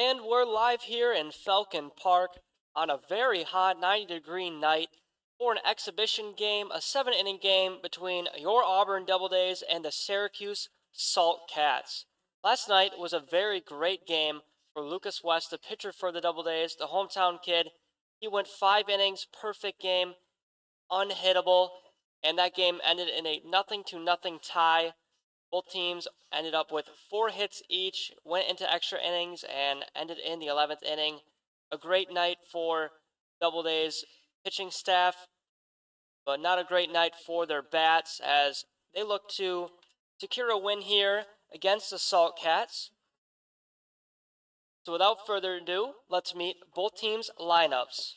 And we're live here in Falcon Park on a very hot 90-degree night for an exhibition game, a 7-inning game between your Auburn Doubledays and the Syracuse Salt Cats. Last night was a very great game for Lucas West, the pitcher for the Doubledays, the hometown kid. He went 5 innings, perfect game, unhittable, and that game ended in a 0-0 tie. Both teams ended up with 4 hits each, went into extra innings, and ended in the 11th inning. A great night for Doubleday's pitching staff, but not a great night for their bats as they look to secure a win here against the Salt Cats. So without further ado, let's meet both teams' lineups.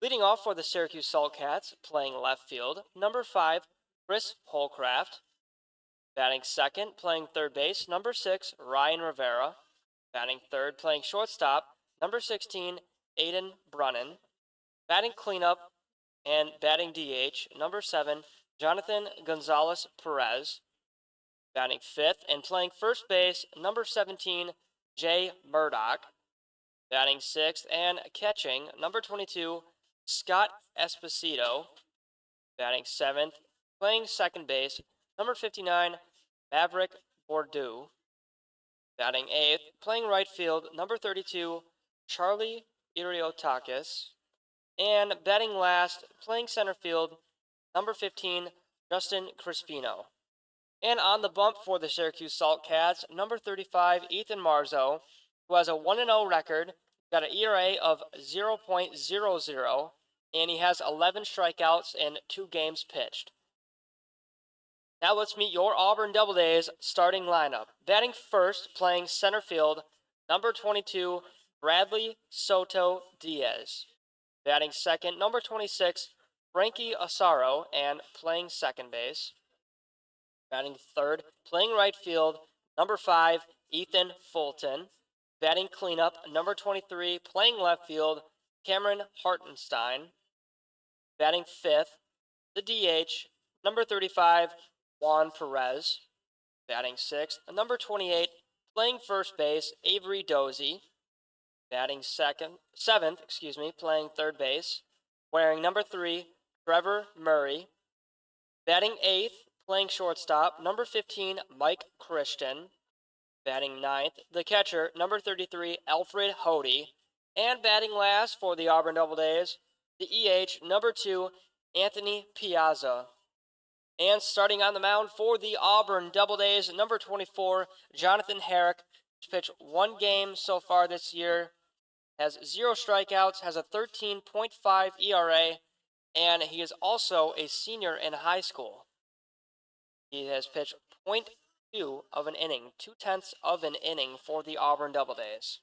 Leading off for the Syracuse Salt Cats, playing left field, number 5, Chris Holcraft. Batting second, playing third base, number 6, Ryan Rivera. Batting third, playing shortstop, number 16, Aiden Brunnan. Batting cleanup and batting DH, number 7, Jonathan Gonzalez Perez. Batting fifth and playing first base, number 17, Jay Murdoch. Batting sixth and catching, number 22, Scott Esposito. Batting seventh, playing second base, number 59, Maverick Bordeaux. Batting eighth, playing right field, number 32, Charlie Iriotakis. And batting last, playing center field, number 15, Justin Crispino. And on the bump for the Syracuse Salt Cats, number 35, Ethan Marzo, who has a 1-0 record, got an ERA of 0.00, and he has 11 strikeouts in 2 games pitched. Now let's meet your Auburn Doubledays starting lineup. Batting first, playing center field, number 22, Bradley Soto Diaz. Batting second, number 26, Frankie Asaro, and playing second base. Batting third, playing right field, number 5, Ethan Fulton. Batting cleanup, number 23, playing left field, Cameron Hartenstein. Batting fifth, the DH, number 35, Juan Perez. Batting sixth, number 28, playing first base, Avery Dozy. Batting seventh, playing third base, wearing number 3, Trevor Murray. Batting eighth, playing shortstop, number 15, Mike Christian. Batting ninth, the catcher, number 33, Alfred Hody. And batting last for the Auburn Doubledays, the EH, number 2, Anthony Piazza. And starting on the mound for the Auburn Doubledays, number 24, Jonathan Herrick, who's pitched 1 game so far this year, has 0 strikeouts, has a 13.5 ERA, and he is also a senior in high school. He has pitched 0.2 of an inning, 0.2 of an inning for the Auburn Doubledays.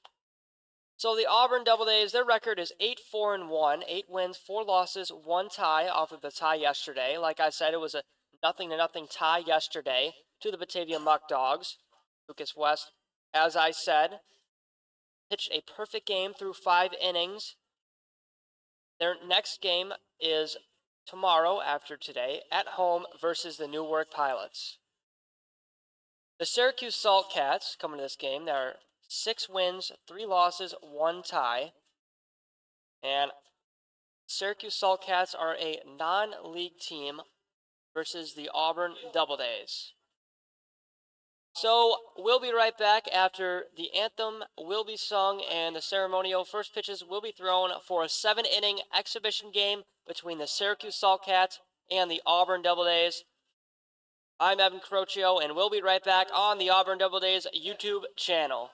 So the Auburn Doubledays, their record is 8-4-1, 8 wins, 4 losses, 1 tie off of the tie yesterday. Like I said, it was a 0-0 tie yesterday to the Batavia Muckdogs. Lucas West, as I said, pitched a perfect game through 5 innings. Their next game is tomorrow after today at home versus the Newark Pilots. The Syracuse Salt Cats coming to this game, they're 6 wins, 3 losses, 1 tie. And Syracuse Salt Cats are a non-league team versus the Auburn Doubledays. So we'll be right back after the anthem will be sung and the ceremonial first pitches will be thrown for a 7-inning exhibition game between the Syracuse Salt Cats and the Auburn Doubledays. I'm Evan Crocchio, and we'll be right back on the Auburn Doubledays YouTube channel.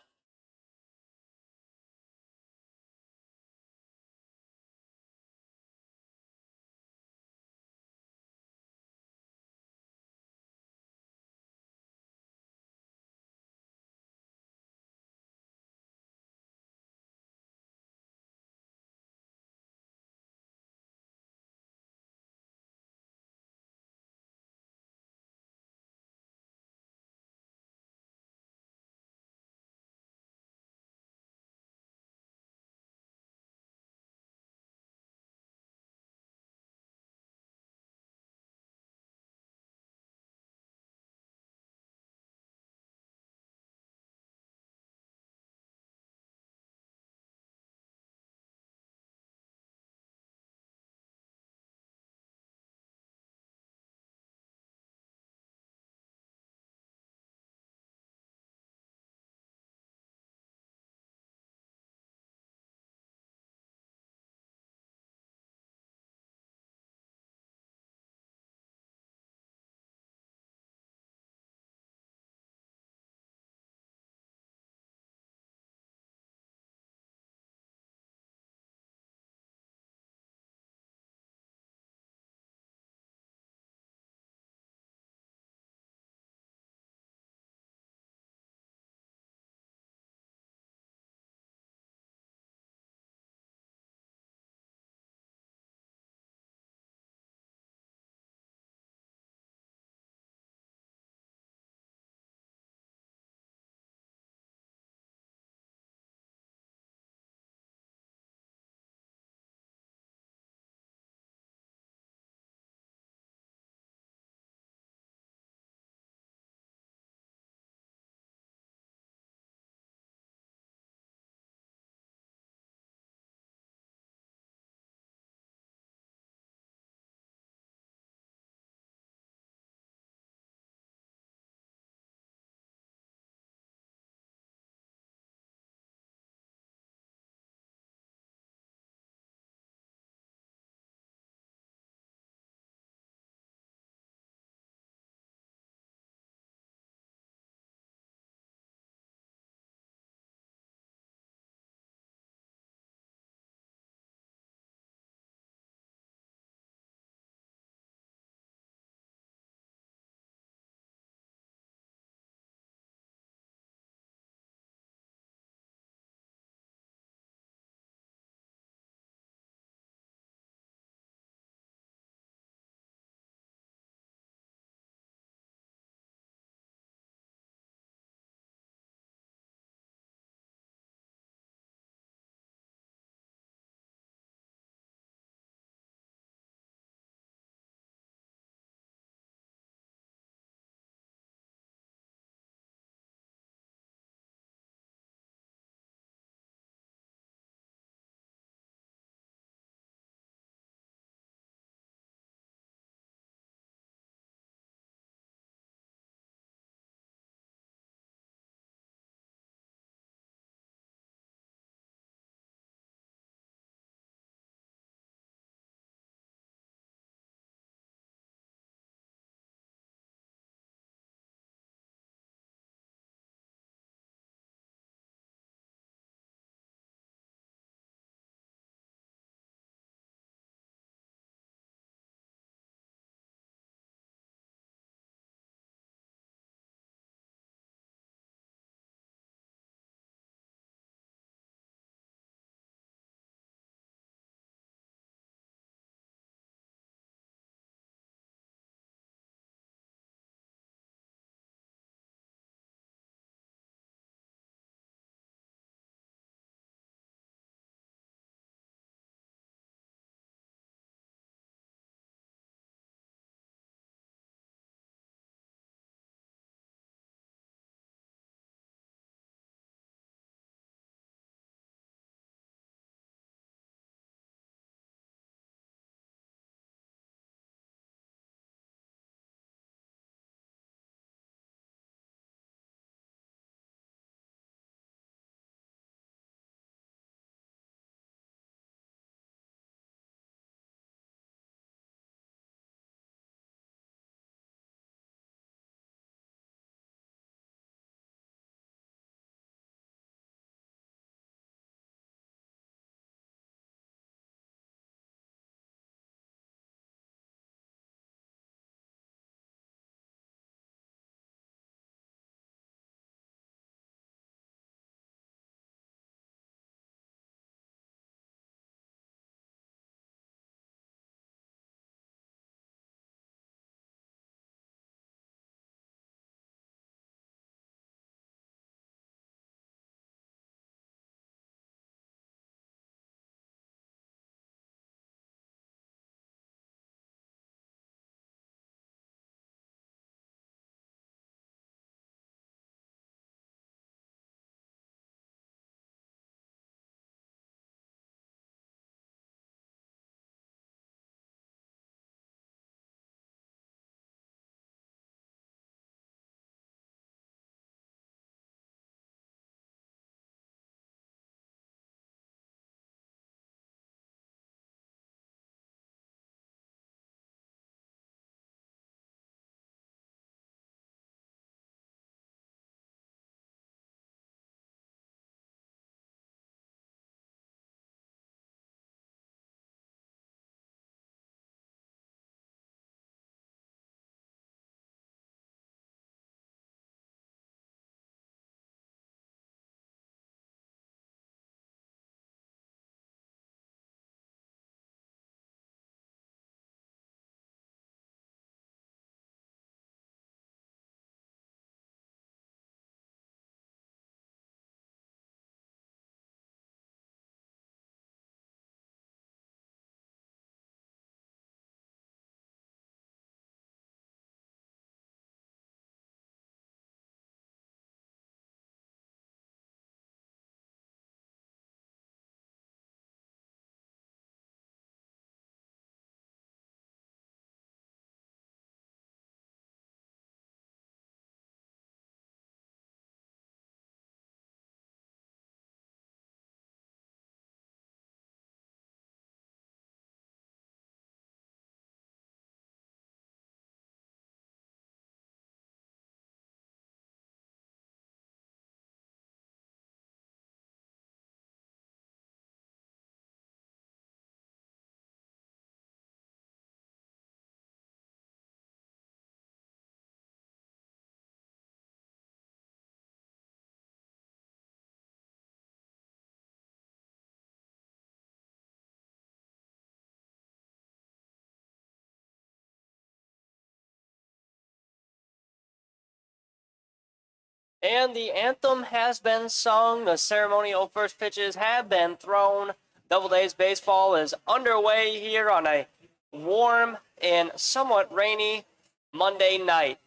And the anthem has been sung. The ceremonial first pitches have been thrown. Doubledays baseball is underway here on a warm and somewhat rainy Monday night.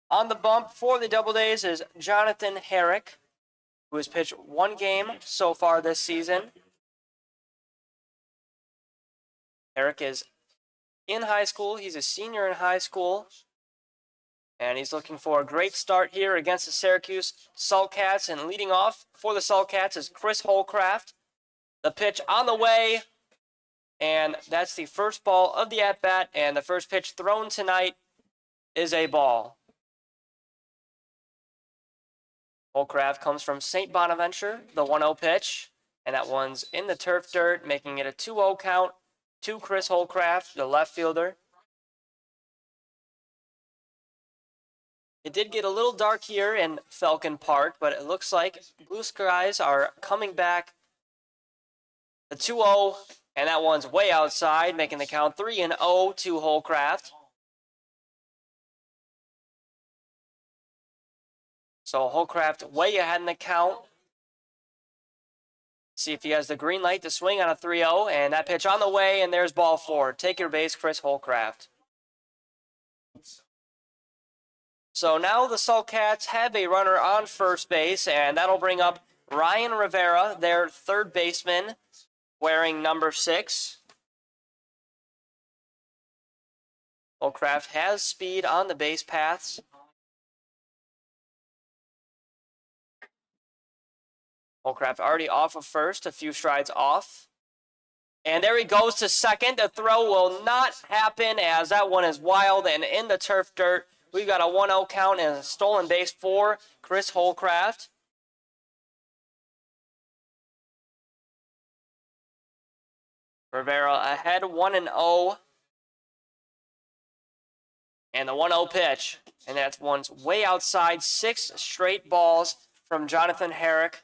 On the bump for the Doubledays is Jonathan Herrick, who has pitched one game so far this season. Herrick is in high school. He's a senior in high school. And he's looking for a great start here against the Syracuse Saltcats. And leading off for the Saltcats is Chris Holcraft. The pitch on the way. And that's the first ball of the at-bat. And the first pitch thrown tonight is a ball. Holcraft comes from St. Bonaventure, the 1-0 pitch. And that one's in the turf dirt, making it a 2-0 count to Chris Holcraft, the left fielder. It did get a little dark here in Falcon Park, but it looks like blue skies are coming back. The 2-0, and that one's way outside, making the count 3-0 to Holcraft. So Holcraft way ahead in the count. See if he has the green light to swing on a 3-0, and that pitch on the way, and there's ball 4. Take your base, Chris Holcraft. So now the Saltcats have a runner on first base, and that'll bring up Ryan Rivera, their third baseman, wearing number 6. Holcraft has speed on the base paths. Holcraft already off of first, a few strides off. And there he goes to second. The throw will not happen as that one is wild and in the turf dirt. We've got a 1-0 count and a stolen base for Chris Holcraft. Rivera ahead 1-0. And the 1-0 pitch. And that one's way outside. 6 straight balls from Jonathan Herrick.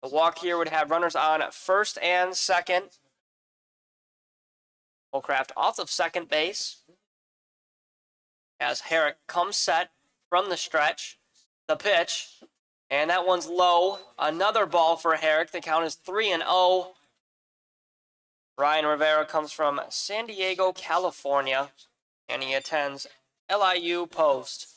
The walk here would have runners on first and second. Holcraft off of second base. As Herrick comes set from the stretch. The pitch. And that one's low. Another ball for Herrick. The count is 3-0. Ryan Rivera comes from San Diego, California. And he attends LIU Post.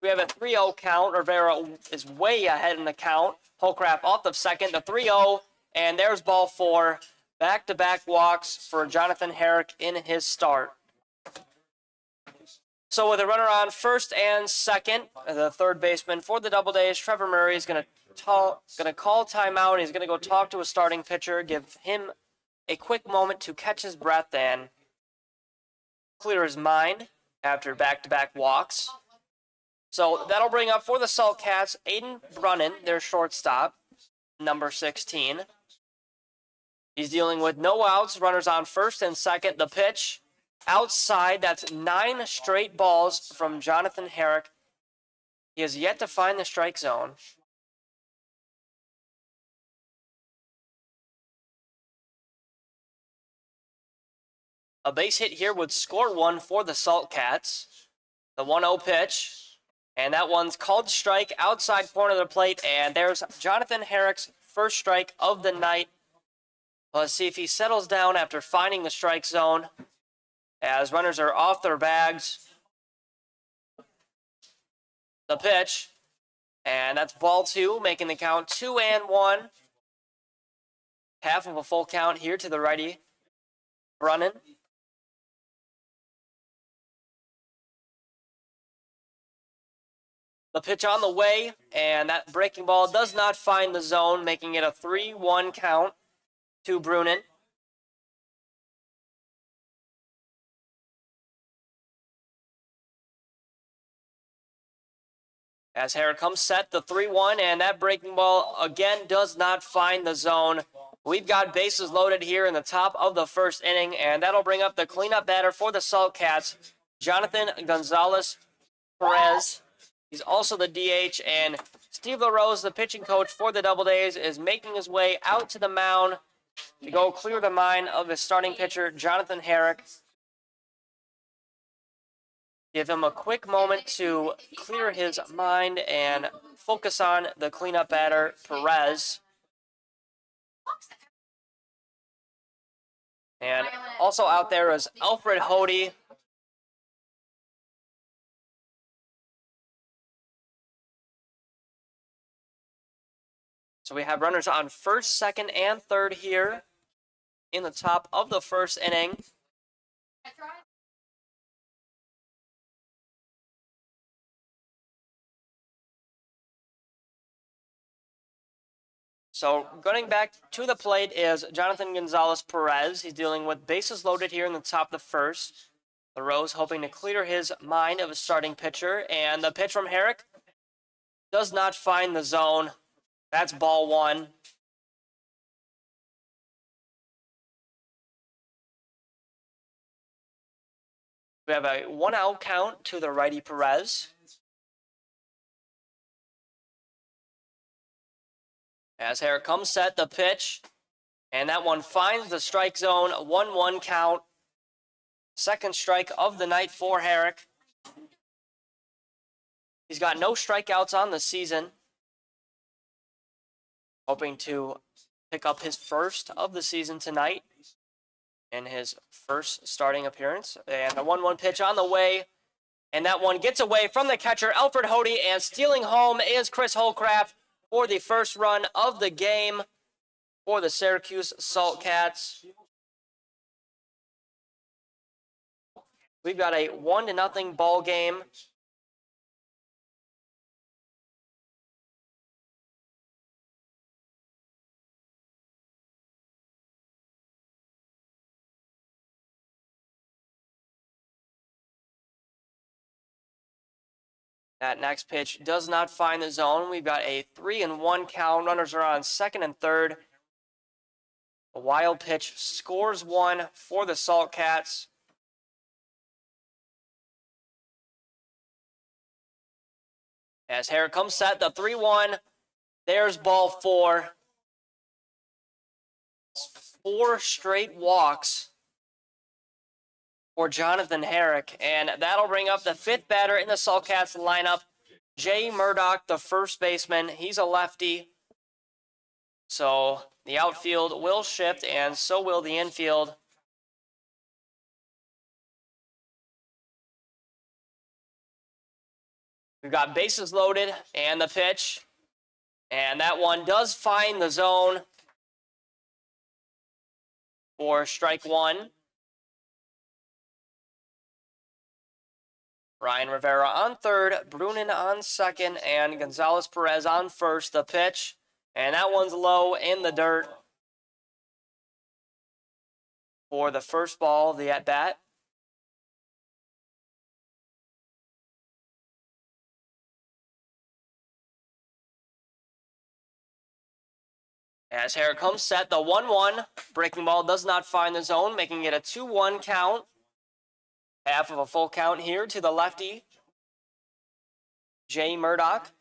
We have a 3-0 count. Rivera is way ahead in the count. Holcraft off of second. The 3-0. And there's ball 4. Back-to-back walks for Jonathan Herrick in his start. So with a runner on first and second, the third baseman for the Doubledays, Trevor Murray, is going to call timeout. He's going to go talk to a starting pitcher, give him a quick moment to catch his breath and clear his mind after back-to-back walks. So that'll bring up for the Saltcats, Aiden Brunnan, their shortstop, number 16. He's dealing with no outs, runners on first and second. The pitch outside, that's 9 straight balls from Jonathan Herrick. He has yet to find the strike zone. A base hit here would score 1 for the Saltcats. The 1-0 pitch. And that one's called strike outside corner of the plate. And there's Jonathan Herrick's first strike of the night. Let's see if he settles down after finding the strike zone. As runners are off their bags. The pitch. And that's ball 2, making the count 2-1. Half of a full count here to the righty, Brunnan. The pitch on the way, and that breaking ball does not find the zone, making it a 3-1 count to Brunnan. As Herrick comes set, the 3-1, and that breaking ball again does not find the zone. We've got bases loaded here in the top of the first inning, and that'll bring up the cleanup batter for the Saltcats, Jonathan Gonzalez Perez. He's also the DH, and Steve LaRose, the pitching coach for the Doubledays, is making his way out to the mound to go clear the mind of his starting pitcher, Jonathan Herrick. Give him a quick moment to clear his mind and focus on the cleanup batter, Perez. And also out there is Alfred Hody. So we have runners on first, second, and third here in the top of the first inning. So going back to the plate is Jonathan Gonzalez Perez. He's dealing with bases loaded here in the top of the first. The Rose hoping to clear his mind of a starting pitcher. And the pitch from Herrick does not find the zone. That's ball one. We have a 1-out count to the righty Perez. As Herrick comes set, the pitch. And that one finds the strike zone. 1-1 count. Second strike of the night for Herrick. He's got no strikeouts on the season. Hoping to pick up his first of the season tonight in his first starting appearance. And the 1-1 pitch on the way. And that one gets away from the catcher, Alfred Hody, and stealing home is Chris Holcraft for the first run of the game for the Syracuse Saltcats. We've got a 1-0 ball game. That next pitch does not find the zone. We've got a 3-1 count. Runners are on second and third. A wild pitch scores one for the Saltcats. As Herrick comes set, the 3-1. There's ball four. 4 straight walks for Jonathan Herrick, and that'll bring up the 5th batter in the Saltcats lineup, Jay Murdoch, the first baseman. He's a lefty, so the outfield will shift, and so will the infield. We've got bases loaded, and the pitch, and that one does find the zone for strike one. Ryan Rivera on third, Brunin on second, and Gonzalez Perez on first. The pitch, and that one's low in the dirt for the first ball of the at-bat. As Herrick comes set, the 1-1. Breaking ball does not find the zone, making it a 2-1 count. Half of a full count here to the lefty, Jay Murdoch.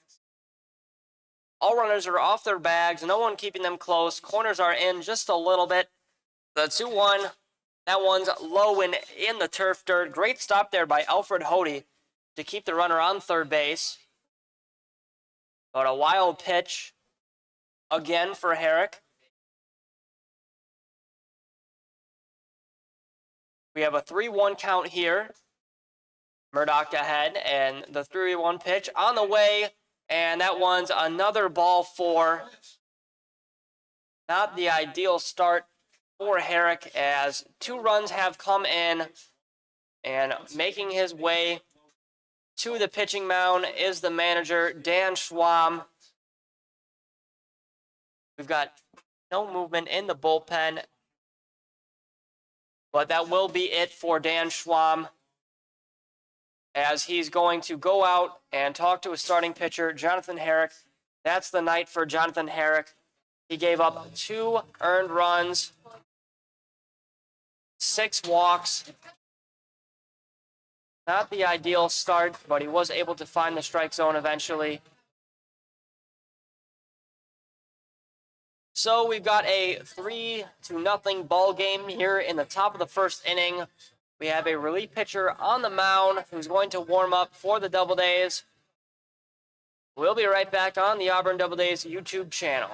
All runners are off their bags, no one keeping them close. Corners are in just a little bit. The 2-1, that one's low and in the turf dirt. Great stop there by Alfred Hody to keep the runner on third base. But a wild pitch again for Herrick. We have a 3-1 count here. Murdoch ahead, and the 3-1 pitch on the way, and that one's another ball four. Not the ideal start for Herrick, as 2 runs have come in, and making his way to the pitching mound is the manager, Dan Schwam. We've got no movement in the bullpen, but that will be it for Dan Schwam, as he's going to go out and talk to his starting pitcher, Jonathan Herrick. That's the night for Jonathan Herrick. He gave up 2 earned runs, 6 walks. Not the ideal start, but he was able to find the strike zone eventually. So we've got a 3-0 ball game here in the top of the first inning. We have a relief pitcher on the mound who's going to warm up for the Doubledays. We'll be right back on the Auburn Doubledays YouTube channel.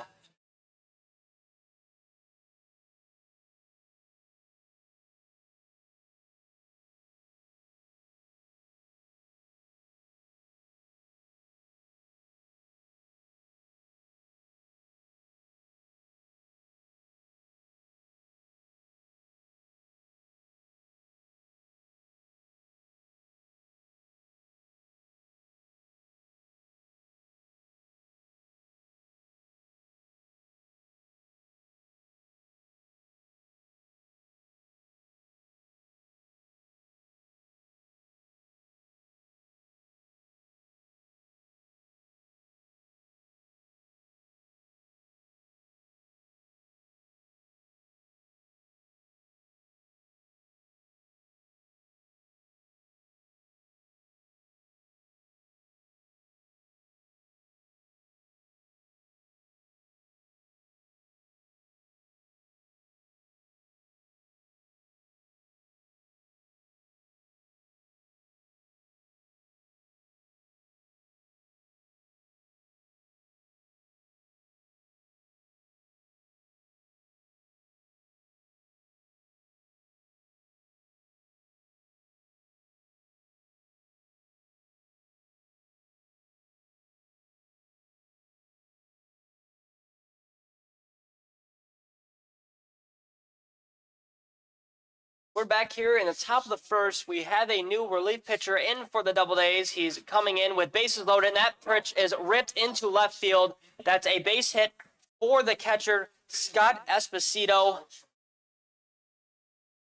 We're back here in the top of the first. We have a new relief pitcher in for the Doubledays. He's coming in with bases loaded, and that pitch is ripped into left field. That's a base hit for the catcher, Scott Esposito.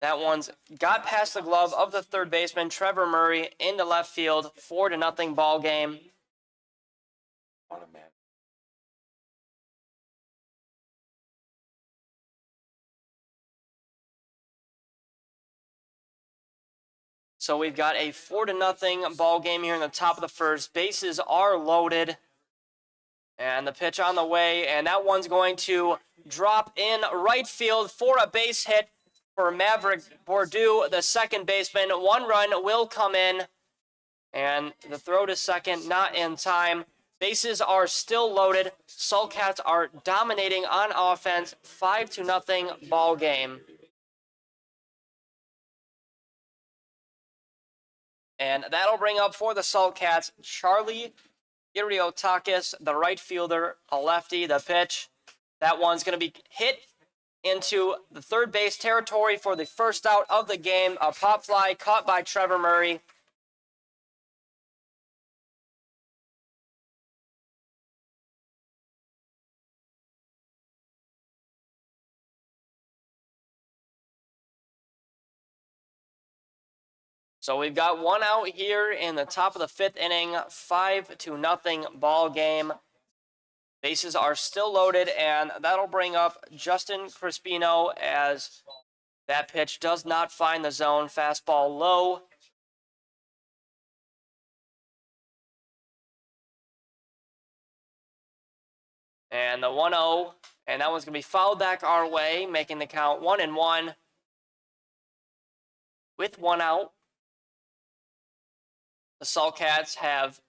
That one's got past the glove of the third baseman, Trevor Murray, into left field. 4-0 ball game. So we've got a 4-0 ball game here in the top of the first. Bases are loaded. And the pitch on the way, and that one's going to drop in right field for a base hit for Maverick Bordeaux, the second baseman. 1 run will come in, and the throw to second not in time. Bases are still loaded. Sulcats are dominating on offense. 5-0 ball game. And that'll bring up for the Sulcats, Charlie Iriotakis, the right fielder, a lefty, the pitch. That one's going to be hit into the third base territory for the first out of the game. A pop fly caught by Trevor Murray. So we've got 1 out here in the top of the 5th inning, 5-0 ball game. Bases are still loaded, and that'll bring up Justin Crispino as that pitch does not find the zone. Fastball low. And the 1-0, and that one's going to be fouled back our way, making the count 1-1 with 1 out. The Sulcats have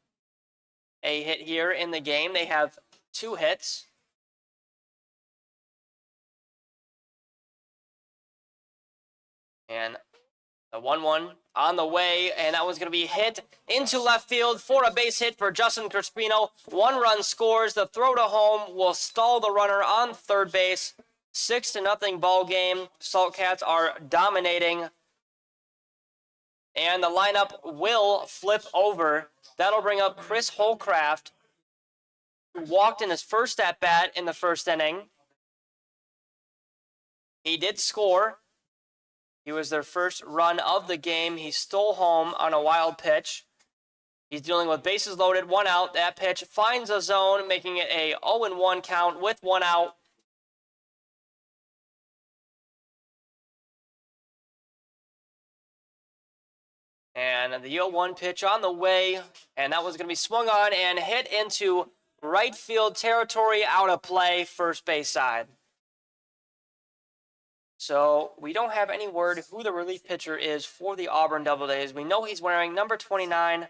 a hit here in the game. They have 2 hits. And the 1-1 on the way, and that one's going to be hit into left field for a base hit for Justin Crispino. 1 run scores. The throw to home will stall the runner on third base. 6-0 ball game. Sulcats are dominating. And the lineup will flip over. That'll bring up Chris Holcraft, who walked in his first at-bat in the first inning. He did score. He was their first run of the game. He stole home on a wild pitch. He's dealing with bases loaded, 1 out. That pitch finds a zone, making it a 0-1 count with 1 out. And the 0-1 pitch on the way, and that was going to be swung on and hit into right field territory, out of play, first base side. So we don't have any word who the relief pitcher is for the Auburn Doubledays. We know he's wearing number 29.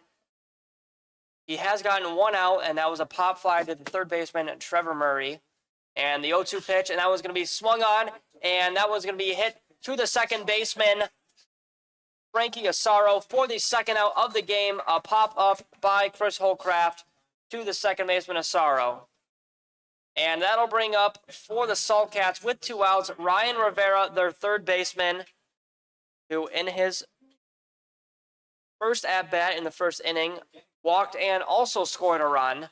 He has gotten one out, and that was a pop fly to the third baseman, Trevor Murray. And the 0-2 pitch, and that was going to be swung on, and that was going to be hit to the second baseman, Frankie Asaro, for the second out of the game. A pop-up by Chris Holcraft to the second baseman, Asaro. And that'll bring up, for the Saltcats with 2 outs, Ryan Rivera, their third baseman, who in his first at-bat in the first inning walked and also scored a run.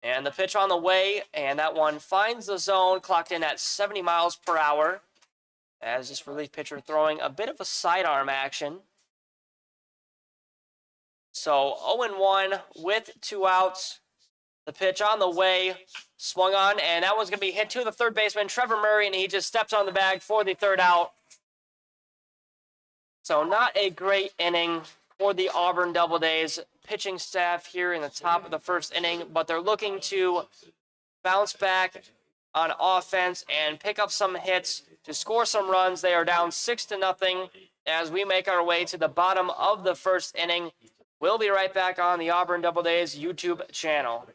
And the pitch on the way, and that one finds the zone, clocked in at 70 miles per hour, as this relief pitcher throwing a bit of a sidearm action. So 0-1 with 2 outs. The pitch on the way, swung on, and that one's going to be hit to the third baseman, Trevor Murray, and he just steps on the bag for the third out. So not a great inning for the Auburn Doubledays pitching staff here in the top of the first inning, but they're looking to bounce back on offense and pick up some hits to score some runs. They are down 6-0 as we make our way to the bottom of the first inning. We'll be right back on the Auburn Doubledays YouTube channel.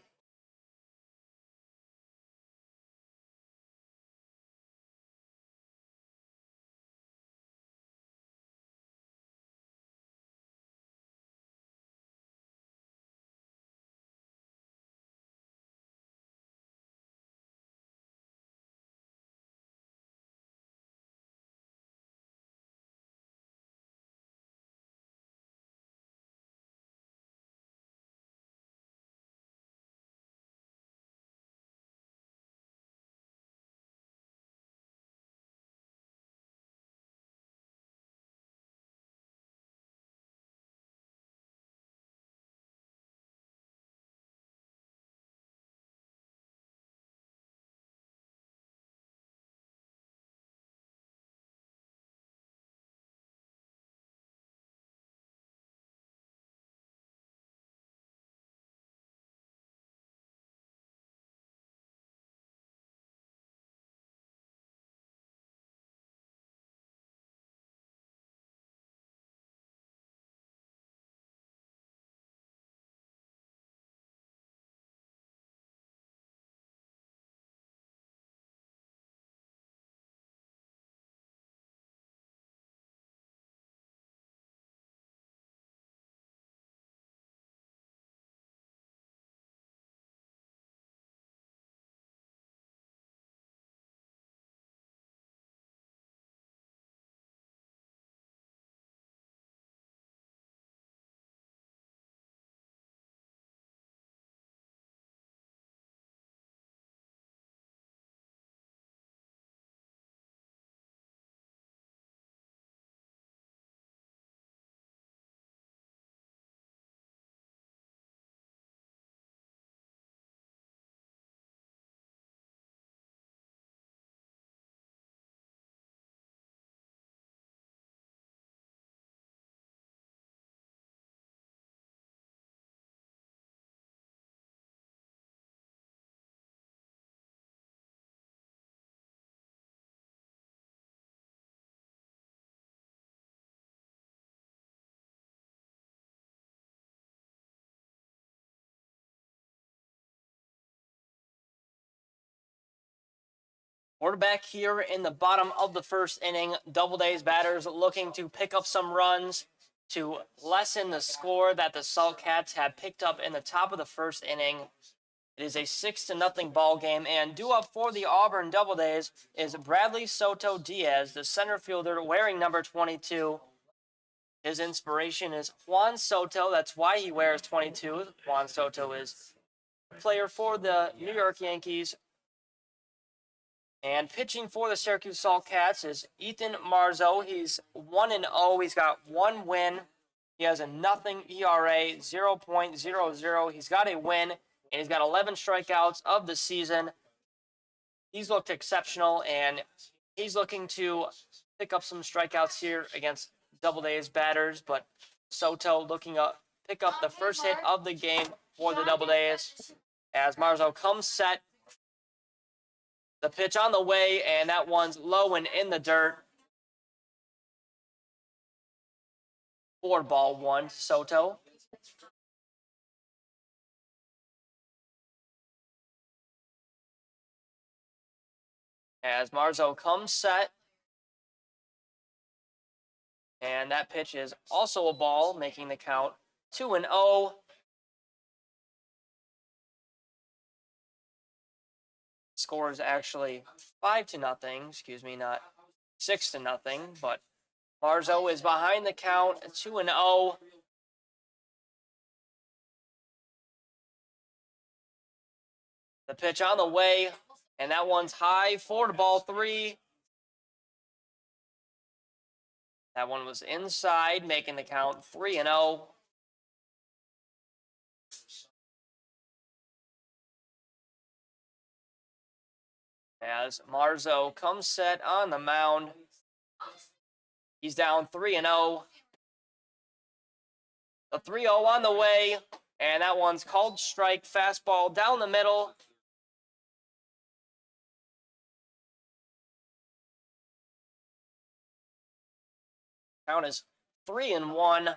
We're back here in the bottom of the first inning. Doubledays batters looking to pick up some runs to lessen the score that the Saltcats had picked up in the top of the first inning. It is a 6-0 ball game, and due up for the Auburn Doubledays is Bradley Soto Diaz, the center fielder wearing number 22. His inspiration is Juan Soto. That's why he wears 22. Juan Soto is a player for the New York Yankees. And pitching for the Syracuse Saltcats is Ethan Marzo. He's 1-0. He's got 1 win. He has a nothing ERA, 0.00. He's got a win, and he's got 11 strikeouts of the season. He's looked exceptional, and he's looking to pick up some strikeouts here against Doubledays batters. But Soto looking to pick up the first hit of the game for the Doubledays as Marzo comes set. The pitch on the way, and that one's low and in the dirt. 4-1, Soto. As Marzo comes set. And that pitch is also a ball, making the count 2-0. Score is actually 5-0. Excuse me, not 6-0. But Marzo is behind the count, 2-0. The pitch on the way, and that one's high, 4-3. That one was inside, making the count 3-0. As Marzo comes set on the mound. He's down 3-0. The 3-0 on the way, and that one's called strike, fastball down the middle. Count is 3-1.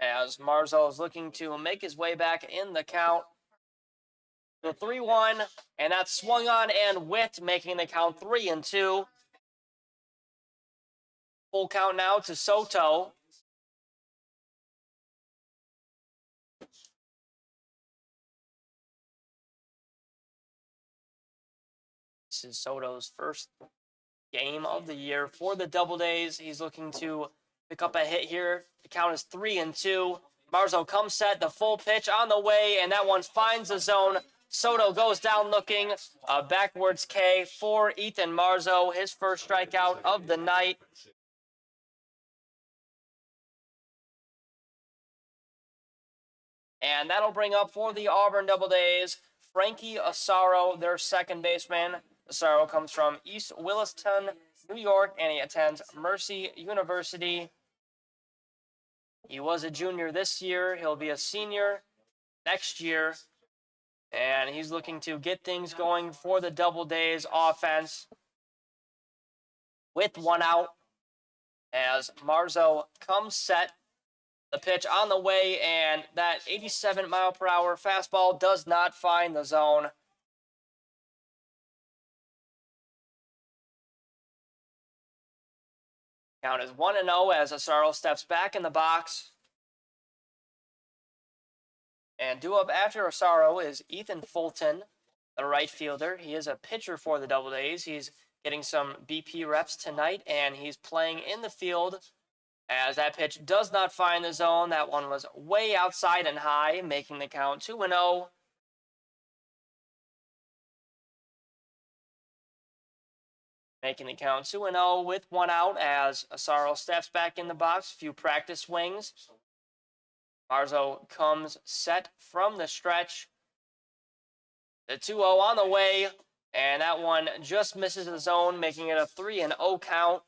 As Marzo is looking to make his way back in the count. The 3-1, and that's swung on and whipped, making the count 3-2. Full count now to Soto. This is Soto's first game of the year for the Doubledays. He's looking to pick up a hit here. The count is 3-2. Marzo comes set, the full pitch on the way, and that one finds the zone. Soto goes down looking, backwards K for Ethan Marzo, his first strikeout of the night. And that'll bring up for the Auburn Doubledays, Frankie Asaro, their second baseman. Asaro comes from East Williston, New York, and he attends Mercy University. He was a junior this year. He'll be a senior next year. And he's looking to get things going for the Doubledays offense with one out as Marzo comes set. The pitch on the way, and that 87-mile-per-hour fastball does not find the zone. Count is 1-0 as Asaro steps back in the box. And due up after Asaro is Ethan Fulton, the right fielder. He is a pitcher for the Doubledays. He's getting some BP reps tonight, and he's playing in the field as that pitch does not find the zone. That one was way outside and high, making the count 2-0. Making the count 2-0 with one out as Asaro steps back in the box. A few practice swings. Marzo comes set from the stretch. The 2-0 on the way, and that one just misses the zone, making it a 3-0 count.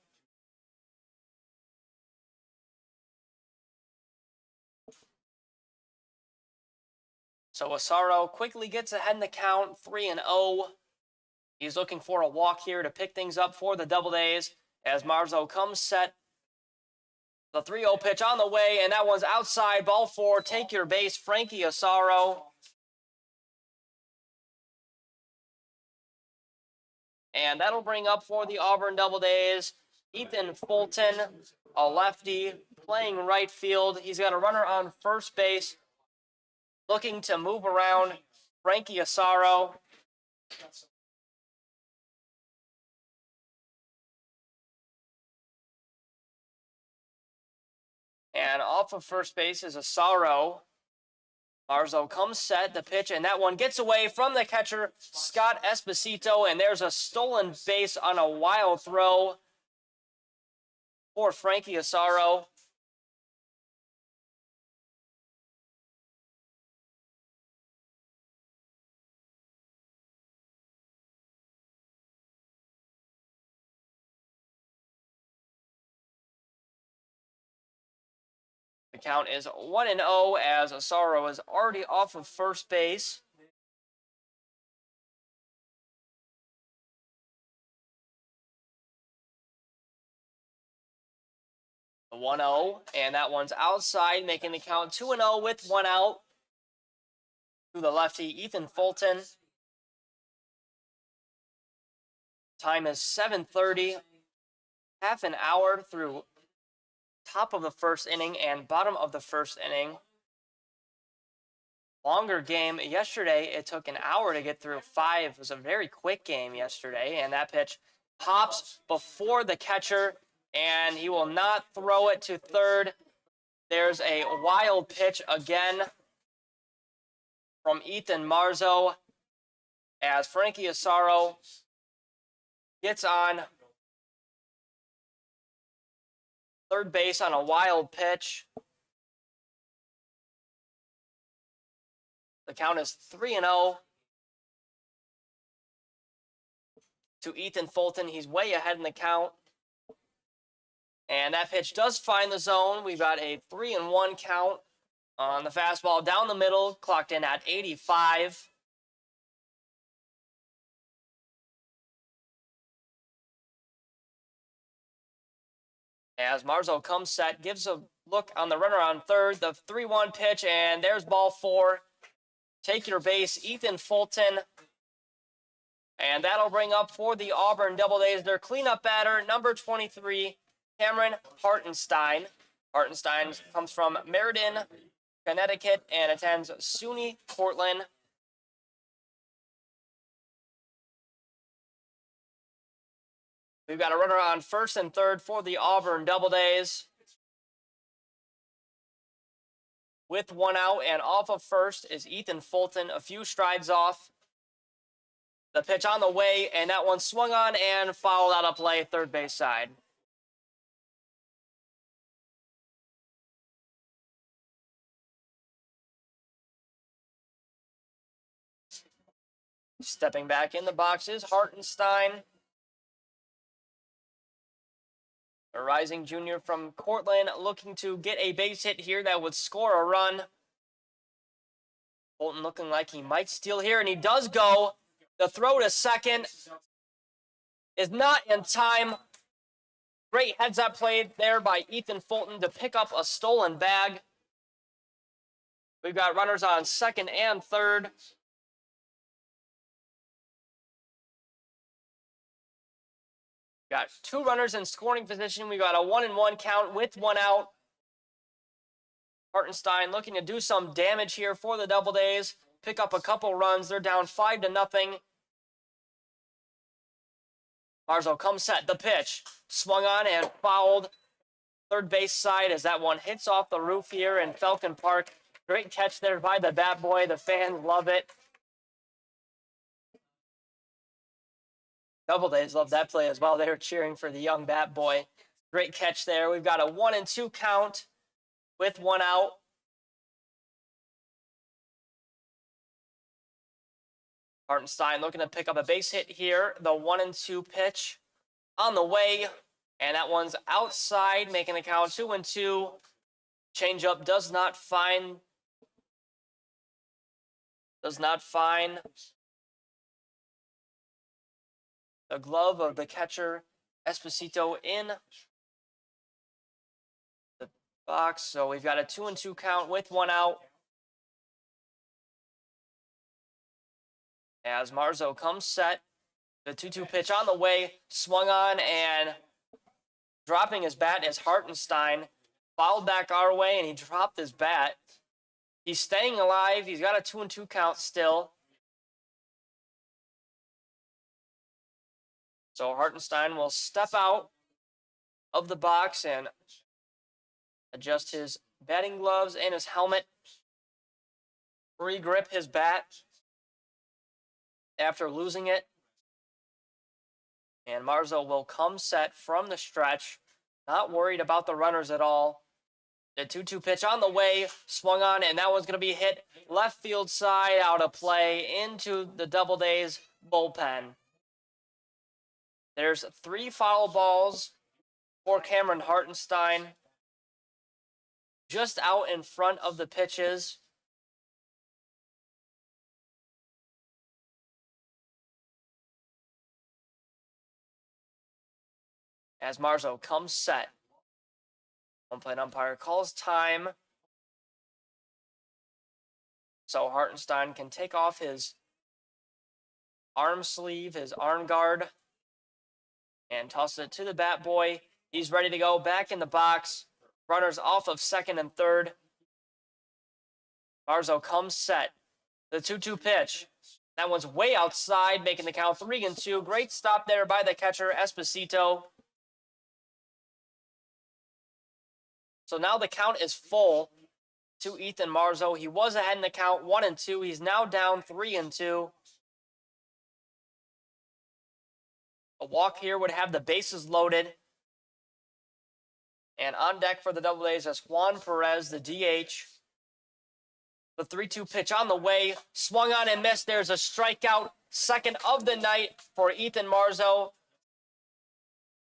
So Asaro quickly gets ahead in the count, 3-0. He's looking for a walk here to pick things up for the Doubledays as Marzo comes set. The 3-0 pitch on the way, and that one's outside, ball 4. Take your base, Frankie Asaro. And that'll bring up for the Auburn Doubledays, Ethan Fulton, a lefty, playing right field. He's got a runner on first base, looking to move around Frankie Asaro. And off of first base is Asaro. Marzo comes set, the pitch, and that one gets away from the catcher, Scott Esposito, and there's a stolen base on a wild throw for Frankie Asaro. The count is 1-0 as Asaro is already off of first base. The 1-0, and that one's outside, making the count 2-0 with 1 out. To the lefty, Ethan Fulton. Time is 7:30. Half an hour through top of the first inning and bottom of the first inning. Longer game. Yesterday, it took an hour to get through 5. It was a very quick game yesterday, and that pitch pops before the catcher, and he will not throw it to third. There's a wild pitch again from Ethan Marzo as Frankie Asaro gets on third base on a wild pitch. The count is 3-0 to Ethan Fulton. He's way ahead in the count. And that pitch does find the zone. We've got a 3-1 count on the fastball down the middle, clocked in at 85. As Marzo comes set, gives a look on the runner on third, the 3-1 pitch, and there's ball 4. Take your base, Ethan Fulton. And that'll bring up for the Auburn Doubledays their cleanup batter, number 23, Cameron Hartenstein. Hartenstein comes from Meriden, Connecticut, and attends SUNY Portland. We've got a runner on first and third for the Auburn Doubledays. With 1 out and off of first is Ethan Fulton, a few strides off. The pitch on the way, and that one swung on and fouled out of play, third base side. Stepping back in the boxes, Hartenstein. A rising junior from Cortland looking to get a base hit here that would score a run. Fulton looking like he might steal here, and he does go. The throw to second is not in time. Great heads-up play there by Ethan Fulton to pick up a stolen bag. We've got runners on second and third. Got 2 runners in scoring position. We got a 1-1 count with 1 out. Hartenstein looking to do some damage here for the Doubledays. Pick up a couple runs. They're down 5-0. Marzo comes set. The pitch swung on and fouled. Third base side as that one hits off the roof here in Falcon Park. Great catch there by the bat boy. The fans love it. Doubledays love that play as well. They were cheering for the young bat boy. Great catch there. We've got a 1-2 count with 1 out. Hartenstein looking to pick up a base hit here. The 1-2 pitch on the way. And that one's outside, making the count 2-2. Changeup does not find the glove of the catcher, Esposito, in the box. So we've got a 2-2 count with 1 out. As Marzo comes set, the 2-2 pitch on the way, swung on, and dropping his bat is Hartenstein. Fouled back our way, and he dropped his bat. He's staying alive. He's got a 2-2 count still. So Hartenstein will step out of the box and adjust his batting gloves and his helmet. Re-grip his bat after losing it. And Marzo will come set from the stretch. Not worried about the runners at all. The 2-2 pitch on the way, swung on, and that one's going to be hit left field side out of play into the Doubledays bullpen. There's 3 foul balls for Cameron Hartenstein. Just out in front of the pitches. As Marzo comes set. Home plate umpire calls time. So Hartenstein can take off his arm sleeve, his arm guard, and toss it to the bat boy. He's ready to go back in the box. Runners off of second and third. Marzo comes set. The 2-2 pitch. That one's way outside, making the count 3-2. Great stop there by the catcher, Esposito. So now the count is full to Ethan Marzo. He was ahead in the count 1-2. He's now down 3-2. A walk here would have the bases loaded. And on deck for the Doubledays is Juan Perez, the DH. The 3-2 pitch on the way. Swung on and missed. There's a strikeout. Second of the night for Ethan Marzo.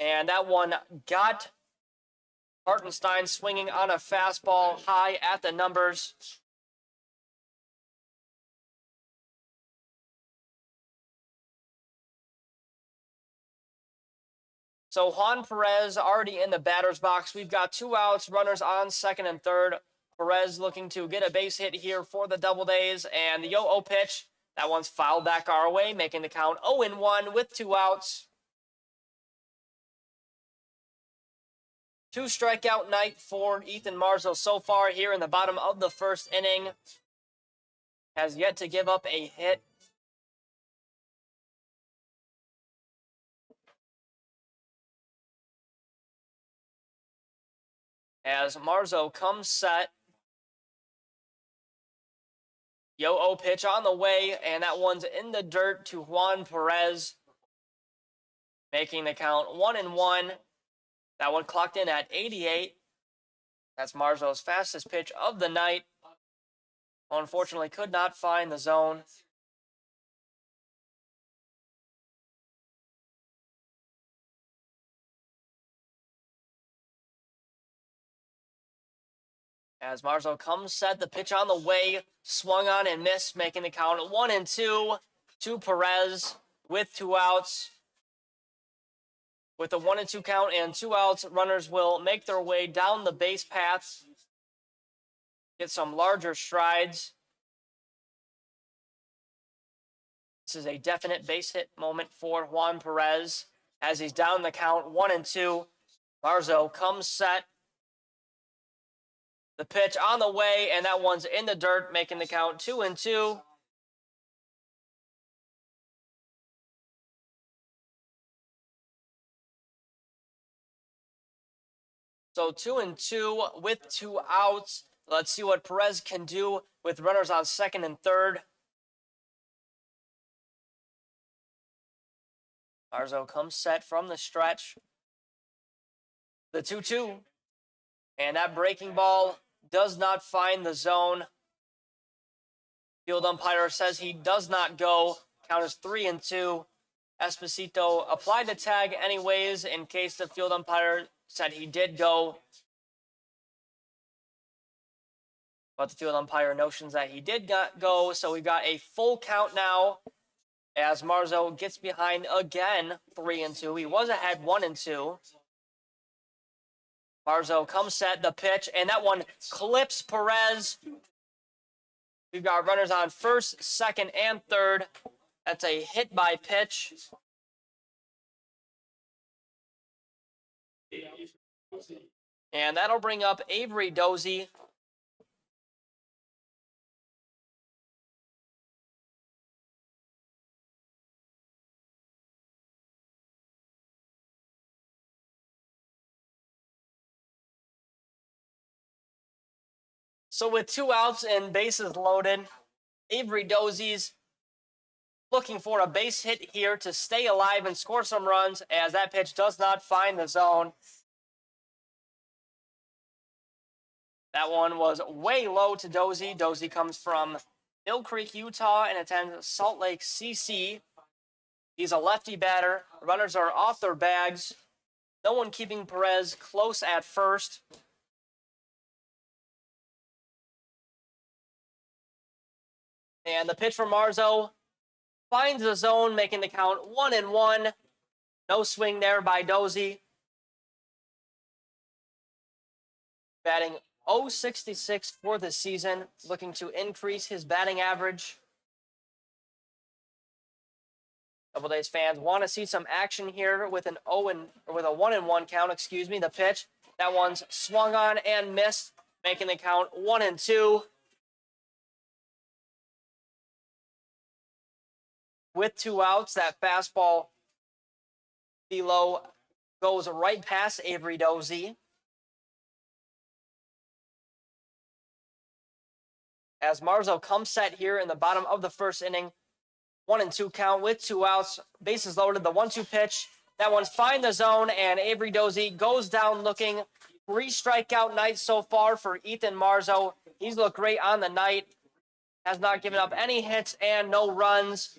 And that one got Hartenstein swinging on a fastball high at the numbers. So Juan Perez already in the batter's box. We've got 2 outs, runners on second and third. Perez looking to get a base hit here for the Doubledays. And the 0-0 pitch, that one's fouled back our way, making the count 0-1 with 2 outs. 2 strikeout night for Ethan Marzo so far here in the bottom of the first inning. Has yet to give up a hit. As Marzo comes set. 0-0 pitch on the way, and that one's in the dirt to Juan Perez, making the count 1-1. That one clocked in at 88. That's Marzo's fastest pitch of the night. Unfortunately, could not find the zone. As Marzo comes set, the pitch on the way, swung on and missed, making the count 1-2 to Perez with 2 outs. With a 1-2 count and 2 outs, runners will make their way down the base paths, get some larger strides. This is a definite base hit moment for Juan Perez as he's down the count 1-2. Marzo comes set. The pitch on the way, and that one's in the dirt, making the count 2-2. So 2-2 with 2 outs. Let's see what Perez can do with runners on second and third. Marzo comes set from the stretch. The 2-2. And that breaking ball does not find the zone. Field umpire says he does not go. Count is 3-2. Esposito applied the tag anyways in case the field umpire said he did go. But the field umpire notions that he did not go. So we've got a full count now as Marzo gets behind again 3-2. He was ahead 1-2. Marzo comes set, the pitch, and that one clips Perez. We've got runners on first, second, and third. That's a hit by pitch. And that'll bring up Avery Dozy. So with 2 outs and bases loaded, Avery Dozy's looking for a base hit here to stay alive and score some runs as that pitch does not find the zone. That one was way low to Dozy. Dozy comes from Mill Creek, Utah, and attends Salt Lake CC. He's a lefty batter. Runners are off their bags. No one keeping Perez close at first. And the pitch from Marzo finds the zone, making the count 1-1. No swing there by Dozy. batting .066 for the season, looking to increase his batting average. Doubledays fans want to see some action here with a 1-1 count. The pitch, that one's swung on and missed, making the count 1-2. With 2 outs, that fastball below goes right past Avery Dozy. As Marzo comes set here in the bottom of the first inning, 1-2 count with 2 outs, bases loaded, the 1-2 pitch. That one's find the zone, and Avery Dozy goes down looking. 3 strikeout nights so far for Ethan Marzo. He's looked great on the night, has not given up any hits and no runs.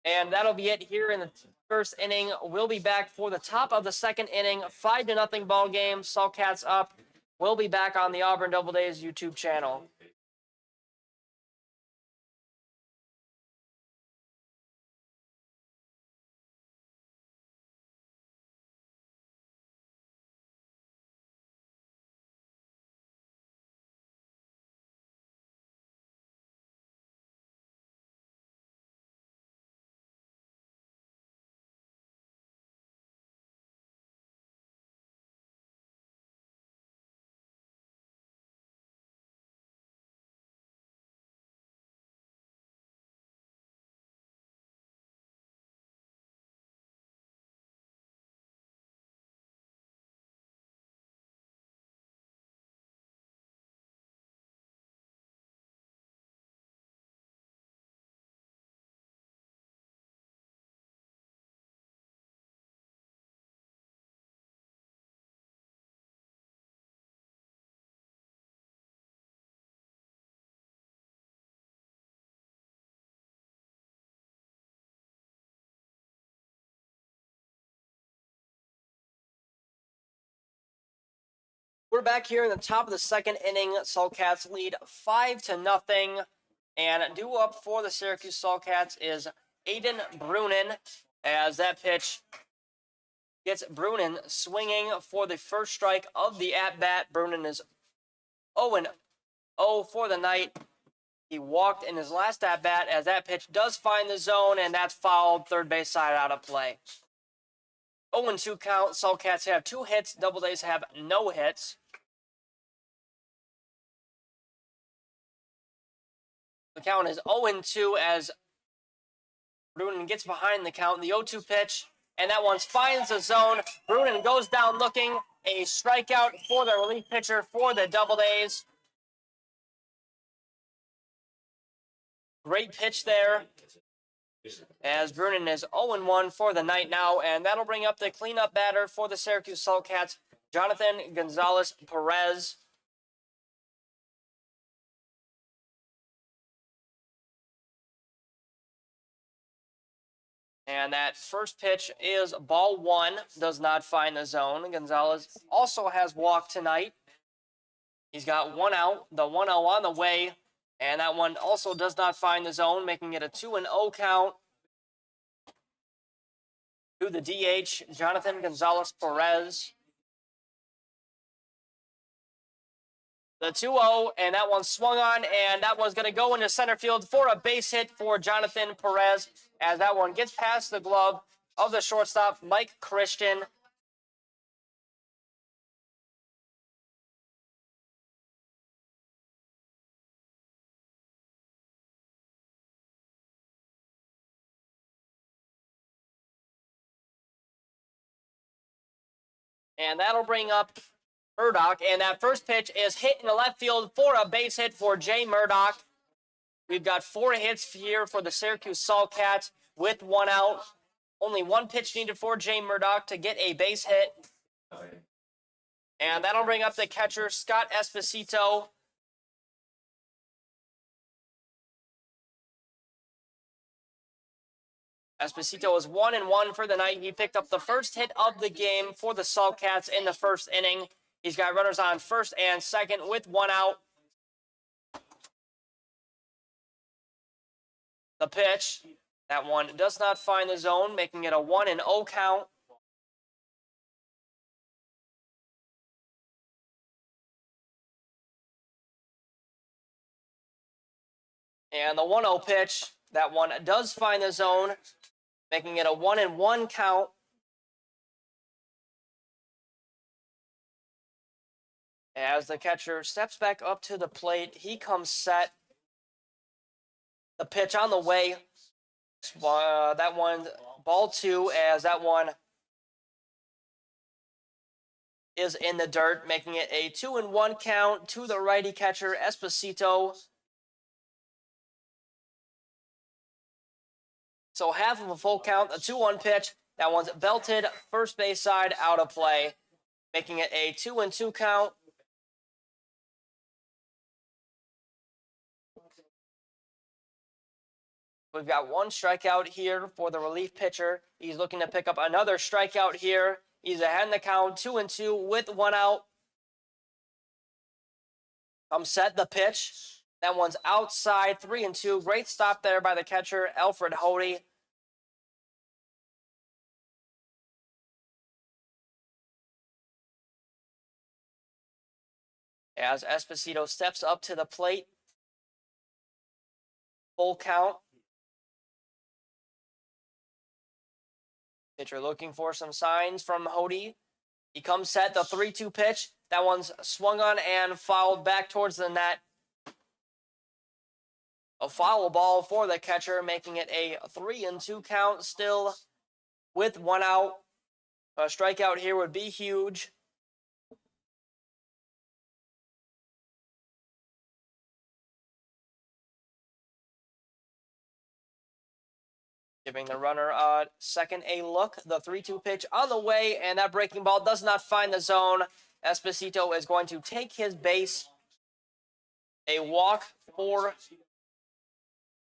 And that'll be it here in the first inning. We'll be back for the top of the second inning. 5-0 ball game. Sulcats up. We'll be back on the Auburn Doubledays YouTube channel. We're back here in the top of the second inning. Sulcats lead 5-0. And due up for the Syracuse Sulcats is Aiden Brunin, as that pitch gets Brunin swinging for the first strike of the at-bat. Brunin is 0-0 for the night. He walked in his last at-bat, as that pitch does find the zone, and that's fouled third base side out of play. 0-2 count. Sulcats have 2 hits. Doubledays have no hits. The count is 0-2 as Brunin gets behind the count. The 0-2 pitch, and that one finds the zone. Brunin goes down looking. A strikeout for the relief pitcher for the Doubledays. Great pitch there, as Brunin is 0-1 for the night now, and that'll bring up the cleanup batter for the Syracuse Sulcats, Jonathan Gonzalez Perez. And that first pitch is ball 1, does not find the zone. Gonzalez also has walked tonight. He's got 1 out, the 1-0 on the way, and that one also does not find the zone, making it a 2-0 count to the DH, Jonathan Gonzalez Perez. The 2-0, and that one swung on, and that one's going to go into center field for a base hit for Jonathan Perez, as that one gets past the glove of the shortstop, Mike Christian. And that'll bring up Murdoch, and that first pitch is hit in the left field for a base hit for Jay Murdoch. We've got 4 hits here for the Syracuse Sulcats with 1 out. Only 1 pitch needed for Jay Murdoch to get a base hit. And that'll bring up the catcher, Scott Esposito. Esposito is 1-1 for the night. He picked up the first hit of the game for the Sulcats in the first inning. He's got runners on first and second with 1 out. The pitch, that one does not find the zone, making it a 1-0 count. And the 1-0 pitch, that one does find the zone, making it a 1-1 count. As the catcher steps back up to the plate, he comes set. The pitch on the way. That one, ball 2, as that one is in the dirt, making it a 2-1 count to the righty catcher, Esposito. So half of a full count, a 2-1 pitch. That one's belted, first base side, out of play, making it a 2-2 count. We've got one strikeout here for the relief pitcher. He's looking to pick up another strikeout here. He's ahead in the count, 2-2 with 1 out. Set the pitch. That one's outside, 3-2. Great stop there by the catcher, Alfred Hody. As Esposito steps up to the plate. Full count. Pitcher looking for some signs from Hody. He comes set, the 3-2 pitch. That one's swung on and fouled back towards the net. A foul ball for the catcher, making it a 3-2 count still with 1 out. A strikeout here would be huge. Giving the runner second a look. The 3-2 pitch on the way, and that breaking ball does not find the zone. Esposito is going to take his base. A walk for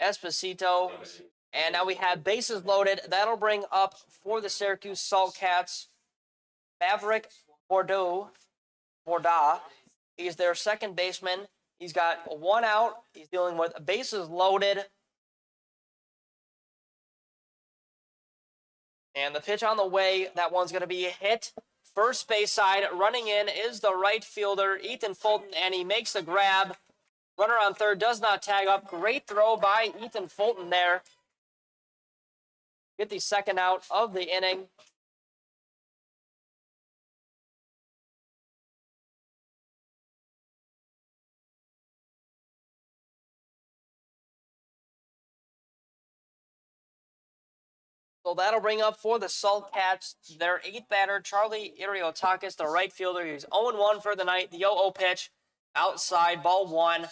Esposito. And now we have bases loaded. That'll bring up for the Syracuse Saltcats, Maverick Bordeaux. He's their second baseman. He's got 1 out. He's dealing with bases loaded. And the pitch on the way, that one's going to be hit. First base side, running in is the right fielder, Ethan Fulton, and he makes the grab. Runner on third does not tag up. Great throw by Ethan Fulton there. Get the second out of the inning. So that'll bring up for the Saltcats their 8th batter, Charlie Iriotakis, the right fielder. He's 0-1 for the night. The 0-0 pitch, outside, ball 1.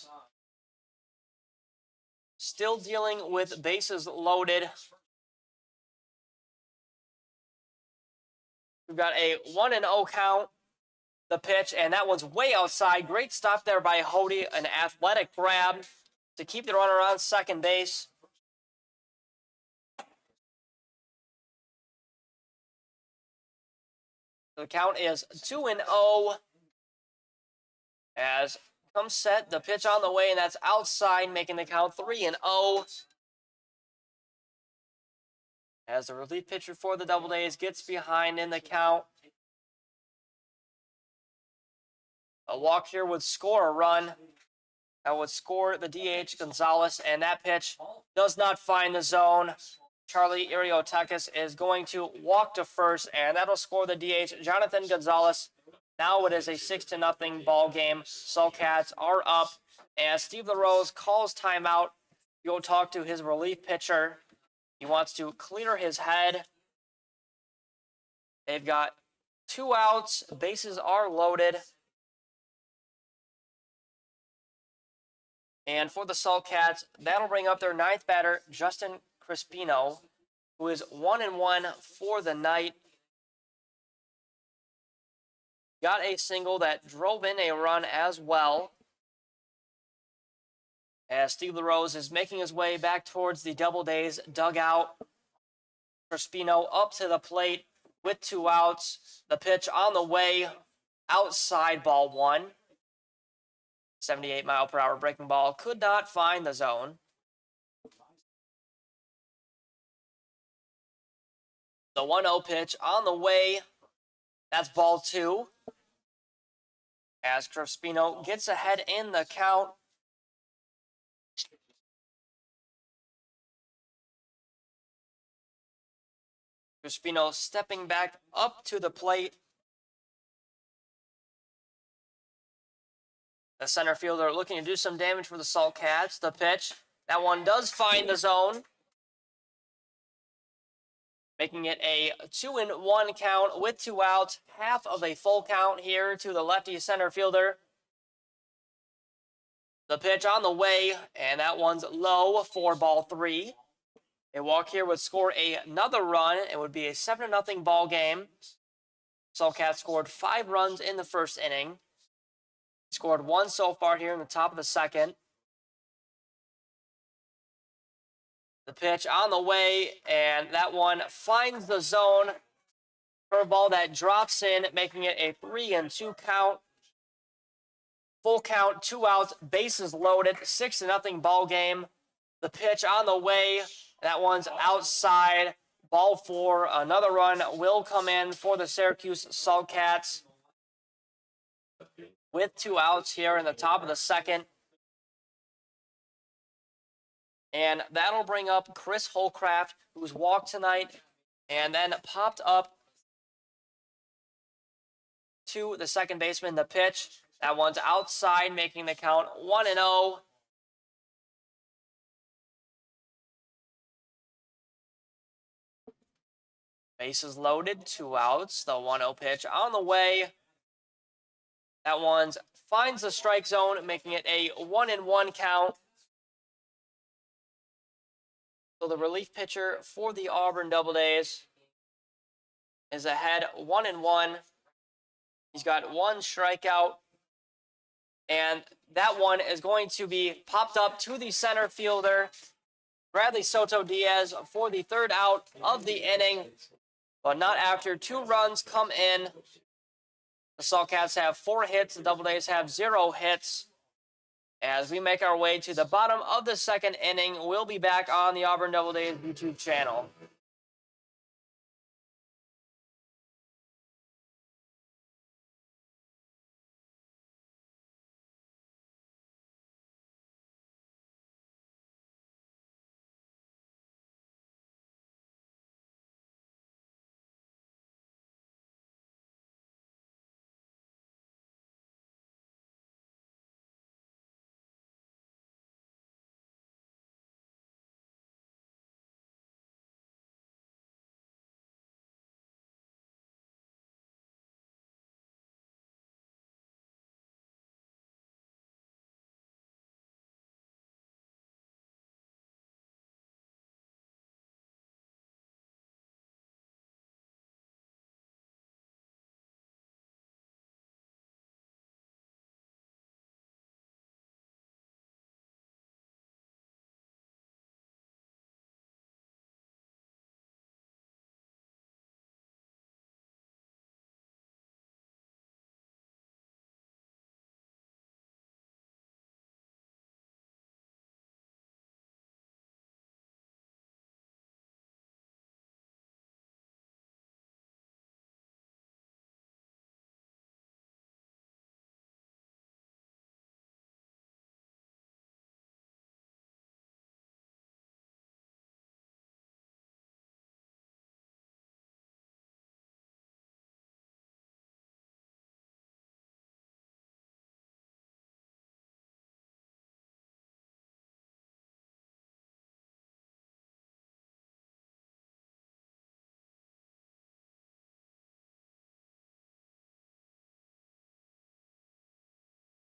Still dealing with bases loaded. We've got a 1-0 count. The pitch, and that one's way outside. Great stop there by Hody, an athletic grab to keep the runner on second base. The count is 2-0. As comes set, the pitch on the way, and that's outside, making the count 3-0. As the relief pitcher for the Doubledays gets behind in the count. A walk here would score a run. That would score the DH Gonzalez, and that pitch does not find the zone. Charlie Iriotakis is going to walk to first, and that'll score the DH, Jonathan Gonzalez. Now it is a 6-0 ball game. Saltcats are up, and Steve LaRose calls timeout. Go talk to his relief pitcher. He wants to clear his head. They've got 2 outs. Bases are loaded. And for the Saltcats, that'll bring up their 9th batter, Justin Crispino, who is 1-1 for the night. Got a single that drove in a run as well. As Steve LaRose is making his way back towards the Doubledays dugout. Crispino up to the plate with 2 outs. The pitch on the way, outside, ball 1. 78-mile-per-hour breaking ball could not find the zone. The 1-0 pitch on the way. That's ball 2. As Crispino gets ahead in the count. Cuspino stepping back up to the plate. The center fielder looking to do some damage for the Salt Cats. The pitch. That one does find the zone, making it a 2-1 count with 2 outs. Half of a full count here to the lefty center fielder. The pitch on the way, and that one's low for ball 3. A walk here would score another run. It would be a 7-0 ball game. Salt Cats scored 5 runs in the first inning. Scored 1 so far here in the top of the second. The pitch on the way, and that one finds the zone. Curveball that drops in, making it a 3-2 count. Full count, 2 outs, bases loaded, 6-0 ball game. The pitch on the way, that one's outside. Ball 4, another run will come in for the Syracuse Salt Cats with 2 outs here in the top of the second. And that'll bring up Chris Holcraft, who's walked tonight, and then popped up to the second baseman. The pitch, that one's outside, making the count 1-0. Bases loaded, 2 outs. The 1-0 pitch on the way. That one finds the strike zone, making it a 1-1 count. So the relief pitcher for the Auburn Doubledays is ahead 1-1. He's got 1 strikeout. And that one is going to be popped up to the center fielder, Bradley Soto Diaz, for the 3rd out of the inning. But not after 2 runs come in. The Salt Cats have 4 hits. The Doubledays have 0 hits. As we make our way to the bottom of the second inning, we'll be back on the Auburn Doubledays YouTube channel.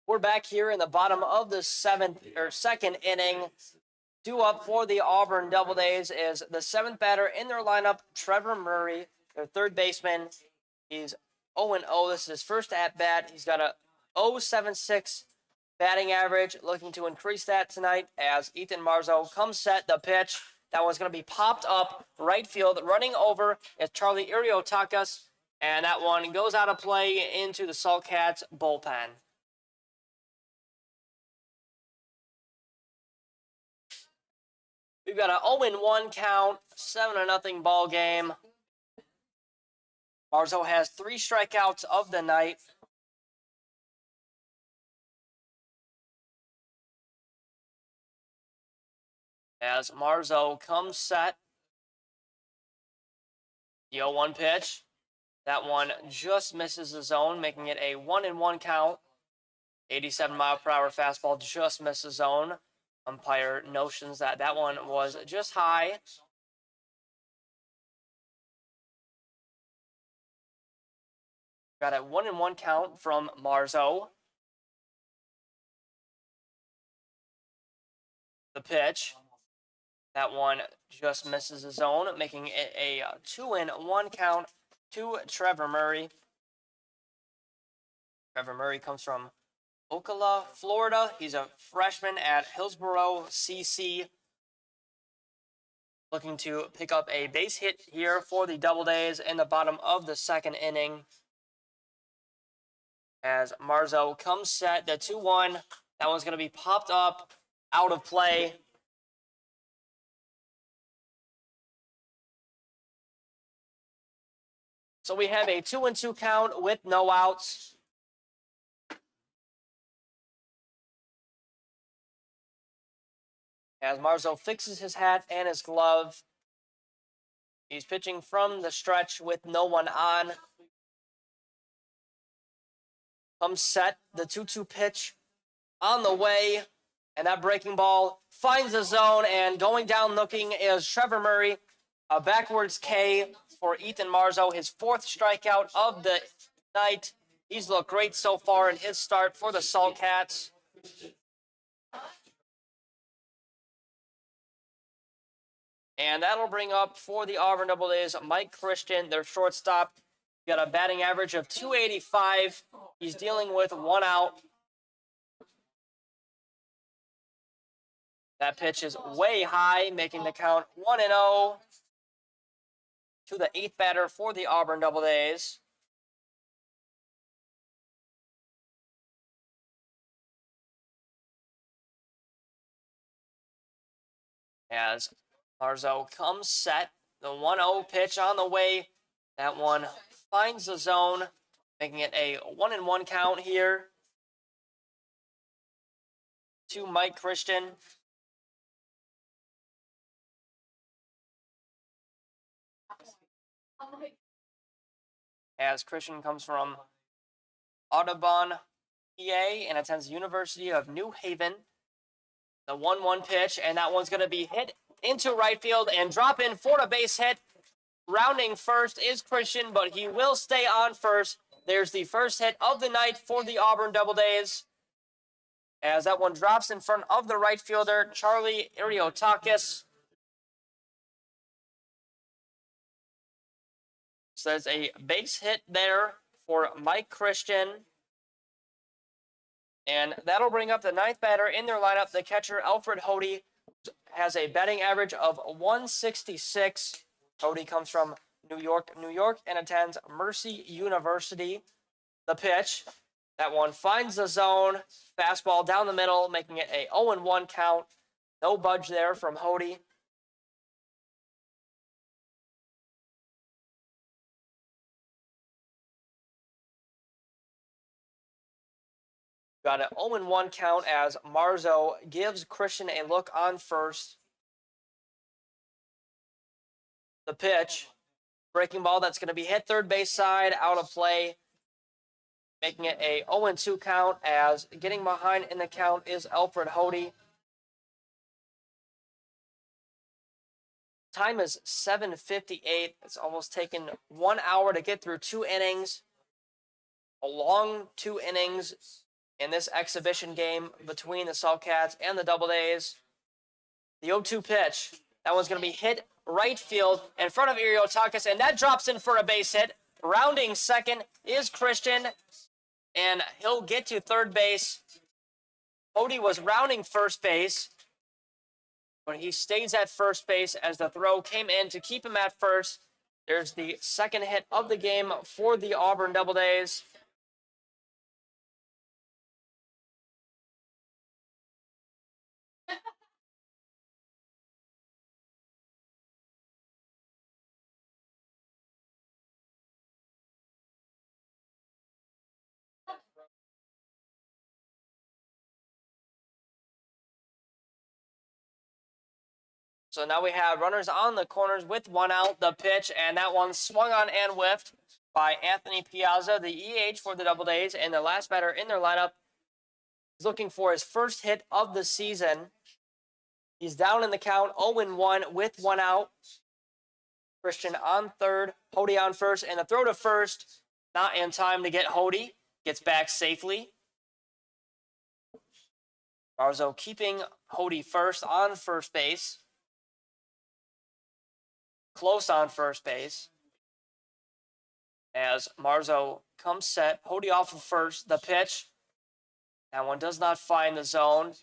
We're back here in the bottom of the second inning. Due up for the Auburn Doubledays is the 7th batter in their lineup, Trevor Murray, their 3rd baseman. He's 0-0. This is his first at-bat. He's got a 0.76 batting average, looking to increase that tonight as Ethan Marzo comes set. The pitch, that one's going to be popped up right field. Running over is Charlie Iriotakas, and that one goes out of play into the Salt Cats bullpen. We've got an 0-1 count, 7-0 ball game. Marzo has 3 strikeouts of the night. As Marzo comes set. The 0-1 pitch. That one just misses the zone, making it a 1-1 count. 87-mile-per-hour fastball just missed the zone. Umpire notions that that one was just high. Got a 1-1 count from Marzo. The pitch. That one just misses the zone, making it a 2-1 count to Trevor Murray. Trevor Murray comes from Ocala, Florida. He's a freshman at Hillsborough CC. Looking to pick up a base hit here for the Doubledays in the bottom of the second inning. As Marzo comes set, the 2-1. That one's going to be popped up, out of play. So we have a 2-2 count with no outs. As Marzo fixes his hat and his glove. He's pitching from the stretch with no one on. Comes set, the 2-2 pitch on the way. And that breaking ball finds the zone, and going down looking is Trevor Murray. A backwards K for Ethan Marzo, his 4th strikeout of the night. He's looked great so far in his start for the Saltcats. And that'll bring up for the Auburn Doubledays Mike Christian, their shortstop. Got a batting average of .285. He's dealing with 1 out. That pitch is way high, making the count 1-0 to the 8th batter for the Auburn Doubledays. As Marzo comes set, the 1-0 pitch on the way. That one finds the zone, making it a 1-1 count here to Mike Christian. As Christian comes from Audubon, PA, and attends the University of New Haven. The 1-1 pitch, and that one's going to be hit into right field and drop in for a base hit. Rounding first is Christian, but he will stay on first. There's the first hit of the night for the Auburn Doubledays. As that one drops in front of the right fielder, Charlie Iriotakis. So there's a base hit there for Mike Christian. And that'll bring up the 9th batter in their lineup. The catcher, Alfred Hody, has a batting average of 166. Hody comes from New York, and attends Mercy University. The pitch, that one finds the zone. Fastball down the middle, making it a 0-1 count. No budge there from Hody. Got an 0-1 count as Marzo gives Christian a look on first. The pitch, breaking ball that's going to be hit third base side, out of play, making it a 0-2 count as getting behind in the count is Alfred Hody. Time is 7:58. It's almost taken 1 hour to get through 2 innings. A long 2 innings in this exhibition game between the Saltcats and the Doubledays. The 0-2 pitch. That one's going to be hit right field in front of Iriotakis, and that drops in for a base hit. Rounding second is Christian, and he'll get to third base. Hody was rounding first base, but he stays at first base as the throw came in to keep him at first. There's the second hit of the game for the Auburn Doubledays. So now we have runners on the corners with one out. The pitch, and that one swung on and whiffed by Anthony Piazza, the EH for the Doubledays, and the last batter in their lineup is looking for his first hit of the season. He's down in the count, 0-1 with one out. Christian on third, Hody on first, and the throw to first, not in time to get Hody. Gets back safely. Marzo keeping Hody first on first base. Close on first base. As Marzo comes set, Hody off of first, the pitch. That one does not find the zone.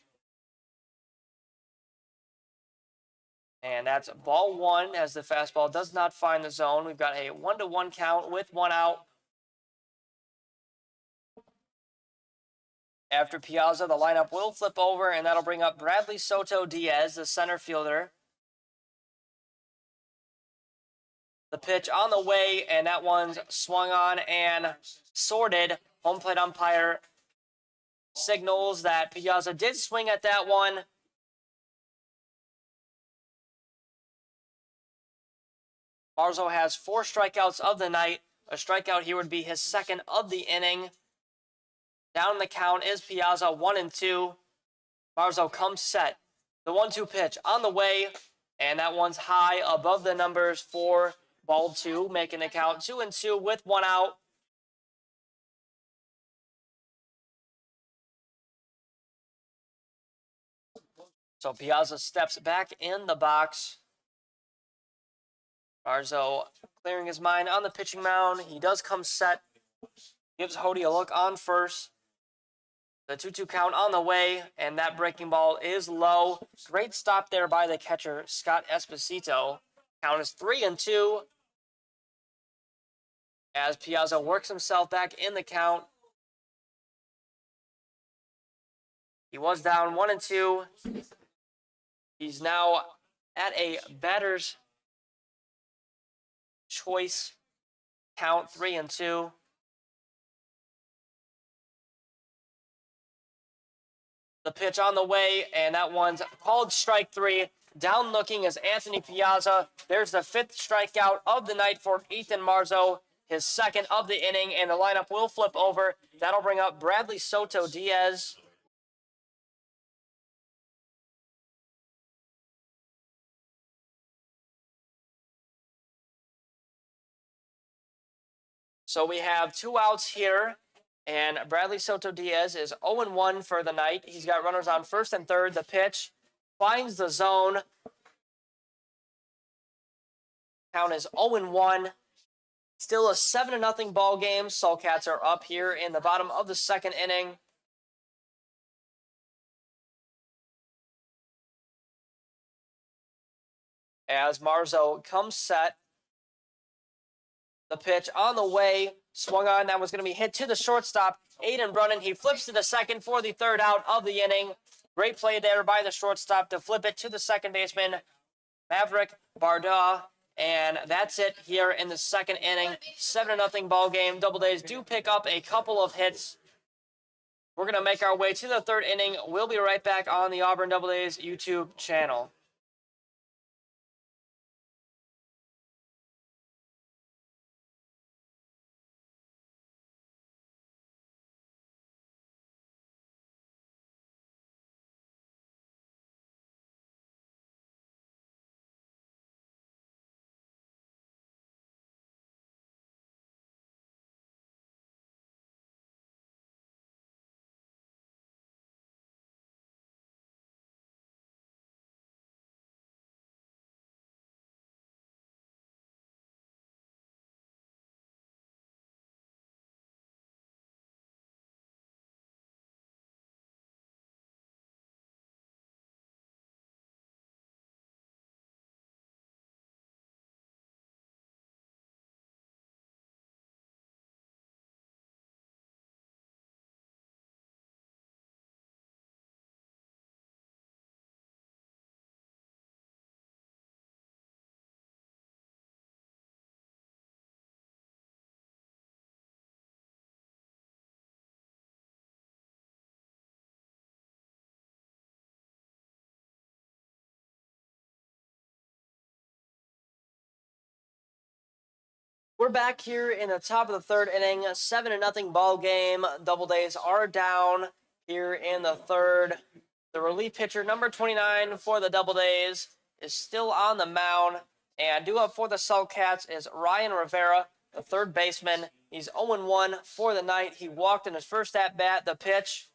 And that's ball one as the fastball does not find the zone. We've got a 1-1 count with one out. After Piazza, the lineup will flip over, and that'll bring up Bradley Soto Diaz, the center fielder. The pitch on the way, and that one's swung on and sorted. Home plate umpire signals that Piazza did swing at that one. Marzo has 4 strikeouts of the night. A strikeout here would be his second of the inning. Down the count is Piazza, 1-2. Marzo comes set. The 1-2 pitch on the way, and that one's high above the numbers for ball 2, making the count 2-2 with one out. So Piazza steps back in the box. Marzo clearing his mind on the pitching mound. He does come set. Gives Hody a look on first. The 2-2 count on the way, and that breaking ball is low. Great stop there by the catcher, Scott Esposito. Count is 3-2. As Piazza works himself back in the count. He was down 1-2. He's now at a batter's choice count, 3-2. The pitch on the way, and that one's called strike 3. Down looking is Anthony Piazza. There's the 5th strikeout of the night for Ethan Marzo, his second of the inning, and the lineup will flip over. That'll bring up Bradley Soto Diaz. So we have 2 outs here, and Bradley Soto Diaz is 0-1 for the night. He's got runners on first and third. The pitch finds the zone. Count is 0-1. Still a 7-0 ball game. Sulcats are up here in the bottom of the second inning. As Marzo comes set. The pitch on the way, swung on. That was going to be hit to the shortstop, Aiden Brunnen. He flips to the second for the 3rd out of the inning. Great play there by the shortstop to flip it to the second baseman, Maverick Barda. And that's it here in the second inning. 7-0 ball game. Doubledays do pick up a couple of hits. We're going to make our way to the 3rd inning. We'll be right back on the Auburn Doubledays YouTube channel. We're back here in the top of the third inning, 7-0 ball game. Doubledays are down here in the third. The relief pitcher, number 29 for the Doubledays, is still on the mound. And due up for the Sulcats is Ryan Rivera, the third baseman. He's 0-1 for the night. He walked in his first at-bat. The pitch,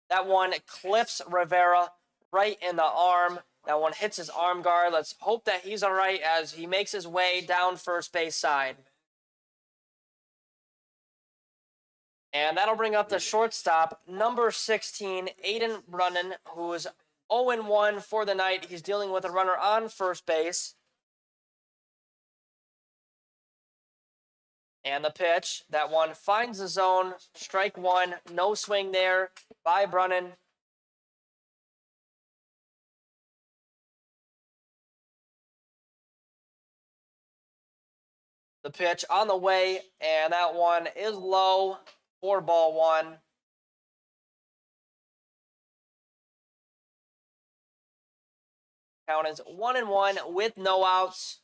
that one clips Rivera right in the arm. That one hits his arm guard. Let's hope that he's all right as he makes his way down first base side. And that'll bring up the shortstop, number 16, Aiden Brunnan, who is 0-1 for the night. He's dealing with a runner on first base. And the pitch, that one finds the zone. Strike one, no swing there by Brunnan. The pitch on the way, and that one is low for ball one. Count is 1-1 with no outs.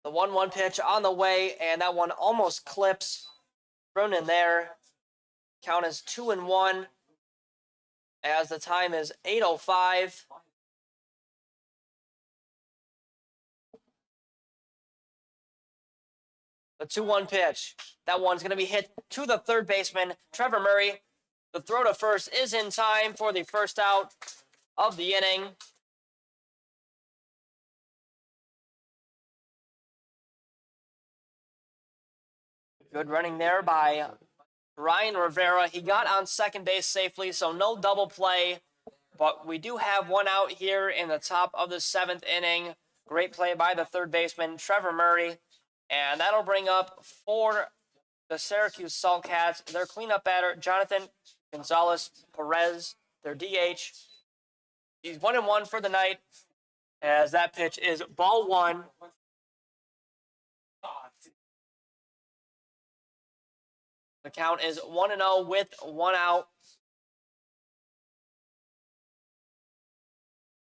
The 1-1 pitch on the way, and that one almost clips Brunnan there. Count is 2-1 as the time is 8:05. The 2-1 pitch. That one's going to be hit to the third baseman, Trevor Murray. The throw to first is in time for the first out of the inning. Good running there by Ryan Rivera. He got on second base safely, so no double play. But we do have one out here in the top of the seventh inning. Great play by the third baseman, Trevor Murray. And that'll bring up for the Syracuse Sulcats their cleanup batter, Jonathan Gonzalez Perez, their DH. He's 1-1 for the night as that pitch is ball one. The count is 1-0 with one out.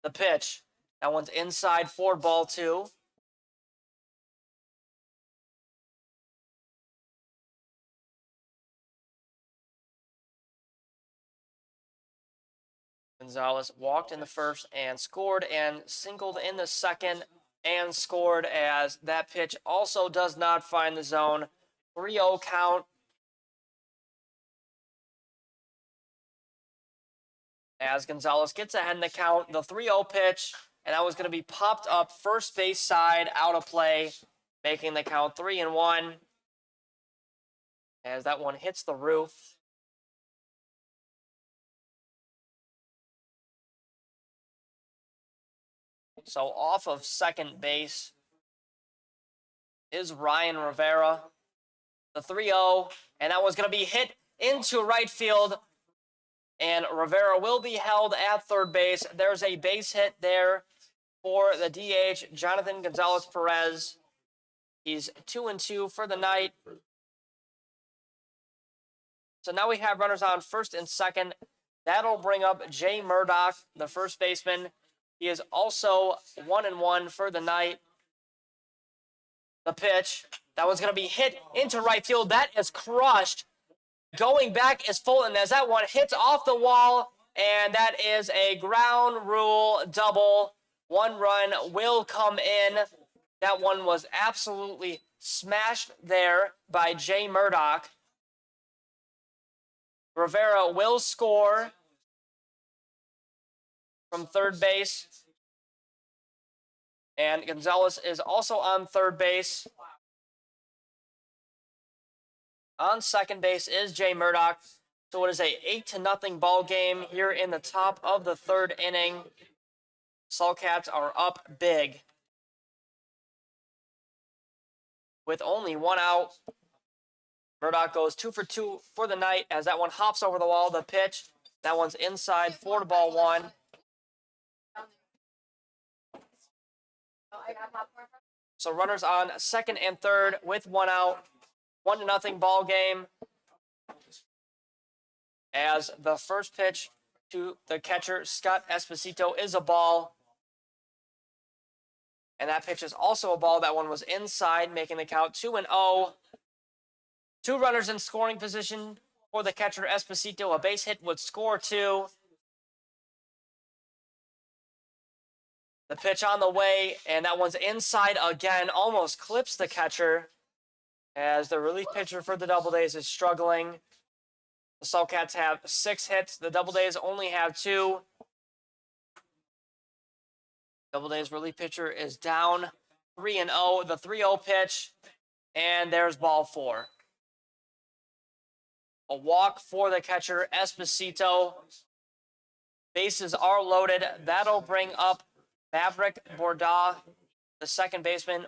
The pitch, that one's inside for ball two. Gonzalez walked in the first and scored, and singled in the second and scored, as that pitch also does not find the zone. 3-0 count. As Gonzalez gets ahead in the count, the 3-0 pitch, and that was going to be popped up first base side, out of play, making the count 3-1. As that one hits the roof. So off of second base is Ryan Rivera. The 3-0, and that was going to be hit into right field. And Rivera will be held at third base. There's a base hit there for the DH, Jonathan Gonzalez Perez. He's 2-2 for the night. So now we have runners on first and second. That'll bring up Jay Murdoch, the first baseman. He is also 1-1 for the night. The pitch, that one's going to be hit into right field. That is crushed. Going back is Fulton as that one hits off the wall, and that is a ground rule double. One run will come in. That one was absolutely smashed there by Jay Murdoch. Rivera will score from third base. And Gonzalez is also on third base. On second base is Jay Murdoch. So it is a 8-0 ball game here in the top of the third inning. Sulcats are up big. With only one out, Murdoch goes 2 for 2 for the night as that one hops over the wall. The pitch, that one's inside for ball one. So runners on second and third with one out. 1-0 ball game. As the first pitch to the catcher, Scott Esposito, is a ball. And that pitch is also a ball. That one was inside, making the count 2-0. 2 runners in scoring position for the catcher, Esposito. A base hit would score 2. The pitch on the way, and that one's inside again. Almost clips the catcher as the relief pitcher for the Doubledays is struggling. The Saltcats have 6 hits. The Doubledays only have 2. Doubledays relief pitcher is down 3-0. The 3-0 pitch, and there's ball 4. A walk for the catcher, Esposito. Bases are loaded. That'll bring up Maverick Bordeaux, the second baseman,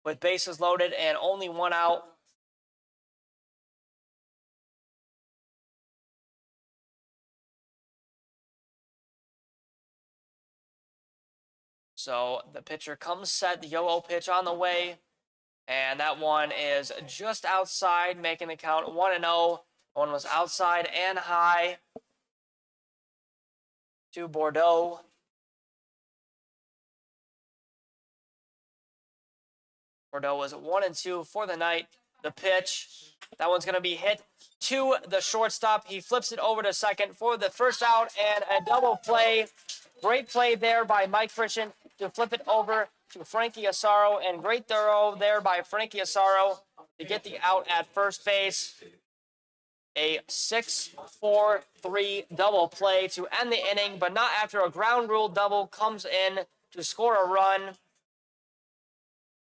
with bases loaded and only 1 out. So the pitcher comes set, the yo-yo pitch on the way, and that one is just outside, making the count 1-0. One was outside and high to Bordeaux. Bordeaux was 1-2 for the night. The pitch, that one's going to be hit to the shortstop. He flips it over to second for the first out and a double play. Great play there by Mike Christian to flip it over to Frankie Asaro, and great throw there by Frankie Asaro to get the out at first base. A 6-4-3 double play to end the inning, but not after a ground rule double comes in to score a run.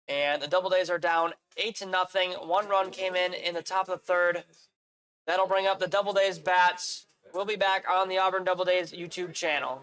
And the Doubledays are down 8-0. 1 run came in the top of the third. That'll bring up the Doubledays bats. We'll be back on the Auburn Doubledays YouTube channel.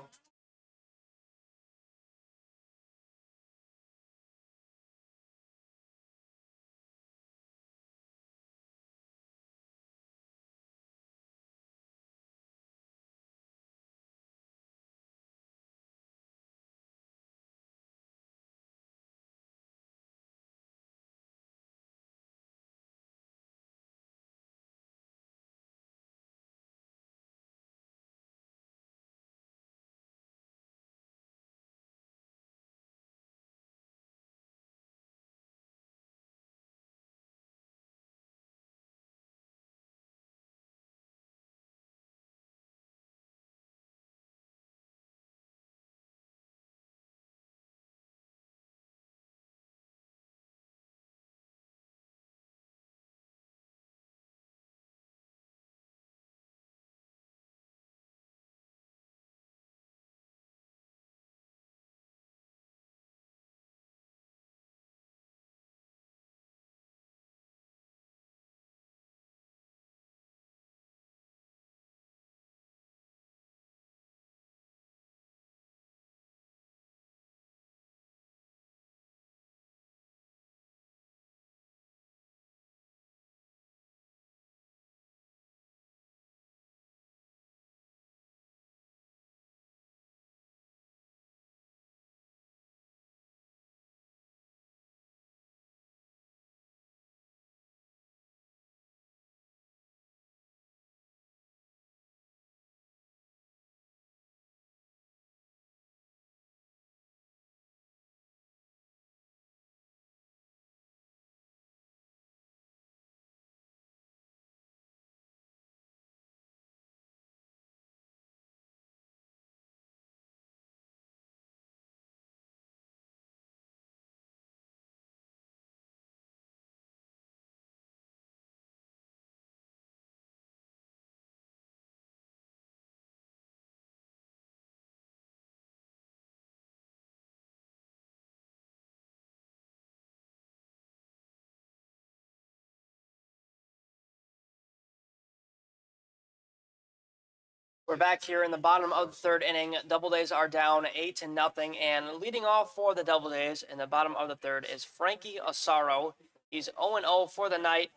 We're back here in the bottom of the third inning. Doubledays are down 8-0, and leading off for the Doubledays in the bottom of the third is Frankie Asaro. He's 0-0 for the night.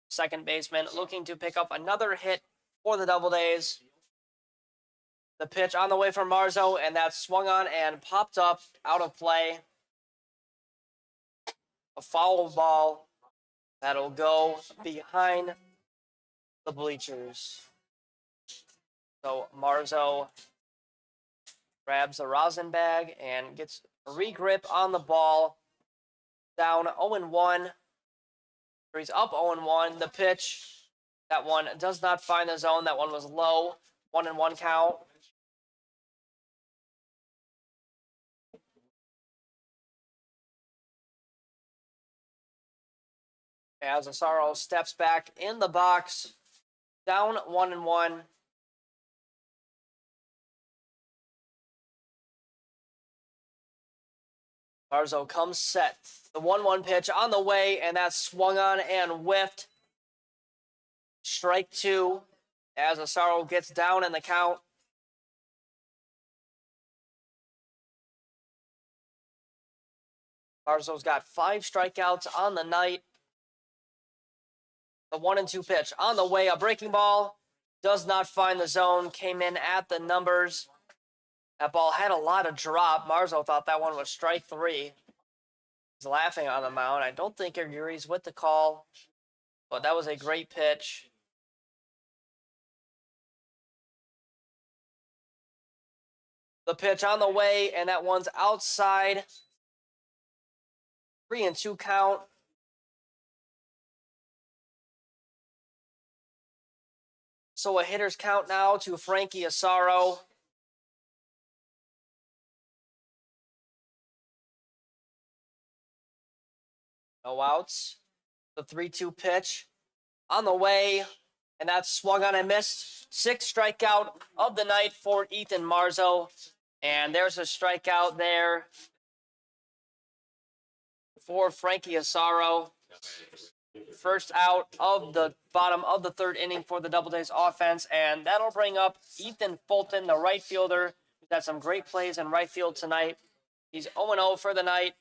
Second baseman looking to pick up another hit for the Doubledays. The pitch on the way from Marzo, and that's swung on and popped up out of play. A foul ball that'll go behind the bleachers. So Marzo grabs the rosin bag and gets regrip on the ball. Down 0-1. He's up 0-1. The pitch. That one does not find the zone. That one was low. 1-1 count. As Asaro steps back in the box. Down 1-1. Marzo comes set. The 1-1 pitch on the way, and that's swung on and whiffed. Strike 2 as Asaro gets down in the count. Marzo's got 5 strikeouts on the night. The 1-2 pitch on the way, a breaking ball. Does not find the zone, came in at the numbers. That ball had a lot of drop. Marzo thought that one was strike 3. He's laughing on the mound. I don't think he agrees with the call, but that was a great pitch. The pitch on the way, and that one's outside. 3-2 count. So a hitter's count now to Frankie Asaro. No outs. The 3-2 pitch on the way, and that's swung on and missed. 6th strikeout of the night for Ethan Marzo. And there's a strikeout there for Frankie Asaro. First out of the bottom of the 3rd inning for the Doubledays offense, and that'll bring up Ethan Fulton, the right fielder. He's had some great plays in right field tonight. He's 0-0 for the night.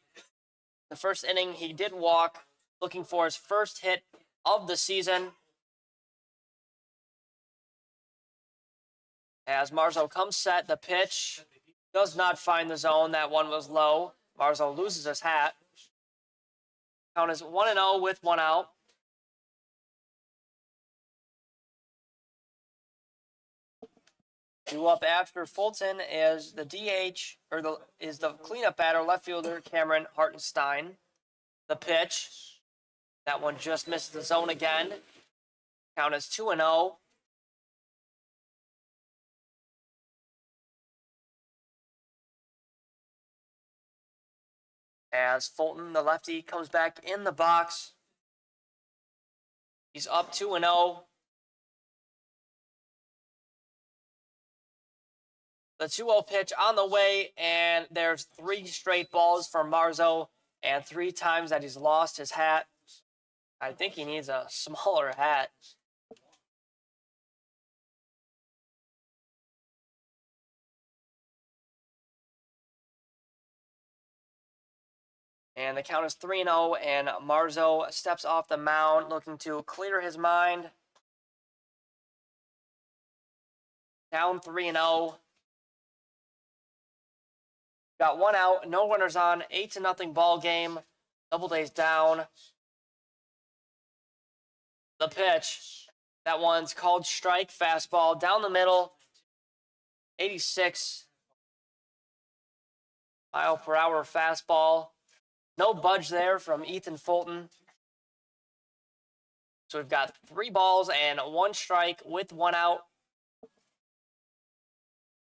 The first inning, he did walk, looking for his first hit of the season. As Marzo comes set, the pitch does not find the zone. That one was low. Marzo loses his hat. Count is 1-0 with 1 out. Due up after Fulton is the DH, or is the cleanup batter, left fielder Cameron Hartenstein. The pitch, that one just misses the zone again. Count is 2-0. As Fulton, the lefty, comes back in the box. He's up 2-0. The 2-0 pitch on the way, and there's 3 straight balls for Marzo, and 3 times that he's lost his hat. I think he needs a smaller hat. And the count is 3-0, and Marzo steps off the mound, looking to clear his mind. Down 3-0. Got 1 out, no runners on, 8-0 ball game. Doubledays down. The pitch. That one's called strike, fastball down the middle. 86 mile per hour fastball. No budge there from Ethan Fulton. So we've got 3 balls and 1 strike with 1 out.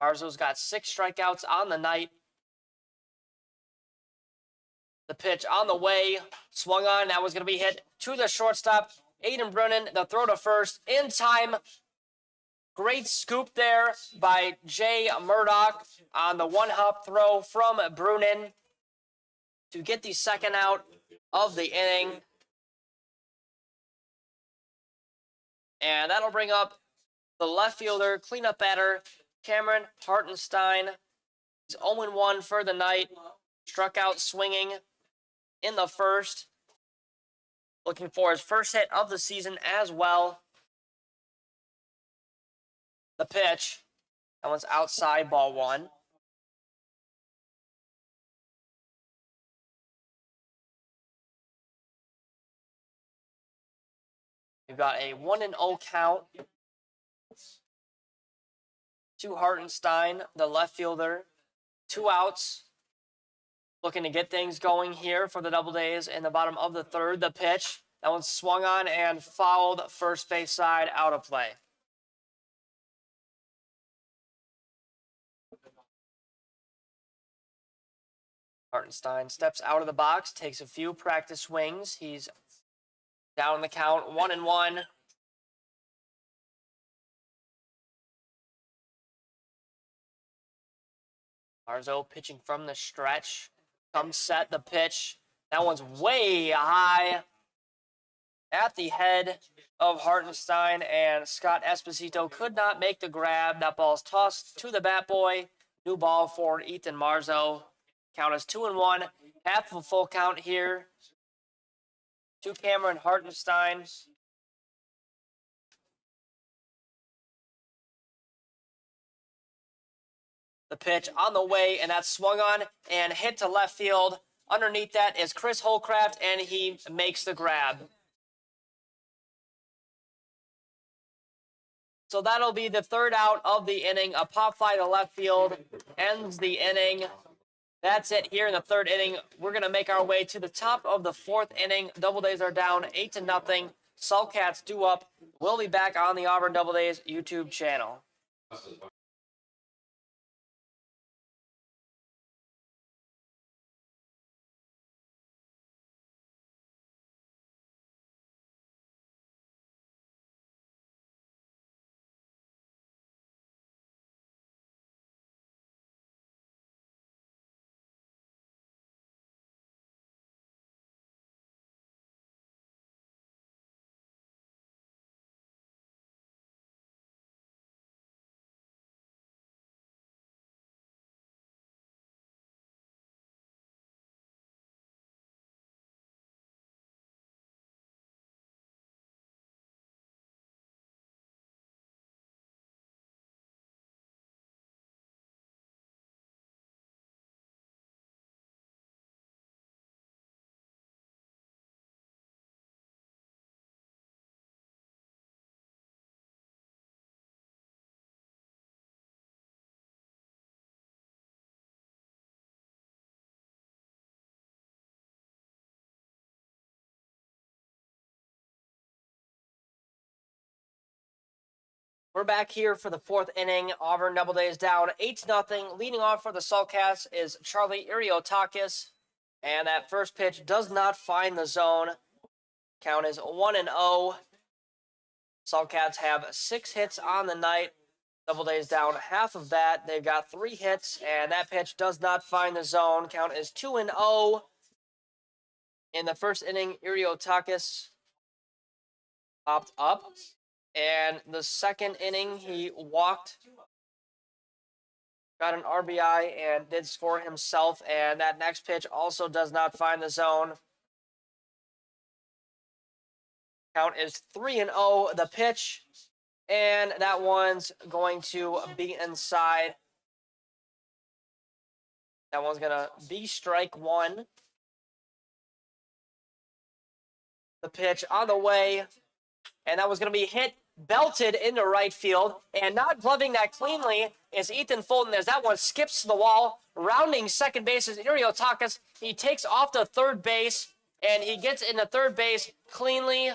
Marzo's got 6 strikeouts on the night. The pitch on the way, swung on, that was going to be hit to the shortstop. Aiden Brunin, the throw to first, in time. Great scoop there by Jay Murdoch on the 1-hop throw from Brunin to get the 2nd out of the inning. And that'll bring up the left fielder, cleanup batter, Cameron Hartenstein. He's 0-1 for the night. Struck out swinging in the first. Looking for his first hit of the season as well. The pitch. That one's outside, ball 1. We've got a 1-0 count to Hartenstein, the left fielder. 2 outs. looking to get things going here for the Doubledays in the bottom of the third. The pitch, that one swung on and fouled first base side, out of play. Hartenstein steps out of the box, takes a few practice swings. He's down the count, 1-1. Marzo pitching from the stretch. Comes set, the pitch. That one's way high at the head of Hartenstein, and Scott Esposito could not make the grab. That ball's tossed to the bat boy. New ball for Ethan Marzo. Count is 2-1. Half of a full count here to Cameron Hartenstein. The pitch on the way, and that's swung on and hit to left field. Underneath that is Chris Holcraft, and he makes the grab. So that'll be the third out of the inning. A pop fly to left field ends the inning. That's it here in the third inning. We're going to make our way to the top of the fourth inning. Doubledays are down 8-0. Saltcats due up. We'll be back on the Auburn Doubledays YouTube channel. We're back here for the fourth inning. Auburn Doubledays down 8-0. Leading off for the Saltcats is Charlie Iriotakis. And that first pitch does not find the zone. Count is 1-0. Saltcats have 6 hits on the night. Doubledays down half of that. They've got 3 hits, and that pitch does not find the zone. Count is 2-0. In the first inning, Iriotakis popped up. And the second inning, he walked, got an RBI, and did score himself. And that next pitch also does not find the zone. Count is 3-0. The pitch, and that one's going to be inside. That one's going to be strike one. The pitch on the way, and that was going to be hit, belted into right field, and not gloving that cleanly is Ethan Fulton as that one skips to the wall. Rounding second base is Iriotakis. He takes off to third base, and he gets into third base cleanly.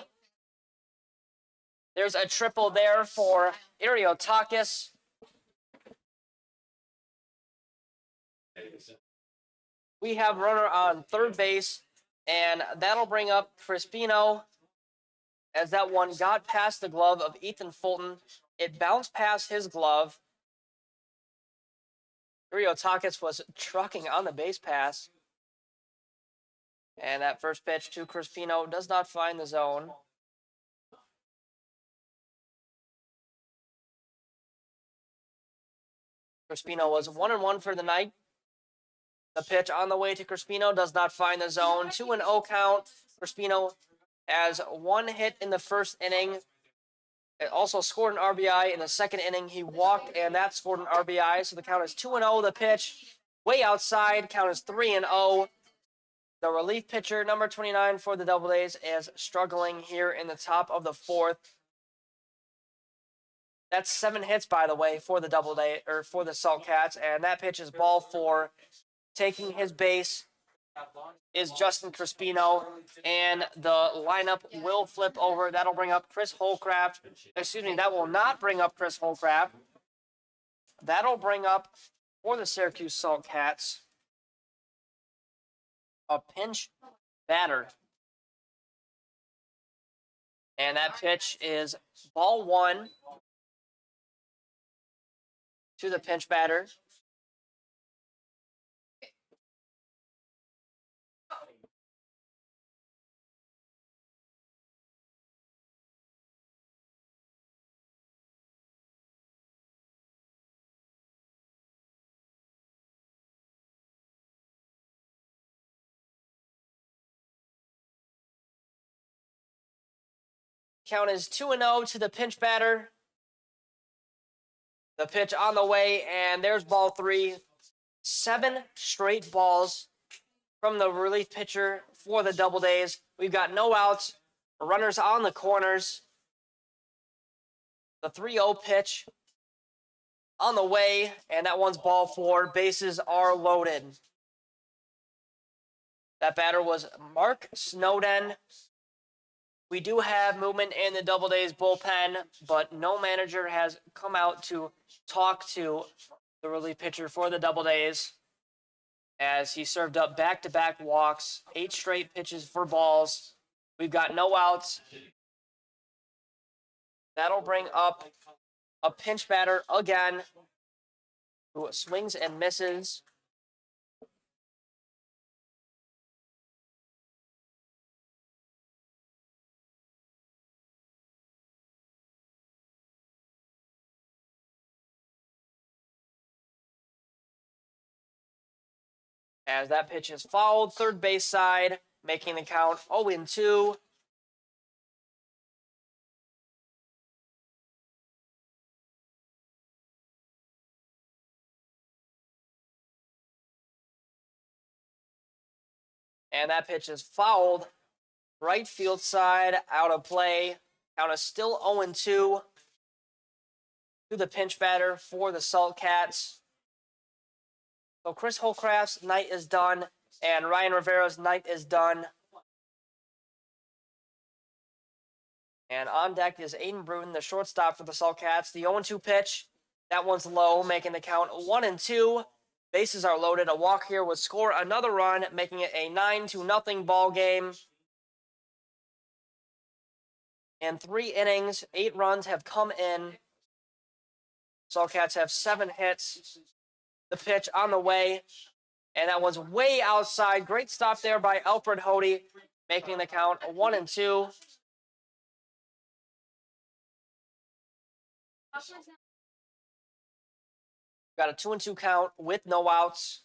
There's a triple there for Iriotakis. We have runner on third base, and that'll bring up Crispino. As that one got past the glove of Ethan Fulton, it bounced past his glove. Iriotakis was trucking on the base pass. And that first pitch to Crispino does not find the zone. Crispino was 1-1 for the night. The pitch on the way to Crispino does not find the zone. 2-0 count. Crispino has 1 hit in the first inning. It also scored an RBI in the second inning. He walked, and that scored an RBI. So the count is 2-0. The pitch way outside. Count is 3-0. The relief pitcher, number 29 for the Doubledays, is struggling here in the top of the fourth. That's 7 hits, by the way, for the for the Saltcats, and that pitch is ball 4, taking his base is Justin Crispino, and the lineup will flip over. That'll bring up Chris Holcraft. Excuse me, that will not bring up Chris Holcraft. That'll bring up, for the Syracuse Salt Cats, a pinch batter. And that pitch is ball one to the pinch batter. Count is 2-0 to the pinch batter. The pitch on the way, and there's ball three. 7 straight balls from the relief pitcher for the Doubledays. We've got no outs, runners on the corners. The 3-0 pitch on the way, and that one's ball 4. Bases are loaded. That batter was Mark Snowden. We do have movement in the Doubledays bullpen, but no manager has come out to talk to the relief pitcher for the Doubledays, as he served up back-to-back walks, 8 straight pitches for balls. We've got no outs. That'll bring up a pinch batter again, who swings and misses. As that pitch is fouled, third base side, making the count 0-2. And that pitch is fouled, right field side, out of play. Count is still 0-2 to the pinch batter for the Salt Cats. So Chris Holcraft's night is done, and Ryan Rivera's night is done. And on deck is Aiden Bruton, the shortstop for the Salt Cats. The 0-2 pitch, that one's low, making the count 1-2. Bases are loaded. A walk here would score another run, making it a 9-0 ball game. In 3 innings, 8 runs have come in. Salt Cats have 7 hits. The pitch on the way, and that one's way outside. Great stop there by Alfred Hody, making the count 1-2. Got a 2-2 count with no outs.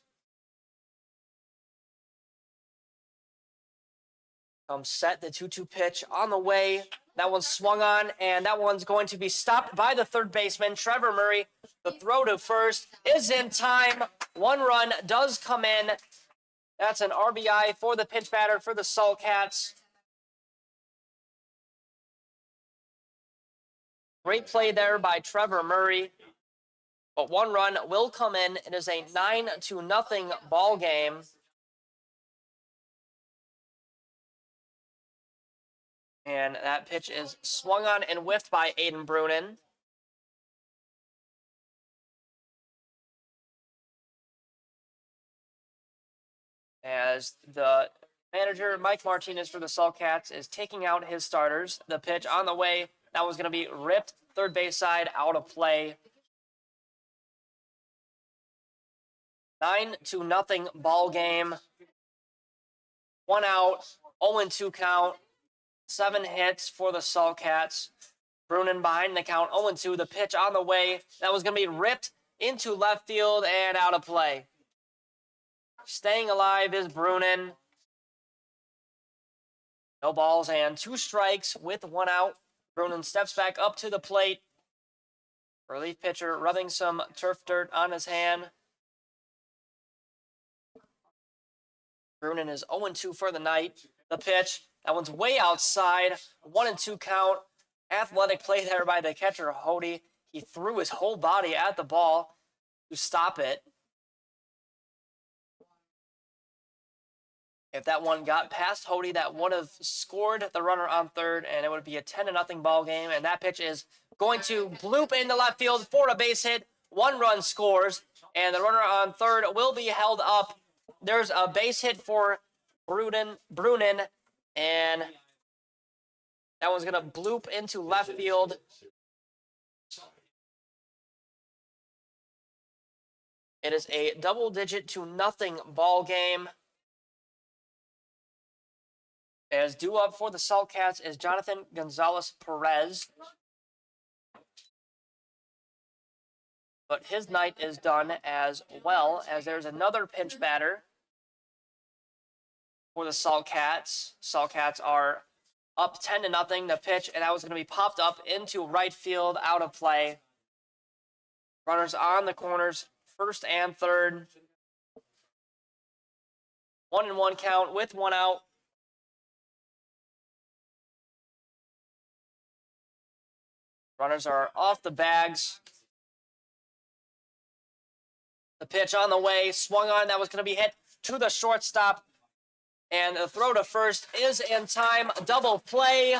Set the 2-2 pitch on the way. That one's swung on, and that one's going to be stopped by the third baseman, Trevor Murray. The throw to first is in time. 1 run does come in. That's an RBI for the pinch batter for the Salt Cats. Great play there by Trevor Murray. But 1 run will come in. It is a 9-0 ball game. And that pitch is swung on and whiffed by Aiden Brunin. As the manager, Mike Martinez for the Salt Cats, is taking out his starters. The pitch on the way, that was going to be ripped third base side, out of play. 9-0 ball game. 1 out, 0-2 count. 7 hits for the Salt Cats. Brunin behind the count, 0-2. The pitch on the way. That was going to be ripped into left field and out of play. Staying alive is Brunin. No balls and 2 strikes with 1 out. Brunin steps back up to the plate. Relief pitcher rubbing some turf dirt on his hand. Brunin is 0-2 for the night. The pitch. That one's way outside. 1-2 count. Athletic play there by the catcher, Hody. He threw his whole body at the ball to stop it. If that one got past Hody, that would have scored the runner on third, and it would be a 10-0 ball game. And that pitch is going to bloop into left field for a base hit. 1 run scores, and the runner on third will be held up. There's a base hit for Brunin, and that one's going to bloop into left field. It is a double-digit to nothing ball game. As due up for the Salt Cats is Jonathan Gonzalez Perez. But his night is done as well, as there's another pinch batter for the Salt Cats. Salt Cats are up 10-0 the pitch, and that was going to be popped up into right field, out of play. Runners on the corners, first and third. 1-1 count with 1 out. Runners are off the bags. The pitch on the way, swung on, that was going to be hit to the shortstop. And the throw to first is in time. Double play.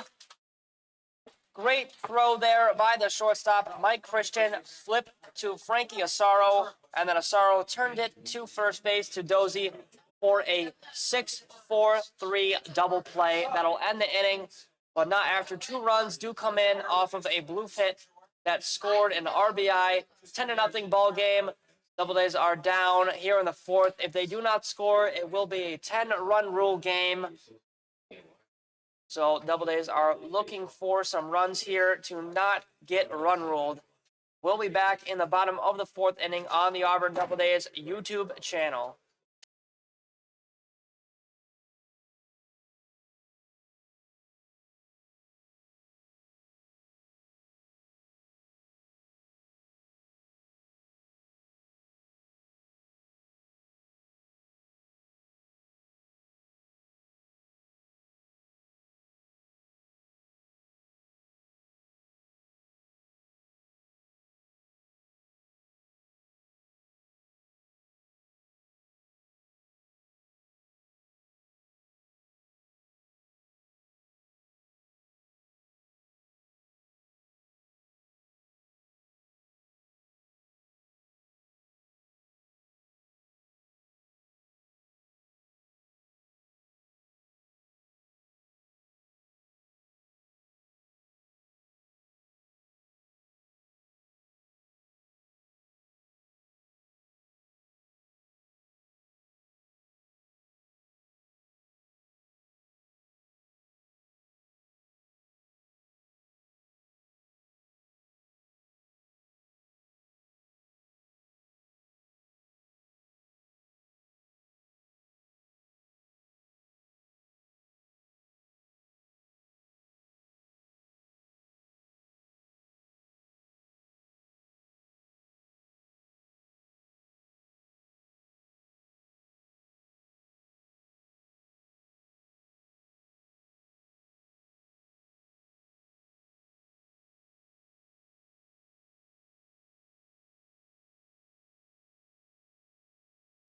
Great throw there by the shortstop, Mike Christian. Flip to Frankie Asaro, and then Asaro turned it to first base to Dozy for a 6-4-3 double play. That'll end the inning, but not after 2 runs do come in off of a blue hit that scored an RBI. 10-0 ball game. Doubledays are down here in the 4th. If they do not score, it will be a 10-run rule game. So Doubledays are looking for some runs here to not get run ruled. We'll be back in the bottom of the 4th inning on the Auburn Doubledays YouTube channel.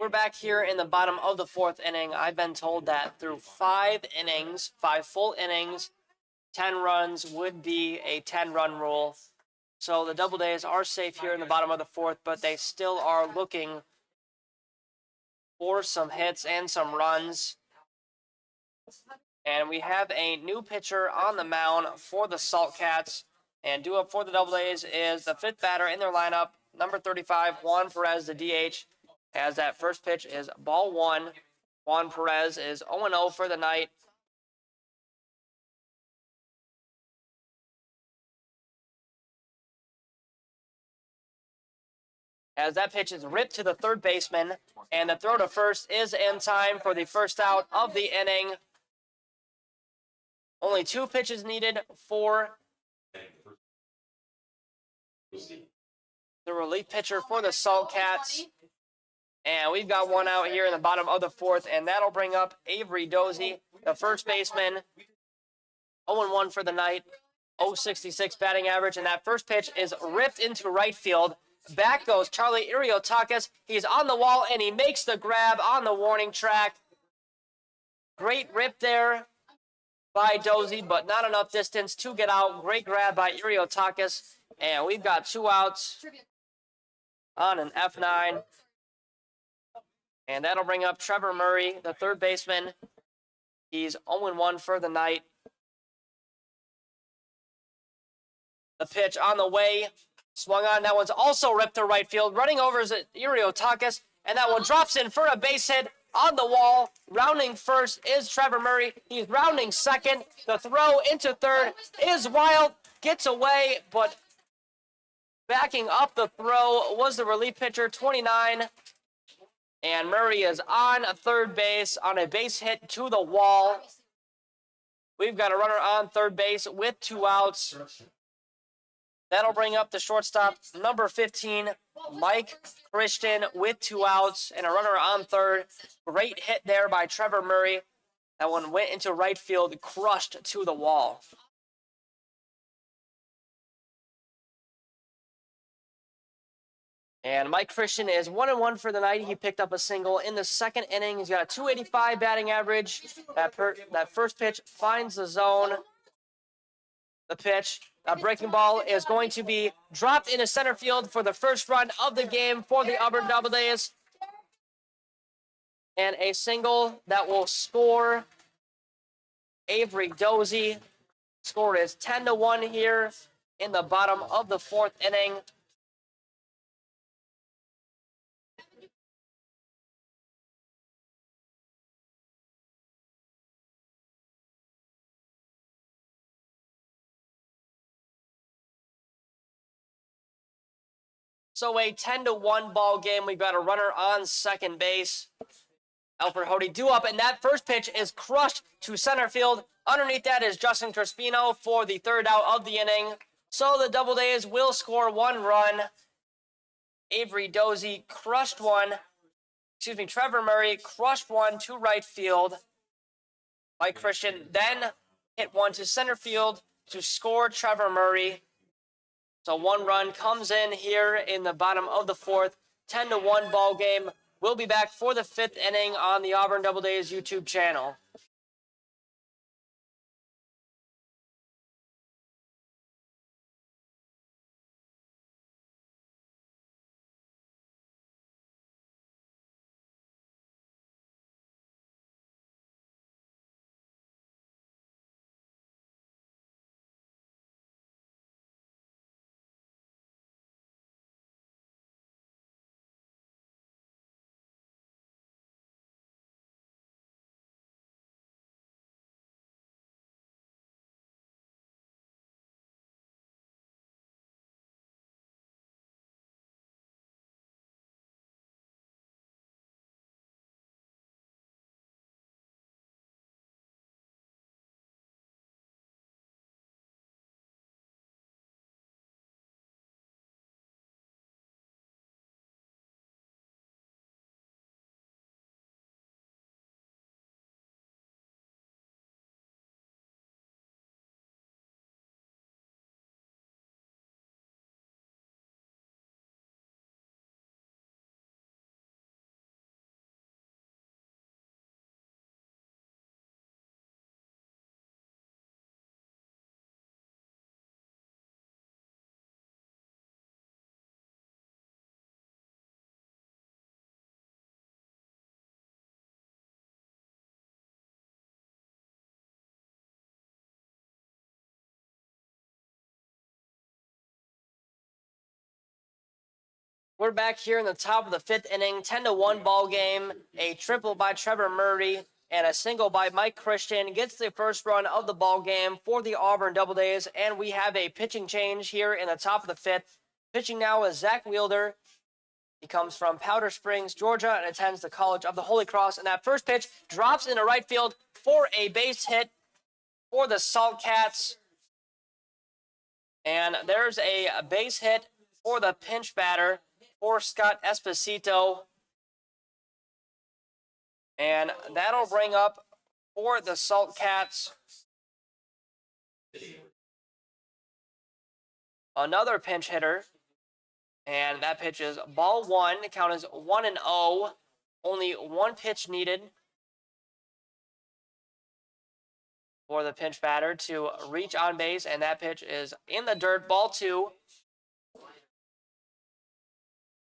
We're back here in the bottom of the 4th inning. I've been told that through 5 innings, 5 full innings, 10 runs would be a 10-run rule. So the Doubledays are safe here in the bottom of the 4th, but they still are looking for some hits and some runs. And we have a new pitcher on the mound for the Salt Cats. And due up for the Doubledays is the 5th batter in their lineup, number 35, Juan Perez, the DH. As that first pitch is ball 1. Juan Perez is 0-0 for the night. As that pitch is ripped to the third baseman, and the throw to first is in time for the first out of the inning. Only 2 pitches needed for the relief pitcher for the Salt Cats. And we've got 1 out here in the bottom of the 4th, and that'll bring up Avery Dozy, the first baseman. 0-1 for the night, 0.66 batting average, and that first pitch is ripped into right field. Back goes Charlie Iriotakis. He's on the wall, and he makes the grab on the warning track. Great rip there by Dozy, but not enough distance to get out. Great grab by Iriotakis. And we've got 2 outs on an F9. And that'll bring up Trevor Murray, the third baseman. He's 0-1 for the night. The pitch on the way. Swung on. That one's also ripped to right field. Running over is Iriotakis. And that one drops in for a base hit on the wall. Rounding first is Trevor Murray. He's rounding second. The throw into third is wild. Gets away, but backing up the throw was the relief pitcher, 29. And Murray is on third base on a base hit to the wall. We've got a runner on third base with 2 outs. That'll bring up the shortstop, number 15, Mike Christian, with 2 outs and a runner on third. Great hit there by Trevor Murray. That one went into right field, crushed to the wall. And Mike Christian is 1-1 for the night. He picked up a single in the second inning. He's got a 285 batting average. That first pitch finds the zone. The pitch, a breaking ball, is going to be dropped into center field for the first run of the game for the Auburn Doubledays. And a single that will score Avery Dozy. Score is 10-1 here in the bottom of the 4th inning. So a 10-1 ball game. We've got a runner on second base. Alfred Hody due up, and that first pitch is crushed to center field. Underneath that is Justin Crispino for the 3rd out of the inning. So the Doubledays will score 1 run. Avery Dozy crushed one. Trevor Murray crushed one to right field. Mike Christian then hit one to center field to score Trevor Murray. So 1 run comes in here in the bottom of the 4th. 10-1 ball game. We'll be back for the 5th inning on the Auburn Doubledays YouTube channel. We're back here in the top of the 5th inning, 10-1 ball game. A triple by Trevor Murray and a single by Mike Christian gets the first run of the ball game for the Auburn Doubledays, and we have a pitching change here in the top of the 5th. Pitching now is Zach Wielder. He comes from Powder Springs, Georgia, and attends the College of the Holy Cross. And that first pitch drops into right field for a base hit for the Salt Cats. And there's a base hit for the pinch batter for Scott Esposito. And that'll bring up for the Salt Cats another pinch hitter. And that pitch is ball 1. The count is 1-0. Only 1 pitch needed. for the pinch batter to reach on base, and that pitch is in the dirt, ball 2.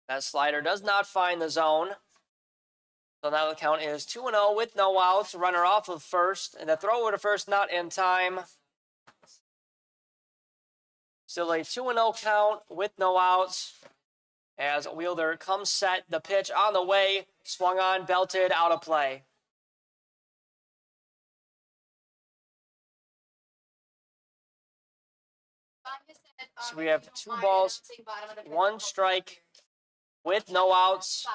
That slider does not find the zone. So now the count is 2-0 with no outs. Runner off of first, and the throw over to first not in time. Still a 2-0 count with no outs. As Wheeler comes set, the pitch on the way, swung on, belted, out of play. So we have 2 balls, 1 strike with no outs.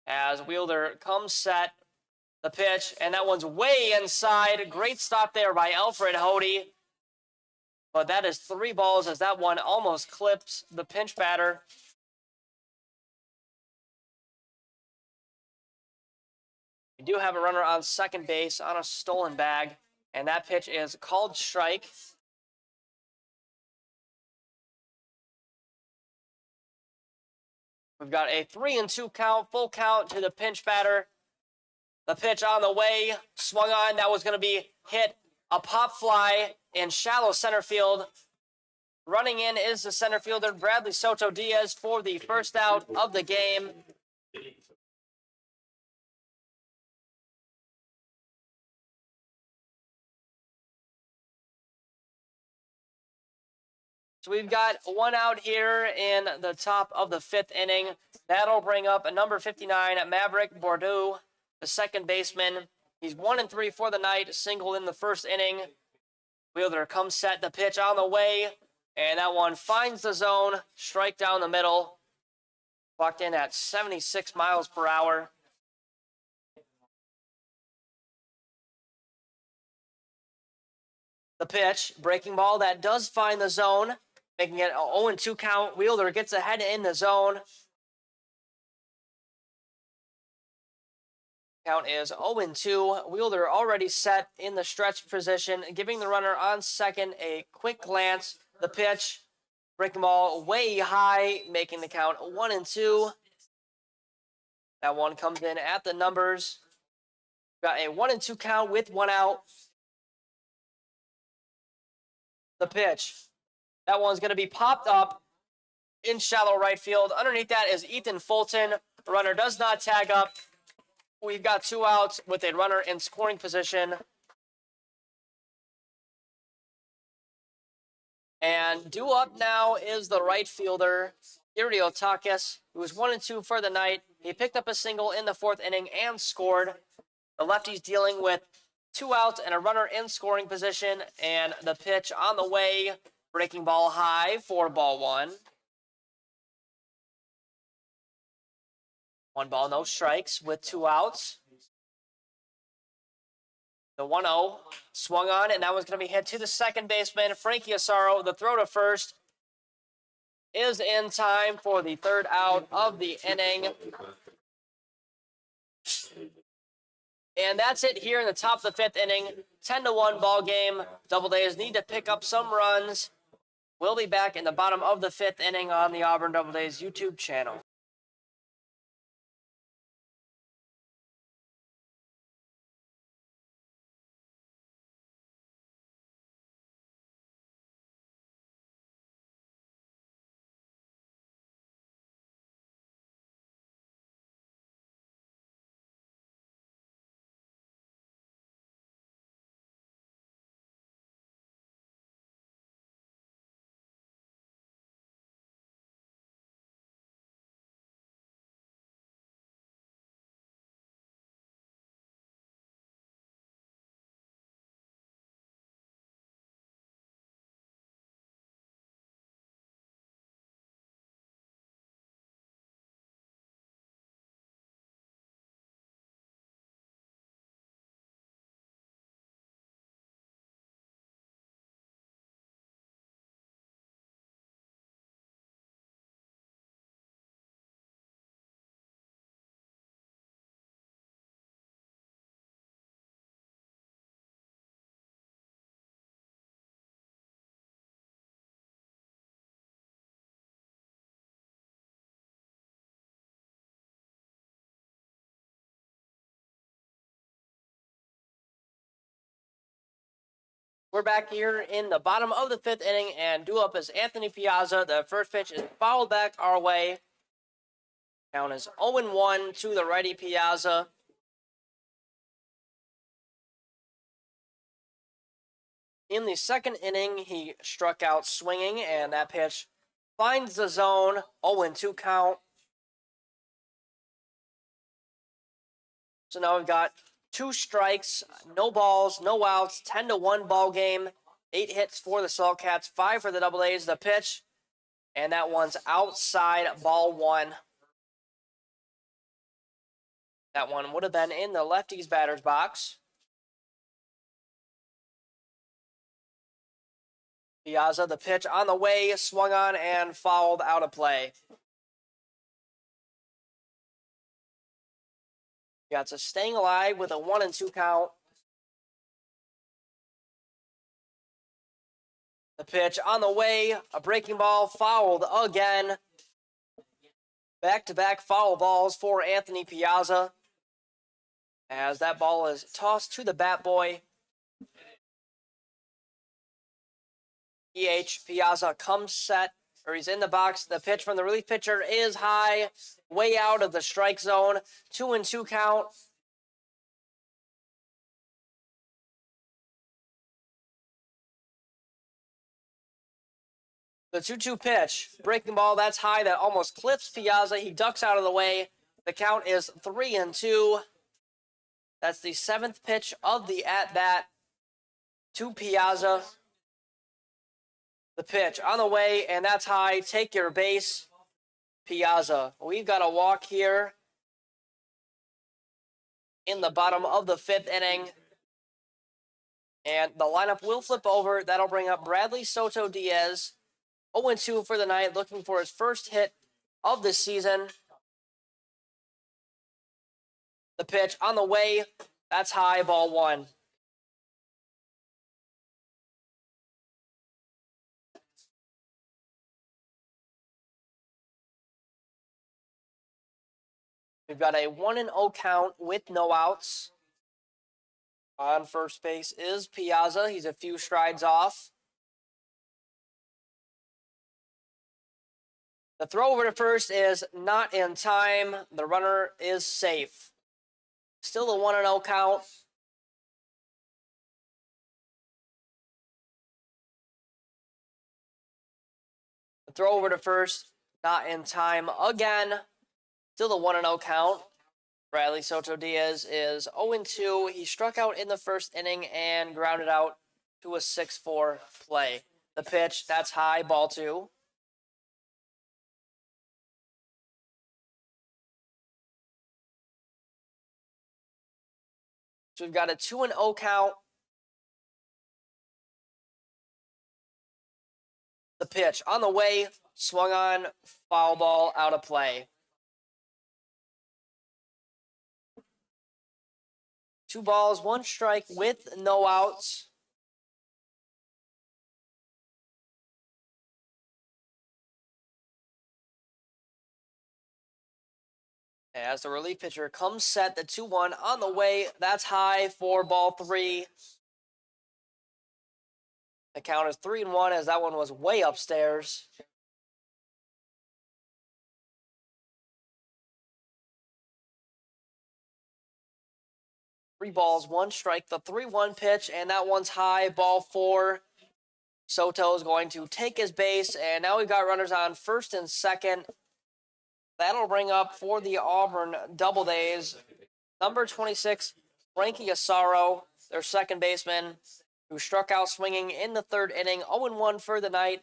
As Wheeler comes set, the pitch, and that one's way inside. Great stop there by Alfred Hody. But that is 3 balls as that one almost clips the pinch batter. We do have a runner on second base on a stolen bag, and that pitch is called strike. We've got a 3-2 count, full count to the pinch batter. The pitch on the way, swung on. That was going to be hit. A pop fly in shallow center field. Running in is the center fielder, Bradley Soto Diaz, for the first out of the game. So we've got 1 out here in the top of the 5th inning. That'll bring up a number 59, Maverick Bordeaux, the second baseman. He's 1-3 for the night, single in the first inning. Wheeler comes set, the pitch on the way, and that one finds the zone, strike down the middle. Clocked in at 76 miles per hour. The pitch, breaking ball, that does find the zone, making it an 0-2 count. Wheeler gets ahead in the zone. Count is 0-2. Wheeler already set in the stretch position, giving the runner on second a quick glance. The pitch, breaking ball way high, making the count 1-2. That one comes in at the numbers. Got a 1-2 count with 1 out. The pitch. That one's going to be popped up in shallow right field. Underneath that is Ethan Fulton. The runner does not tag up. We've got 2 outs with a runner in scoring position. And due up now is the right fielder, Iriotakis, who was 1-2 for the night. He picked up a single in the 4th inning and scored. The lefty's dealing with 2 outs and a runner in scoring position. And the pitch on the way, breaking ball high for ball 1. 1 ball, no strikes with 2 outs. The 1-0 swung on, and that was going to be hit to the second baseman, Frankie Asaro. The throw to first is in time for the 3rd out of the inning. And that's it here in the top of the 5th inning. 10-1 ball game. Doubledays need to pick up some runs. We'll be back in the bottom of the 5th inning on the Auburn Doubledays YouTube channel. We're back here in the bottom of the 5th inning, and due up is Anthony Piazza. The first pitch is fouled back our way. Count is 0-1 to the righty Piazza. In the second inning, he struck out swinging, and that pitch finds the zone. 0-2 count. So now we've got 2 strikes, no balls, no outs, 10-1 ball game. 8 hits for the Saltcats, 5 for the Doubledays. The pitch, and that one's outside, ball 1. That one would have been in the lefties batter's box. Piazza, the pitch on the way, swung on and fouled out of play. Piazza staying alive with a 1-2 count. The pitch on the way, a breaking ball, fouled again. Back-to-back foul balls for Anthony Piazza, as that ball is tossed to the bat boy. Piazza comes set, or he's in the box. The pitch from the relief pitcher is high, way out of the strike zone. 2-2 count. The 2-2 pitch, breaking ball, that's high, that almost clips Piazza. He ducks out of the way. The count is 3-2. That's the 7th pitch of the at-bat to Piazza. The pitch on the way, and that's high. Take your base, Piazza. We've got a walk here in the bottom of the 5th inning. And the lineup will flip over. That'll bring up Bradley Soto Diaz. 0-2 for the night, looking for his first hit of the season. The pitch on the way, that's high, ball 1. We've got a 1-0 count with no outs. On first base is Piazza. He's a few strides off. The throw over to first is not in time. The runner is safe. Still a 1-0 count. The throw over to first, not in time again. Still a 1-0 count. Bradley Soto Diaz is 0-2. He struck out in the first inning and grounded out to a 6-4 play. The pitch, that's high, ball 2. So we've got a 2-0 count. The pitch on the way, swung on, foul ball, out of play. 2 balls, 1 strike with no outs. As the relief pitcher comes set, the 2-1 on the way. That's high for ball 3. The count is 3-1 as that one was way upstairs. Three balls, 1 strike. The 3-1 pitch, and that one's high, ball 4. Soto is going to take his base, and now we've got runners on first and second. That'll bring up for the Auburn Doubledays, number 26, Frankie Asaro, their second baseman, who struck out swinging in the 3rd inning, 0-1 for the night,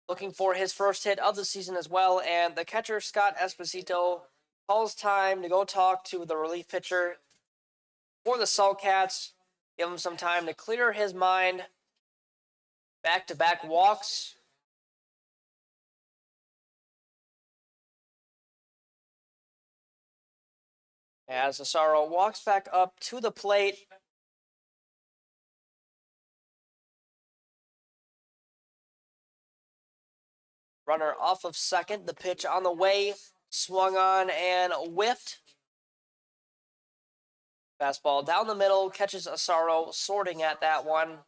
looking for his first hit of the season as well. And the catcher, Scott Esposito, calls time to go talk to the relief pitcher for the Saltcats, give him some time to clear his mind. Back-to-back walks. As Asaro walks back up to the plate. Runner off of second. The pitch on the way. Swung on and whiffed. Fastball down the middle. Catches Asaro sorting at that one.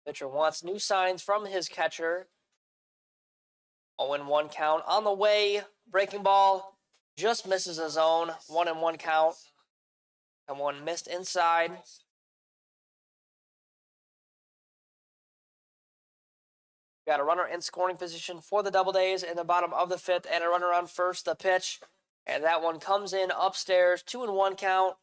Pitcher wants new signs from his catcher. 0-1 count on the way. Breaking ball just misses the zone. 1-1 count. And one missed inside. Got a runner in scoring position for the Doubledays in the bottom of the fifth, and a runner on first. The pitch, and that one comes in upstairs. 2-1 count.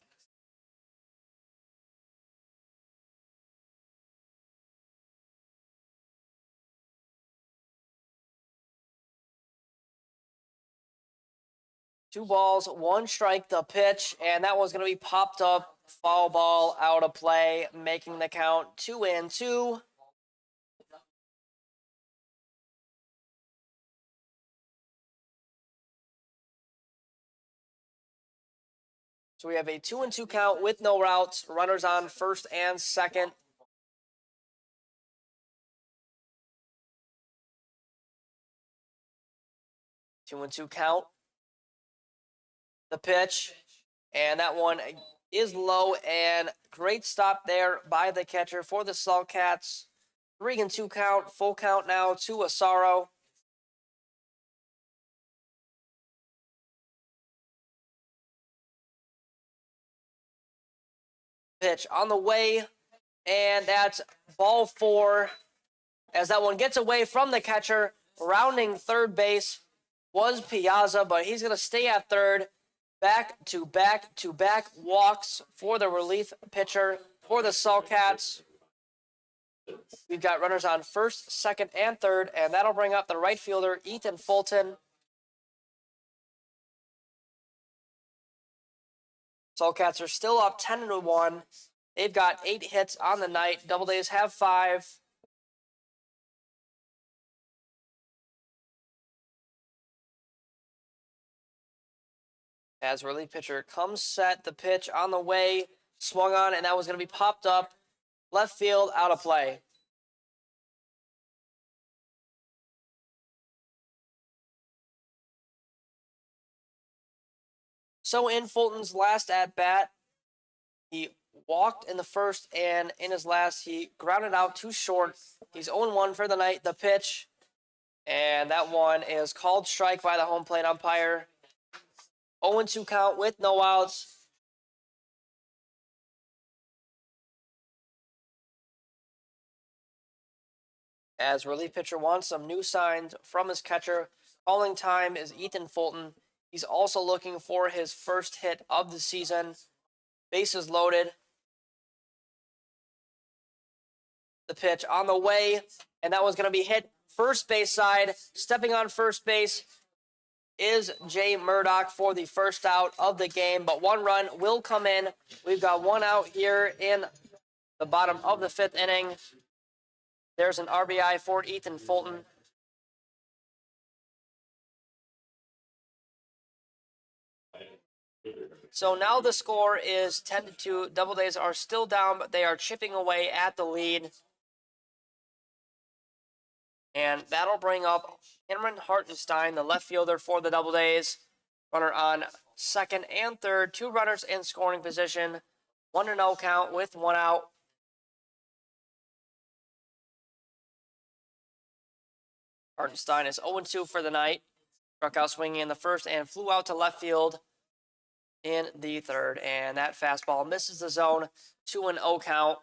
Two balls, one strike, the pitch, and that one's going to be popped up. Foul ball out of play, making the count 2-2. So we have a 2-2 count with no routes. Runners on first and second. Two and two count. The pitch, and that one is low, and great stop there by the catcher for the Saltcats. 3-2 count, full count now to Asaro. Pitch on the way, and that's ball 4 as that one gets away from the catcher. Rounding third base was Piazza, but he's going to stay at third. Back-to-back walks for the relief pitcher for the Saltcats. We've got runners on first, second, and third, and that'll bring up the right fielder, Ethan Fulton. Saltcats are still up 10-1. They've got 8 hits on the night. Doubledays have 5. As relief pitcher comes set, the pitch on the way, swung on, and that was going to be popped up. Left field, out of play. So in Fulton's last at-bat, he walked in the first, and in his last, he grounded out too short. He's 0-1 for the night. The pitch, and that one is called strike by the home plate umpire. 0-2 count with no outs. As relief pitcher wants some new signs from his catcher. Calling time is Ethan Fulton. He's also looking for his first hit of the season. Bases loaded. The pitch on the way, and that was going to be hit first base side. Stepping on first base is Jay Murdoch for the first out of the game, but one run will come in. We've got one out here in the bottom of the 5th inning. There's an RBI for Ethan Fulton. So now the score is 10-2. Doubledays are still down, but they are chipping away at the lead. And that'll bring up Cameron Hartenstein, the left fielder for the Doubledays. Runner on second and third. 2 runners in scoring position. 1-0 count with 1 out. Hartenstein is 0-2 for the night. Struck out swinging in the first and flew out to left field in the third. And that fastball misses the zone. 2-0 count.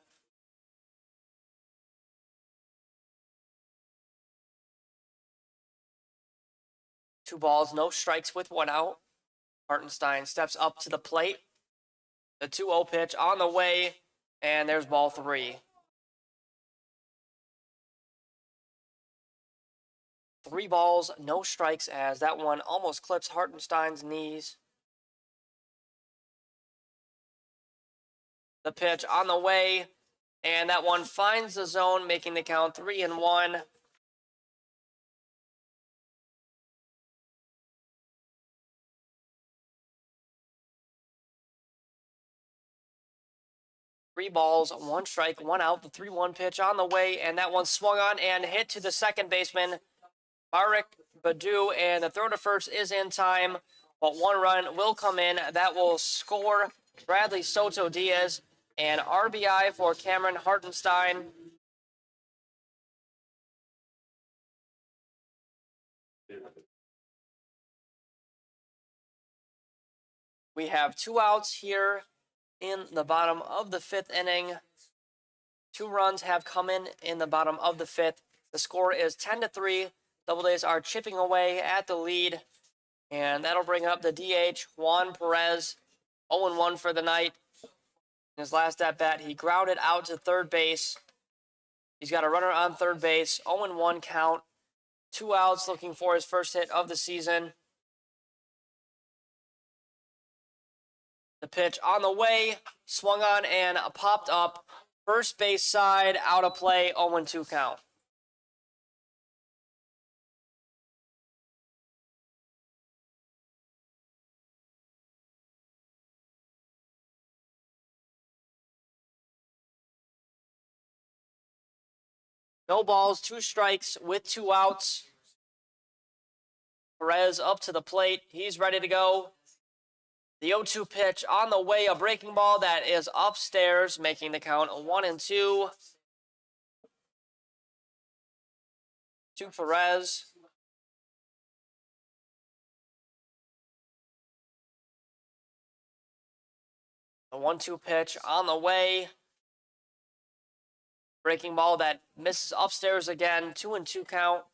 Two balls, no strikes with 1 out. Hartenstein steps up to the plate. The 2-0 pitch on the way, and there's ball 3. 3 balls, no strikes, as that one almost clips Hartenstein's knees. The pitch on the way, and that one finds the zone, making the count 3-1. Three balls, 1 strike, 1 out. The 3-1 pitch on the way, and that one swung on and hit to the second baseman, Barak Badu, and the throw to first is in time, but 1 run will come in. That will score Bradley Soto Diaz, and RBI for Cameron Hartenstein. We have 2 outs here in the bottom of the 5th inning. 2 runs have come in the bottom of the 5th. The score is 10-3. Doubledays are chipping away at the lead. And that'll bring up the DH, Juan Perez, 0-1 for the night. In his last at-bat, he grounded out to third base. He's got a runner on third base, 0-1 count. 2 outs, looking for his first hit of the season. The pitch on the way, swung on and popped up. First base side, out of play, 0-2 count. No balls, 2 strikes with 2 outs. Perez up to the plate. He's ready to go. The 0-2 pitch on the way, a breaking ball that is upstairs, making the count 1-2. To Perez. The 1-2 pitch on the way. Breaking ball that misses upstairs again, 2-2 count.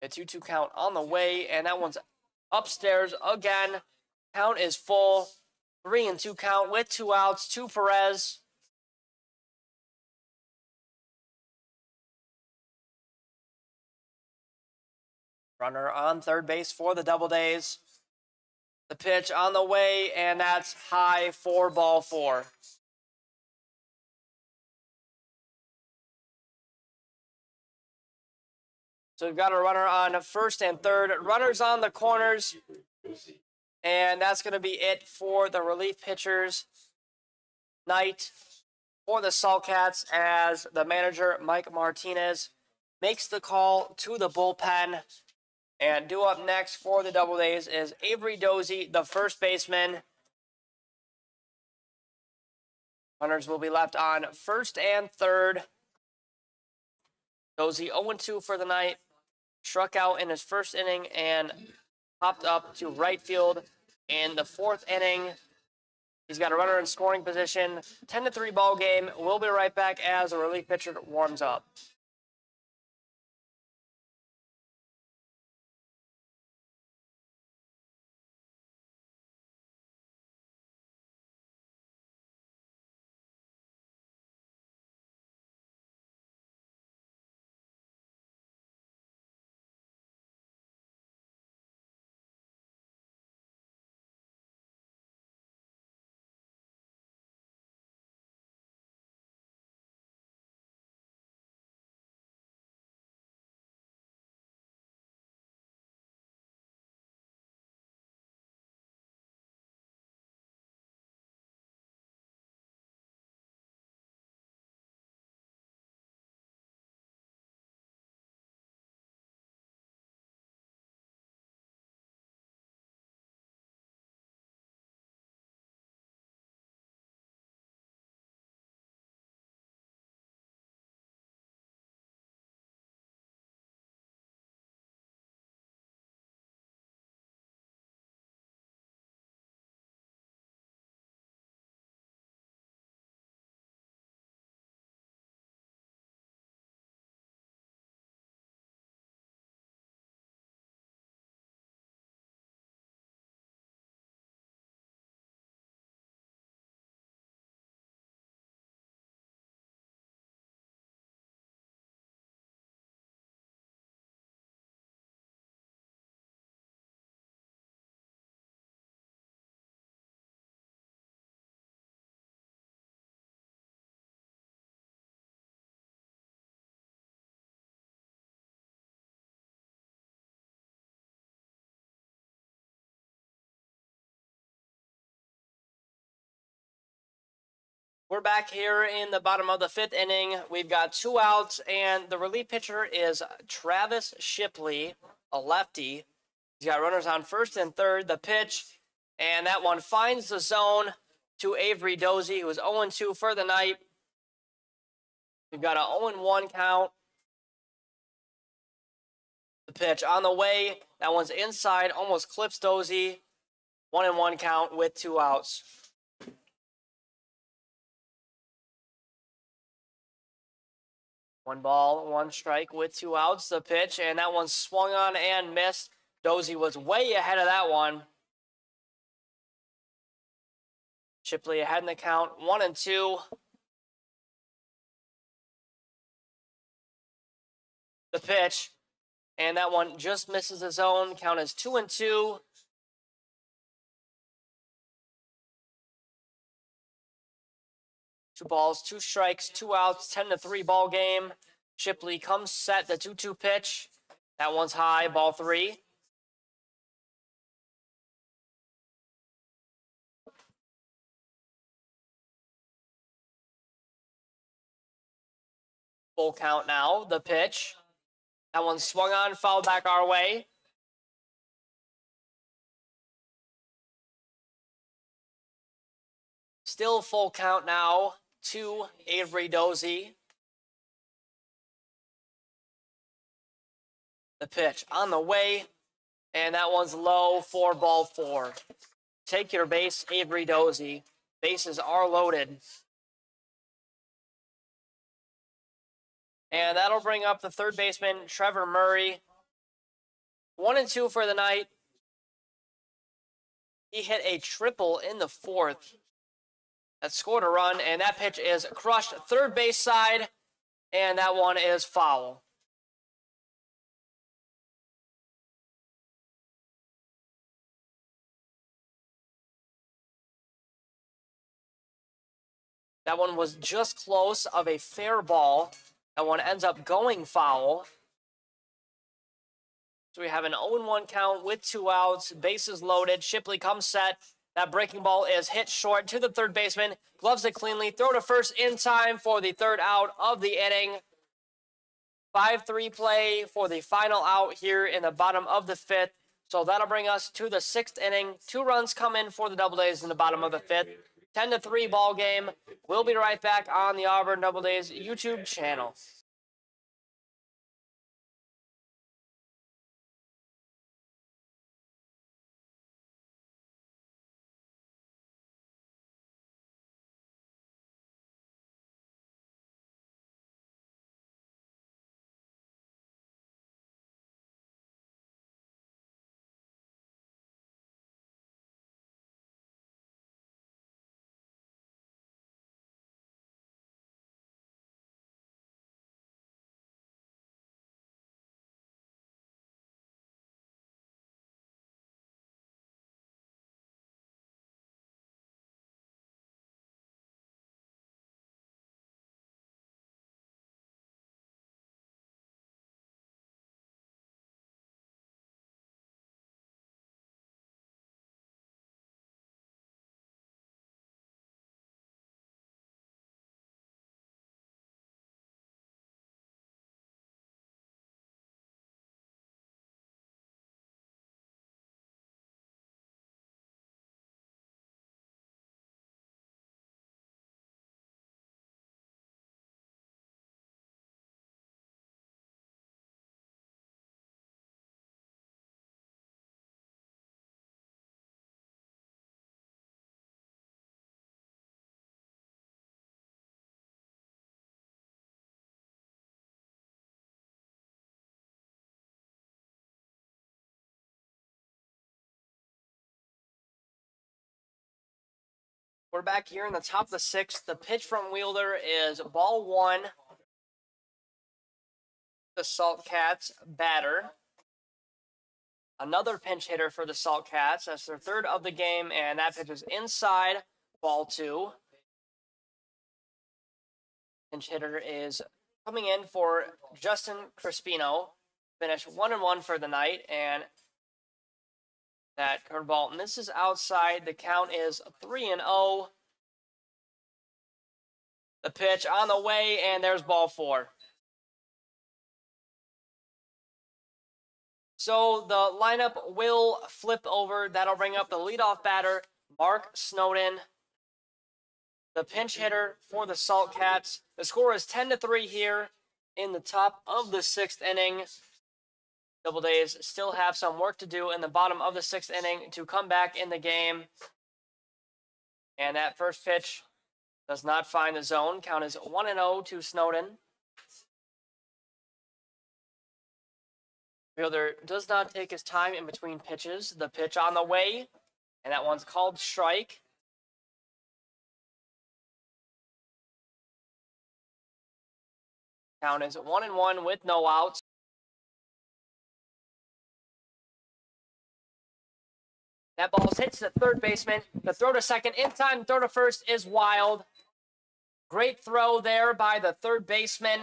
A 2-2 count on the way, and that one's upstairs again. Count is full. 3-2 count with 2 outs to Perez. Runner on third base for the Doubledays. The pitch on the way, and that's high for ball 4. So we've got a runner on first and third. Runners on the corners. And that's going to be it for the relief pitchers night for the Saltcats, as the manager, Mike Martinez, makes the call to the bullpen. And due up next for the Doubledays is Avery Dozy, the first baseman. Runners will be left on first and third. Dozy 0-2 for the night. Struck out in his first inning and popped up to right field in the 4th inning. He's got a runner in scoring position. 10-3 ball game. We'll be right back as the relief pitcher warms up. We're back here in the bottom of the 5th inning. We've got 2 outs, and the relief pitcher is Travis Shipley, a lefty. He's got runners on first and third. The pitch, and that one finds the zone to Avery Dozy, who is 0-2 for the night. We've got an 0-1 count. The pitch on the way. That one's inside, almost clips Dozy. 1-1 count with 2 outs. One ball, 1 strike with 2 outs. The pitch, and that one swung on and missed. Dozy was way ahead of that one. Shipley ahead in the count, 1-2. The pitch, and that one just misses the zone. Count is 2-2. Two balls, 2 strikes, 2 outs, 10-3 ball game. Shipley comes set, the 2-2 pitch. That one's high, ball 3. Full count now, the pitch. That one swung on, fouled back our way. Still full count now to Avery Dozy. The pitch on the way, and that one's low for ball 4. Take your base, Avery Dozy. Bases are loaded. And that'll bring up the third baseman, Trevor Murray. 1-2 for the night. He hit a triple in the 4th. That scored a run, and that pitch is crushed third base side, and that one is foul. That one was just close of a fair ball. That one ends up going foul. So we have an 0-1 count with 2 outs. Bases loaded. Shipley comes set. That breaking ball is hit short to the third baseman. Gloves it cleanly. Throw to first in time for the 3rd out of the inning. 5-3 play for the final out here in the bottom of the 5th. So that'll bring us to the 6th inning. 2 runs come in for the Doubledays in the bottom of the 5th. 10-3 ball game. We'll be right back on the Auburn Doubledays YouTube channel. We're back here in the top of the 6th. The pitch from Wielder is ball 1. The Salt Cats batter. Another pinch hitter for the Salt Cats. That's their 3rd of the game, and that pitch is inside, ball 2. Pinch hitter is coming in for Justin Crispino. Finished 1-1 for the night, and that curveball misses outside. The count is 3-0. The pitch on the way, and there's ball 4. So the lineup will flip over. That'll bring up the leadoff batter, Mark Snowden. the pinch hitter for the Salt Cats. The score is 10-3 here in the top of the 6th inning. Doubledays still have some work to do in the bottom of the 6th inning to come back in the game. And that first pitch does not find the zone. Count is 1-0 to Snowden. Fielder does not take his time in between pitches. The pitch on the way, and that one's called strike. Count is 1-1 with no outs. That ball hits the third baseman. The throw to second in time, throw to first is wild. Great throw there by the third baseman,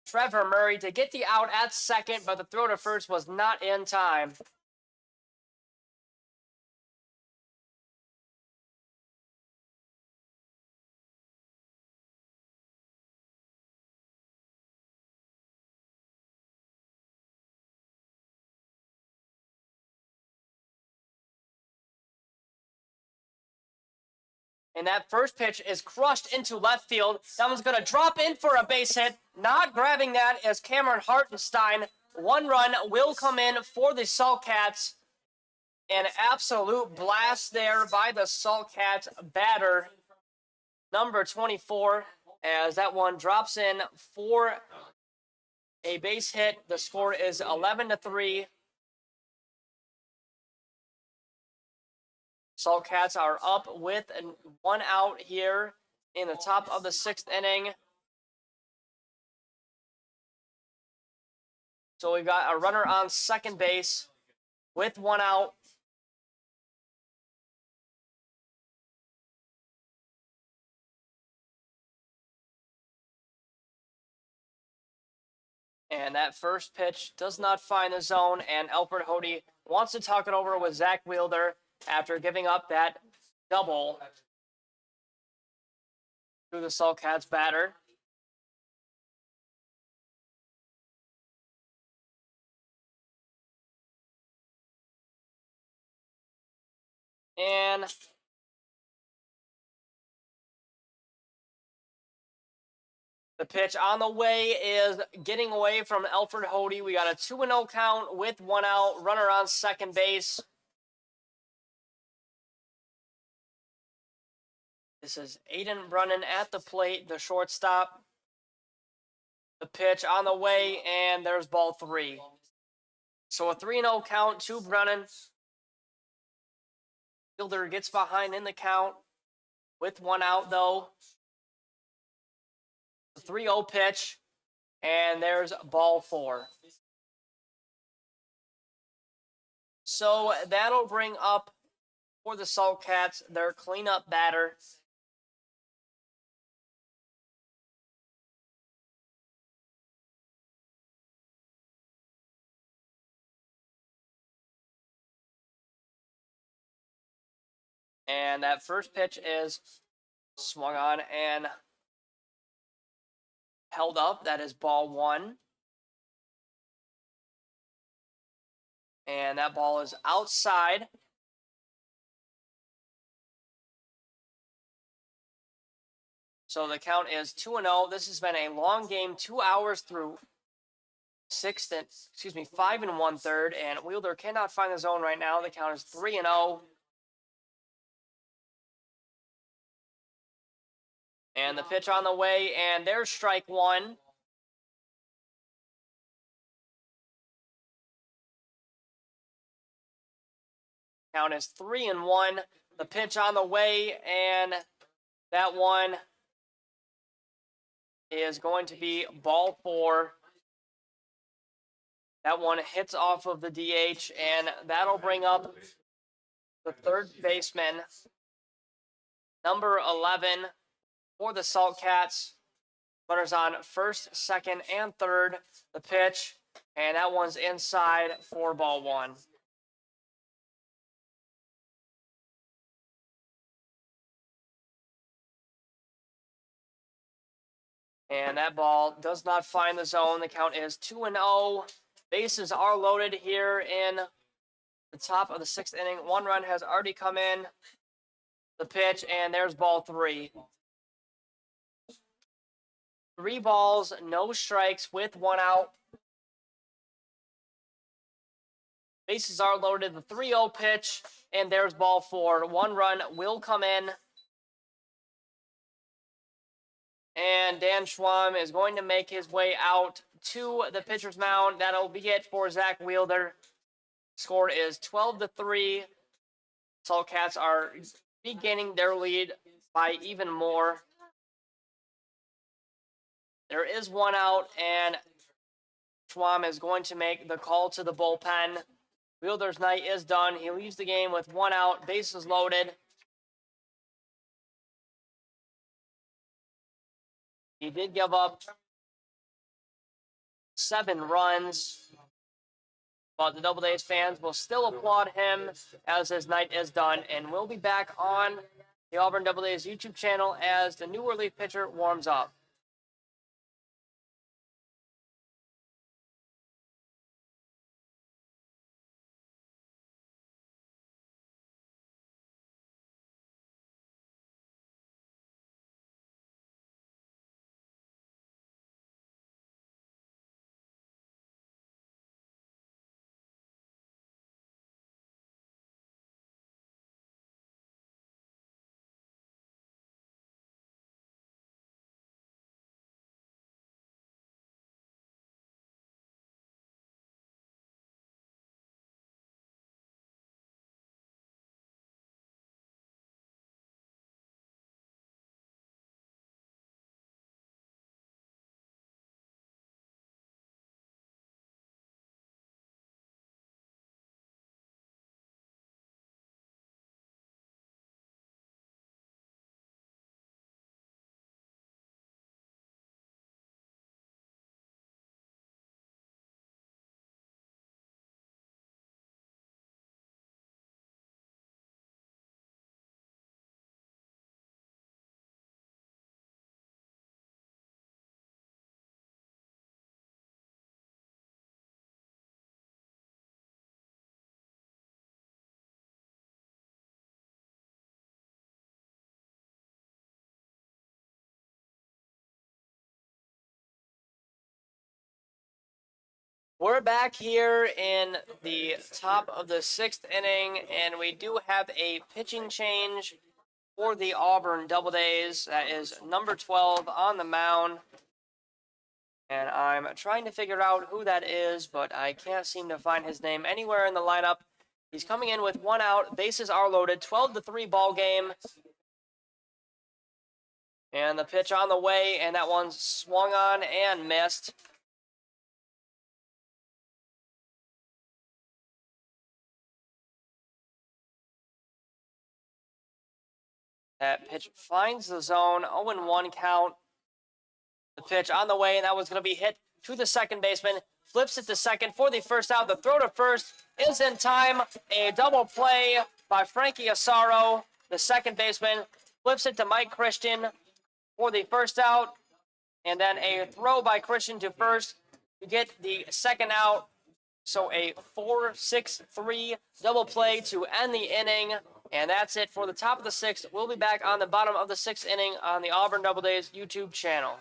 Trevor Murray, to get the out at second, but the throw to first was not in time. And that first pitch is crushed into left field. That one's going to drop in for a base hit. Not grabbing that is Cameron Hartenstein. 1 run will come in for the Salt Cats. An absolute blast there by the Salt Cats batter, number 24, as that one drops in for a base hit. The score is 11-3. Salt Cats are up with 1 out here in the top of the 6th inning. So we've got a runner on second base with 1 out. And that first pitch does not find the zone, and Alfred Hody wants to talk it over with Zach Wielder after giving up that double to the Salt Cats batter. And the pitch on the way is getting away from Alfred Hody. We got a 2-0 count with 1 out, runner on second base. This is Aiden Brunnan at the plate, the shortstop. The pitch on the way, and there's ball 3. So a 3-0 count to Brunnan. Fielder gets behind in the count with 1 out, though. The 3-0 pitch, and there's ball 4. So that'll bring up for the Salt Cats their cleanup batter. And that first pitch is swung on and held up. That is ball 1. And that ball is outside. So the count is 2-0. This has been a long game, 2 hours through 5 1/3. And Wielder cannot find the zone right now. The count is 3-0. And the pitch on the way, and there's strike 1. Count is 3-1. The pitch on the way, and that one is going to be ball 4. That one hits off of the DH, and that'll bring up the third baseman, number 11, for the Salt Cats. Runners on first, second, and third. The pitch, and that one's inside for ball 1. And that ball does not find the zone. The count is 2-0. Bases are loaded here in the top of the 6th inning. 1 run has already come in. The pitch, and there's ball 3. 3 balls, no strikes with 1 out. Bases are loaded. The 3-0 pitch, and there's ball 4. 1 run will come in. And Dan Schwam is going to make his way out to the pitcher's mound. That'll be it for Zach Wheeler. Score is 12-3. Saltcats are regaining their lead by even more. There is 1 out, and Schwam is going to make the call to the bullpen. Wheeler's night is done. He leaves the game with 1 out, bases loaded. He did give up 7 runs, but the Doubledays fans will still applaud him as his night is done, and we'll be back on the Auburn Doubledays YouTube channel as the new relief pitcher warms up. We're back here in the top of the 6th inning, and we do have a pitching change for the Auburn Doubledays. That is number 12 on the mound. And I'm trying to figure out who that is, but I can't seem to find his name anywhere in the lineup. He's coming in with 1 out. Bases are loaded. 12-3 ball game. And the pitch on the way, and that one swung on and missed. That pitch finds the zone. 0-1 count. The pitch on the way, and that was going to be hit to the second baseman. Flips it to second for the first out. The throw to first is in time. A double play by Frankie Asaro, the second baseman. Flips it to Mike Christian for the first out. And then a throw by Christian to first to get the second out. So a 4-6-3 double play to end the inning. And that's it for the top of the 6th. We'll be back on the bottom of the 6th inning on the Auburn Doubledays YouTube channel.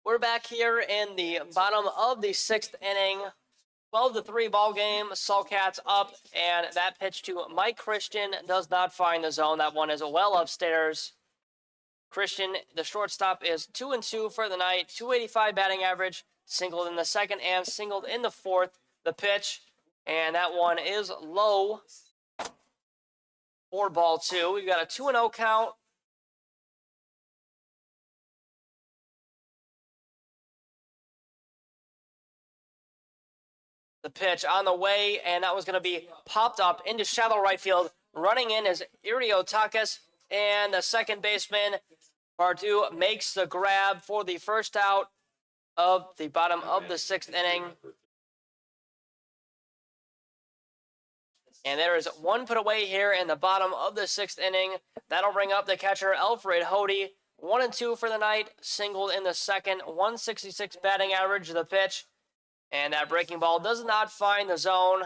We're back here in the bottom of the 6th inning. 12-3 ball game. Sulcats up, and that pitch to Mike Christian does not find the zone. That one is well upstairs. Christian, the shortstop, is 2-2 for the night. 285 batting average. Singled in the second and singled in the fourth. The pitch, and that one is low. 4-2. We've got a 2-0 count. The pitch on the way, and that was going to be popped up into shallow right field. Running in is Iriotakis, and the second baseman, Bardu, makes the grab for the first out of the bottom of the 6th inning. And there is one put away here in the bottom of the 6th inning. That'll bring up the catcher, Alfred Hody. 1-2 for the night, singled in the second. 166 batting average, the pitch. And that breaking ball does not find the zone.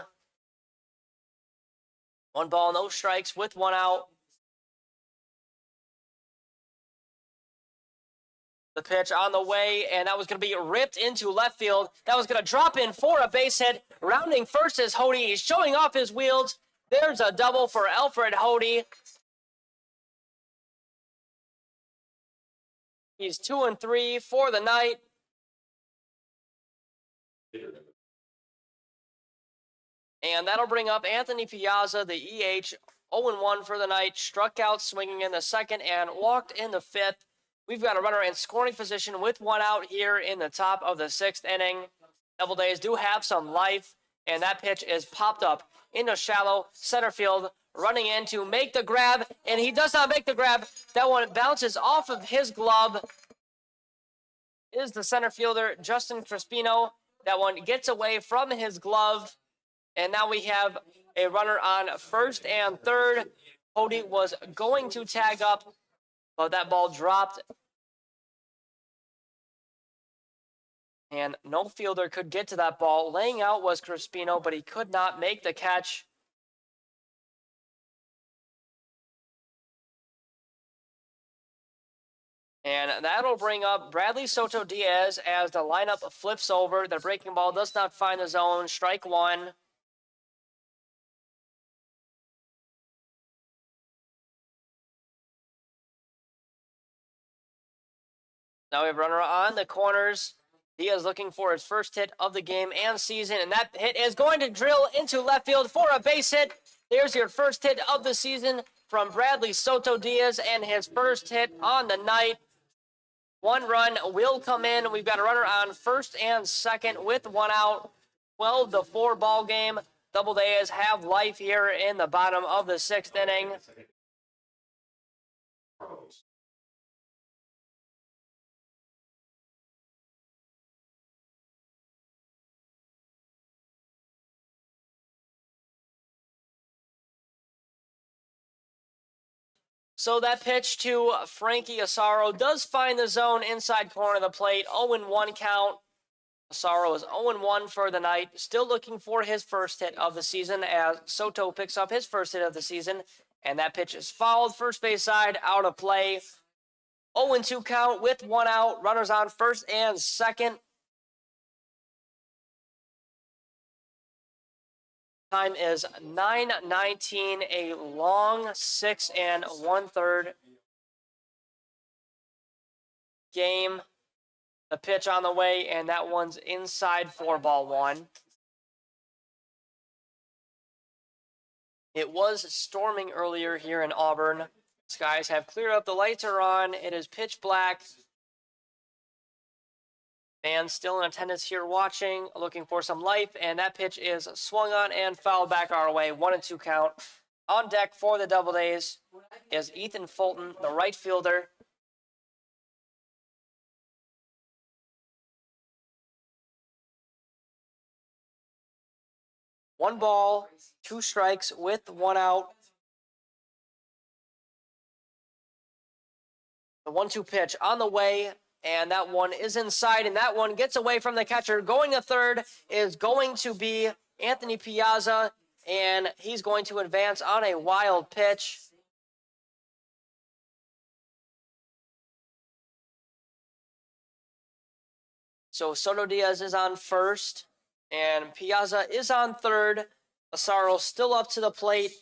1 ball, no strikes with 1 out. The pitch on the way, and that was going to be ripped into left field. That was going to drop in for a base hit. Rounding first is Hody. He's showing off his wheels. There's a double for Alfred Hody. He's 2-3 for the night. And that'll bring up Anthony Piazza, the EH, 0-1 for the night. Struck out swinging in the second and walked in the fifth. We've got a runner in scoring position with 1 out here in the top of the 6th inning. Doubledays do have some life, and that pitch is popped up into shallow center field. Running in to make the grab, and he does not make the grab. That one bounces off of his glove. Is the center fielder, Justin Crispino. That one gets away from his glove. And now we have a runner on first and third. Hody was going to tag up, but that ball dropped. And no fielder could get to that ball. Laying out was Crispino, but he could not make the catch. And that'll bring up Bradley Soto Diaz as the lineup flips over. The breaking ball does not find the zone. Strike 1. Now we have a runner on the corners. Diaz looking for his first hit of the game and season, and that hit is going to drill into left field for a base hit. There's your first hit of the season from Bradley Soto Diaz, and his first hit on the night. 1 run will come in. We've got a runner on first and second with 1 out. 12-4 ball game. Doubledays have life here in the bottom of the 6th inning. So that pitch to Frankie Asaro does find the zone inside corner of the plate. 0-1 count. Asaro is 0-1 for the night. Still looking for his first hit of the season as Soto picks up his first hit of the season. And that pitch is fouled. First base side, out of play. 0-2 count with 1 out. Runners on first and second. Time is 9:19, a long 6 1/3 game. The pitch on the way, and that one's inside for ball 1. It was storming earlier here in Auburn. Skies have cleared up. The lights are on. It is pitch black. Fans still in attendance here watching, looking for some life, and that pitch is swung on and fouled back our way. 1-2 count. On deck for the Doubledays is Ethan Fulton, the right fielder. One ball, 2 strikes with 1 out. The 1-2 pitch on the way. And that one is inside, and that one gets away from the catcher. Going to third is going to be Anthony Piazza, and he's going to advance on a wild pitch. So Soto Diaz is on first, and Piazza is on third. Asaro still up to the plate.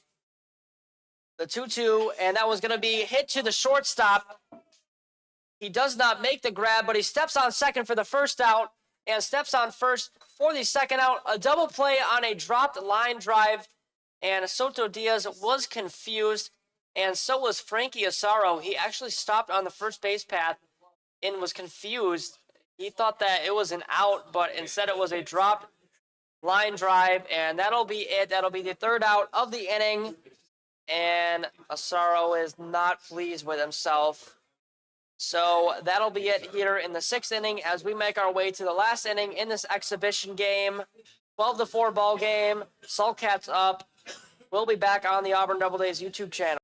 The 2-2, and that was going to be hit to the shortstop. He does not make the grab, but he steps on second for the first out and steps on first for the second out. A double play on a dropped line drive, and Soto Diaz was confused, and so was Frankie Asaro. He actually stopped on the first base path and was confused. He thought that it was an out, but instead it was a dropped line drive, and that'll be it. That'll be the third out of the inning, and Asaro is not pleased with himself. So that'll be it here in the 6th inning as we make our way to the last inning in this exhibition game. 12-4 ball game. Saltcats up. We'll be back on the Auburn Doubledays YouTube channel.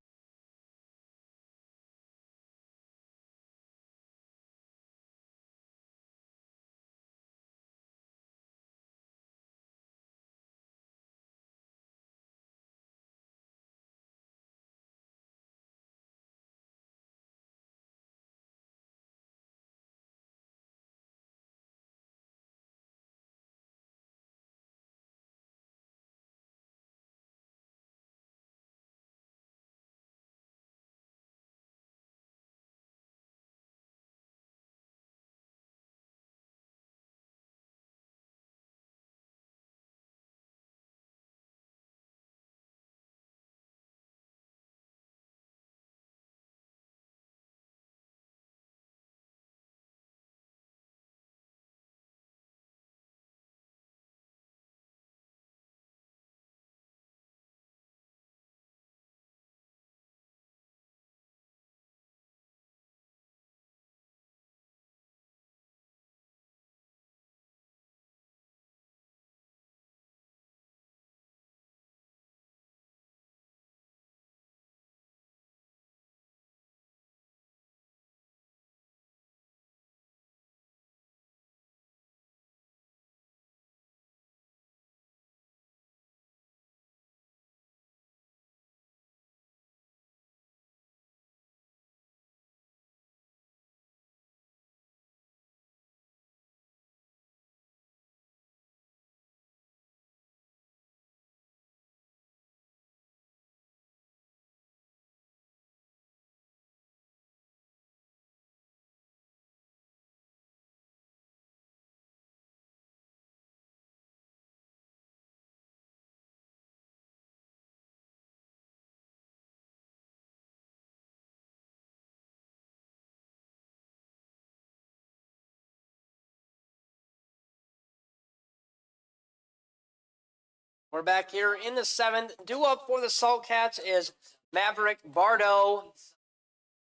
We're back here in the 7th. Due up for the Saltcats is Maverick Bardo.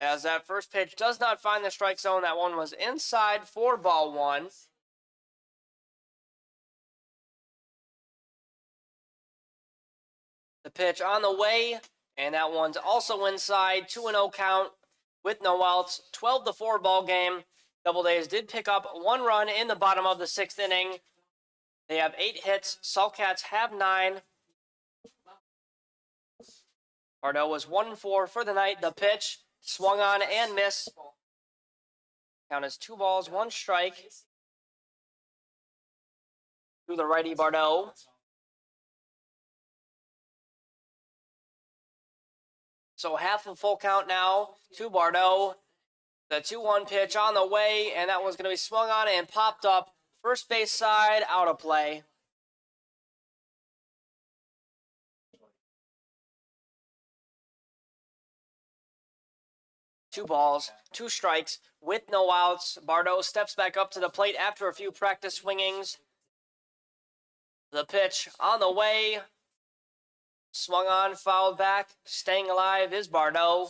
As that first pitch does not find the strike zone, that one was inside for ball 1. The pitch on the way, and that one's also inside. 2-0 count with no outs. 12-4 ball game. Doubledays did pick up 1 run in the bottom of the 6th inning. They have 8 hits. Saltcats have 9. Bardo was 1-4 for the night. The pitch swung on and missed. Count is 2 balls, 1 strike. To the righty Bardo. So half a full count now to Bardo. The 2-1 pitch on the way, and that one's going to be swung on and popped up. First base side, out of play. Two balls, 2 strikes with no outs. Bardo steps back up to the plate after a few practice swingings. The pitch on the way. Swung on, fouled back. Staying alive is Bardo.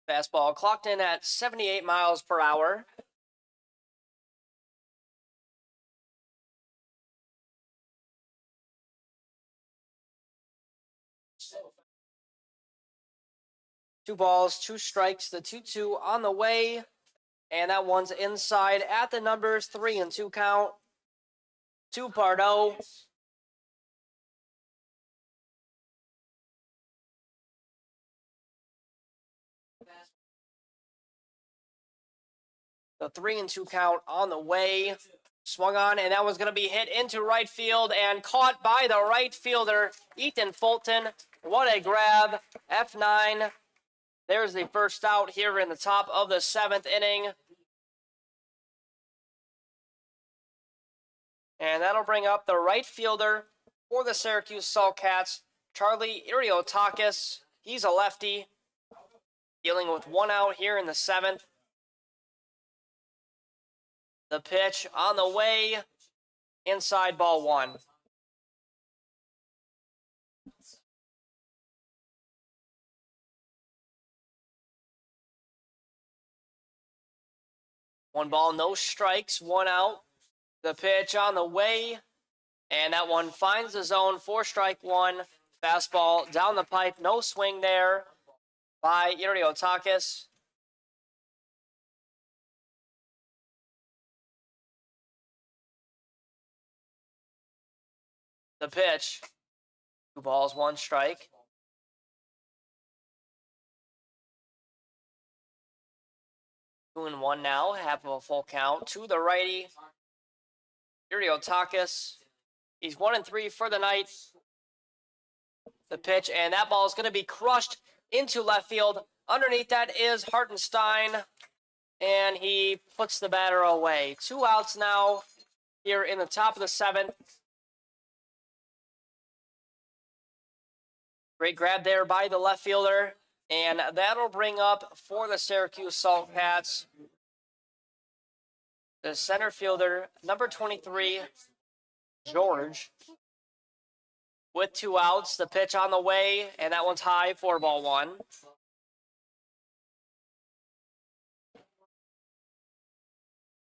Fastball clocked in at 78 miles per hour. Two balls, 2 strikes, the 2-2 on the way. And that one's inside at the numbers, 3-2 count. To Bardo. The 3-2 count on the way. Swung on, and that was going to be hit into right field and caught by the right fielder, Ethan Fulton. What a grab. F9. There's the first out here in the top of the 7th inning. And that'll bring up the right fielder for the Syracuse Saltcats, Charlie Iriotakis. He's a lefty, dealing with 1 out here in the 7th. The pitch on the way, inside ball 1. One ball, no strikes, 1 out. The pitch on the way, and that one finds the zone for strike 1. Fastball down the pipe, no swing there by Iriotakis. The pitch, 2 balls, 1 strike. Two and 1 now, half of a full count to the righty, Iriotakis. He's 1-3 for the night. The pitch, and that ball is going to be crushed into left field. Underneath that is Hartenstein, and he puts the batter away. 2 outs now here in the top of the 7th. Great grab there by the left fielder, and that'll bring up for the Syracuse Saltcats the center fielder, number 23, George. With 2 outs, the pitch on the way, and that one's high for ball 1.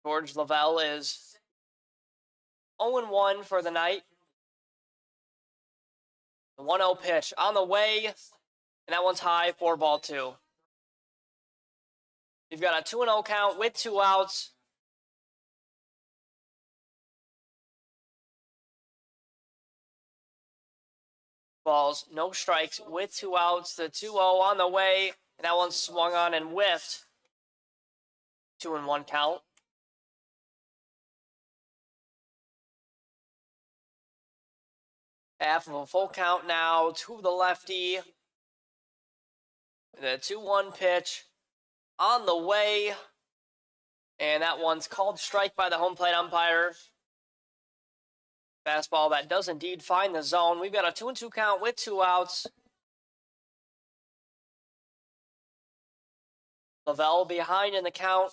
George Lavelle is 0-1 for the night. The 1-0 pitch on the way, and that one's high for ball 2. You've got a 2-0 count with 2 outs. Balls, no strikes with 2 outs. The 2-0 on the way, and that one swung on and whiffed. 2-1 count. Half of a full count now to the lefty. The 2-1 pitch on the way, and that one's called strike by the home plate umpire. Fastball that does indeed find the zone. We've got a 2-2 count with 2 outs. Lavelle behind in the count.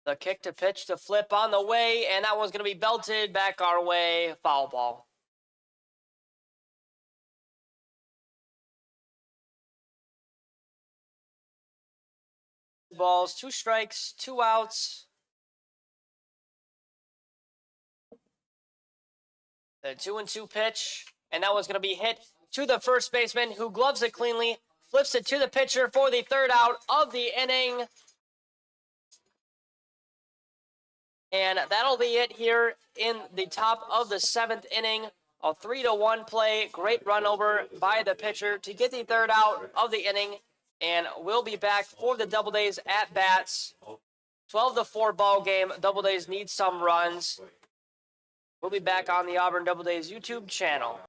The kick to pitch to flip on the way, and that one's going to be belted back our way. Foul ball. Balls, 2 strikes, 2 outs. The 2-2 pitch, and that one's going to be hit to the first baseman, who gloves it cleanly, flips it to the pitcher for the 3rd out of the inning. And that'll be it here in the top of the 7th inning. A 3-1 play. Great run over by the pitcher to get the 3rd out of the inning. And we'll be back for the Doubledays at bats. 12-4 ball game. Doubledays need some runs. We'll be back on the Auburn Doubledays YouTube channel.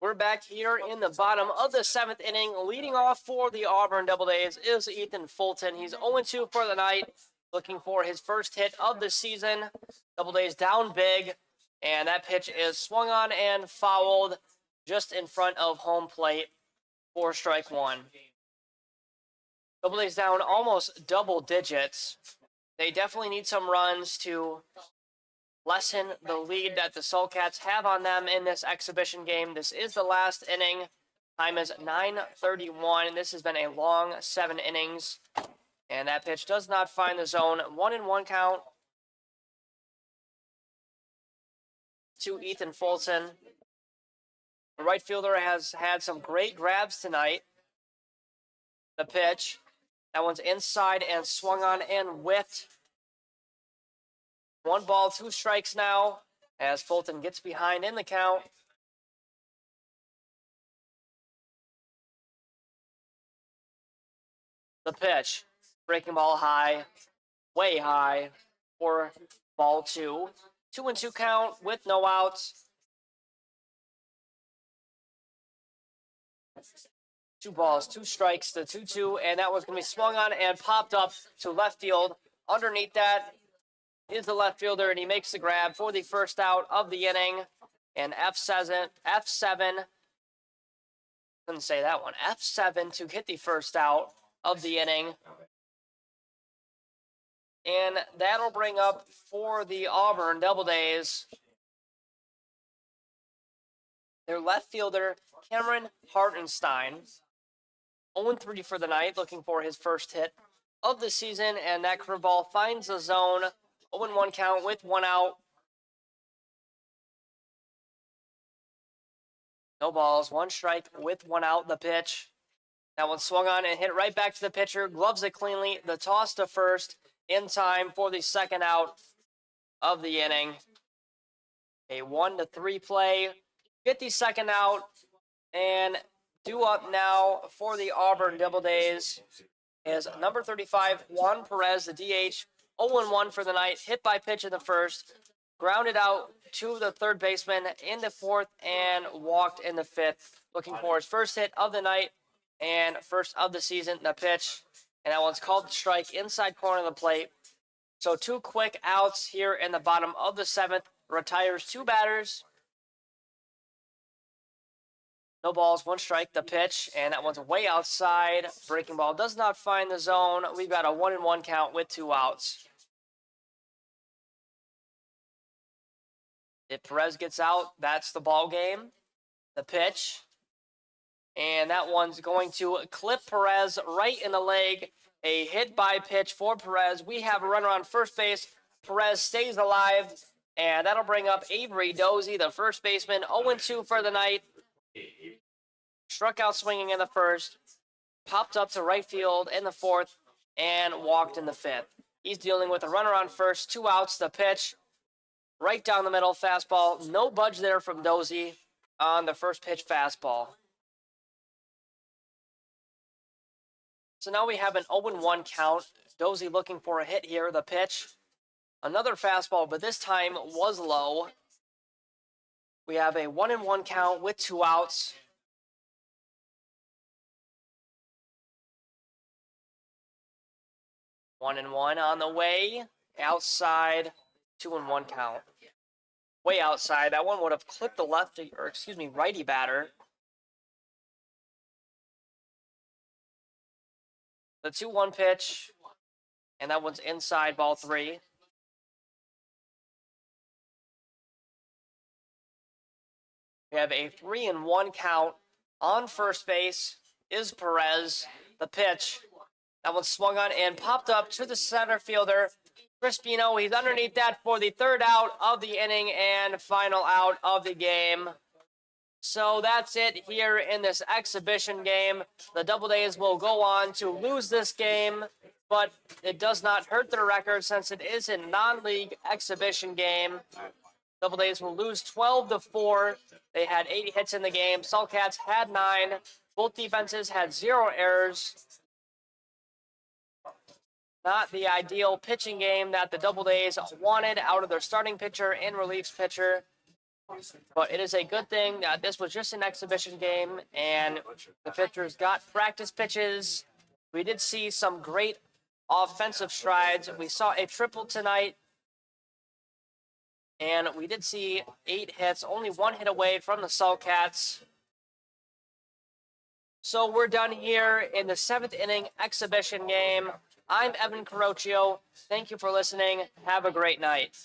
We're back here in the bottom of the 7th inning. Leading off for the Auburn Doubledays is Ethan Fulton. He's 0-2 for the night, looking for his first hit of the season. Doubledays down big, and that pitch is swung on and fouled just in front of home plate for strike one. Doubledays down almost double digits. They definitely need some runs to lessen the lead that the Sulcats have on them in this exhibition game. This is the last inning. Time is 9:31. This has been a long 7 innings. And that pitch does not find the zone. 1-1 count to Ethan Fulton. The right fielder has had some great grabs tonight. The pitch. That one's inside and swung on and whiffed. 1 ball, 2 strikes now as Fulton gets behind in the count. The pitch. Breaking ball high, way high for ball 2. 2-2 count with no outs. 2 balls, 2 strikes, the 2-2, and that was going to be swung on and popped up to left field. Underneath that is the left fielder, and he makes the grab for the first out of the inning. And F7, couldn't say that one, F7 to hit the first out of the inning. And that'll bring up for the Auburn Doubledays their left fielder, Cameron Hartenstein. 0-3 for the night, looking for his first hit of the season, and that curveball finds the zone. 0-1 count with 1 out. No balls, 1 strike with 1 out. The pitch. That one swung on and hit right back to the pitcher. Gloves it cleanly. The toss to first in time for the second out of the inning. A 1-3 play. Get the second out. And due up now for the Auburn Doubledays is number 35, Juan Perez, the DH. 0-1 for the night. Hit by pitch in the first. Grounded out to the third baseman in the 4th and walked in the 5th. Looking for his first hit of the night and first of the season. The pitch. And that one's called strike inside corner of the plate. So 2 quick outs here in the bottom of the 7th. Retires 2 batters. No balls, 1 strike, the pitch, and that one's way outside. Breaking ball does not find the zone. We've got a 1-1 count with 2 outs. If Perez gets out, that's the ball game. The pitch. And that one's going to clip Perez right in the leg. A hit by pitch for Perez. We have a runner on first base. Perez stays alive, and that'll bring up Avery Dozy, the first baseman. 0-2 for the night. Struck out swinging in the first, popped up to right field in the 4th, and walked in the 5th. He's dealing with a runner on first, 2 outs. The pitch, right down the middle, fastball. No budge there from Dozy on the first pitch fastball. So now we have an 0-1 count. Dozy looking for a hit here. The pitch, another fastball, but this time was low. We have a 1-1 count with 2 outs. One and one on the way. Outside. 2-1 count. Way outside. That one would have clipped the righty batter. The 2-1 pitch. And that one's inside, ball 3. We have a 3-1 count. On first base is Perez. The pitch. That one swung on and popped up to the center fielder, Crispino. He's underneath that for the 3rd out of the inning and final out of the game. So that's it here in this exhibition game. The Doubledays will go on to lose this game, but it does not hurt their record since it is a non-league exhibition game. Doubledays will lose 12-4. They had 80 hits in the game. Sulcats had 9. Both defenses had 0 errors. Not the ideal pitching game that the Doubledays wanted out of their starting pitcher and relief pitcher. But it is a good thing that this was just an exhibition game, and the pitchers got practice pitches. We did see some great offensive strides. We saw a triple tonight, and we did see 8 hits, only 1 hit away from the Sulcats. So we're done here in the 7th inning exhibition game. I'm Evan Carocchio. Thank you for listening. Have a great night.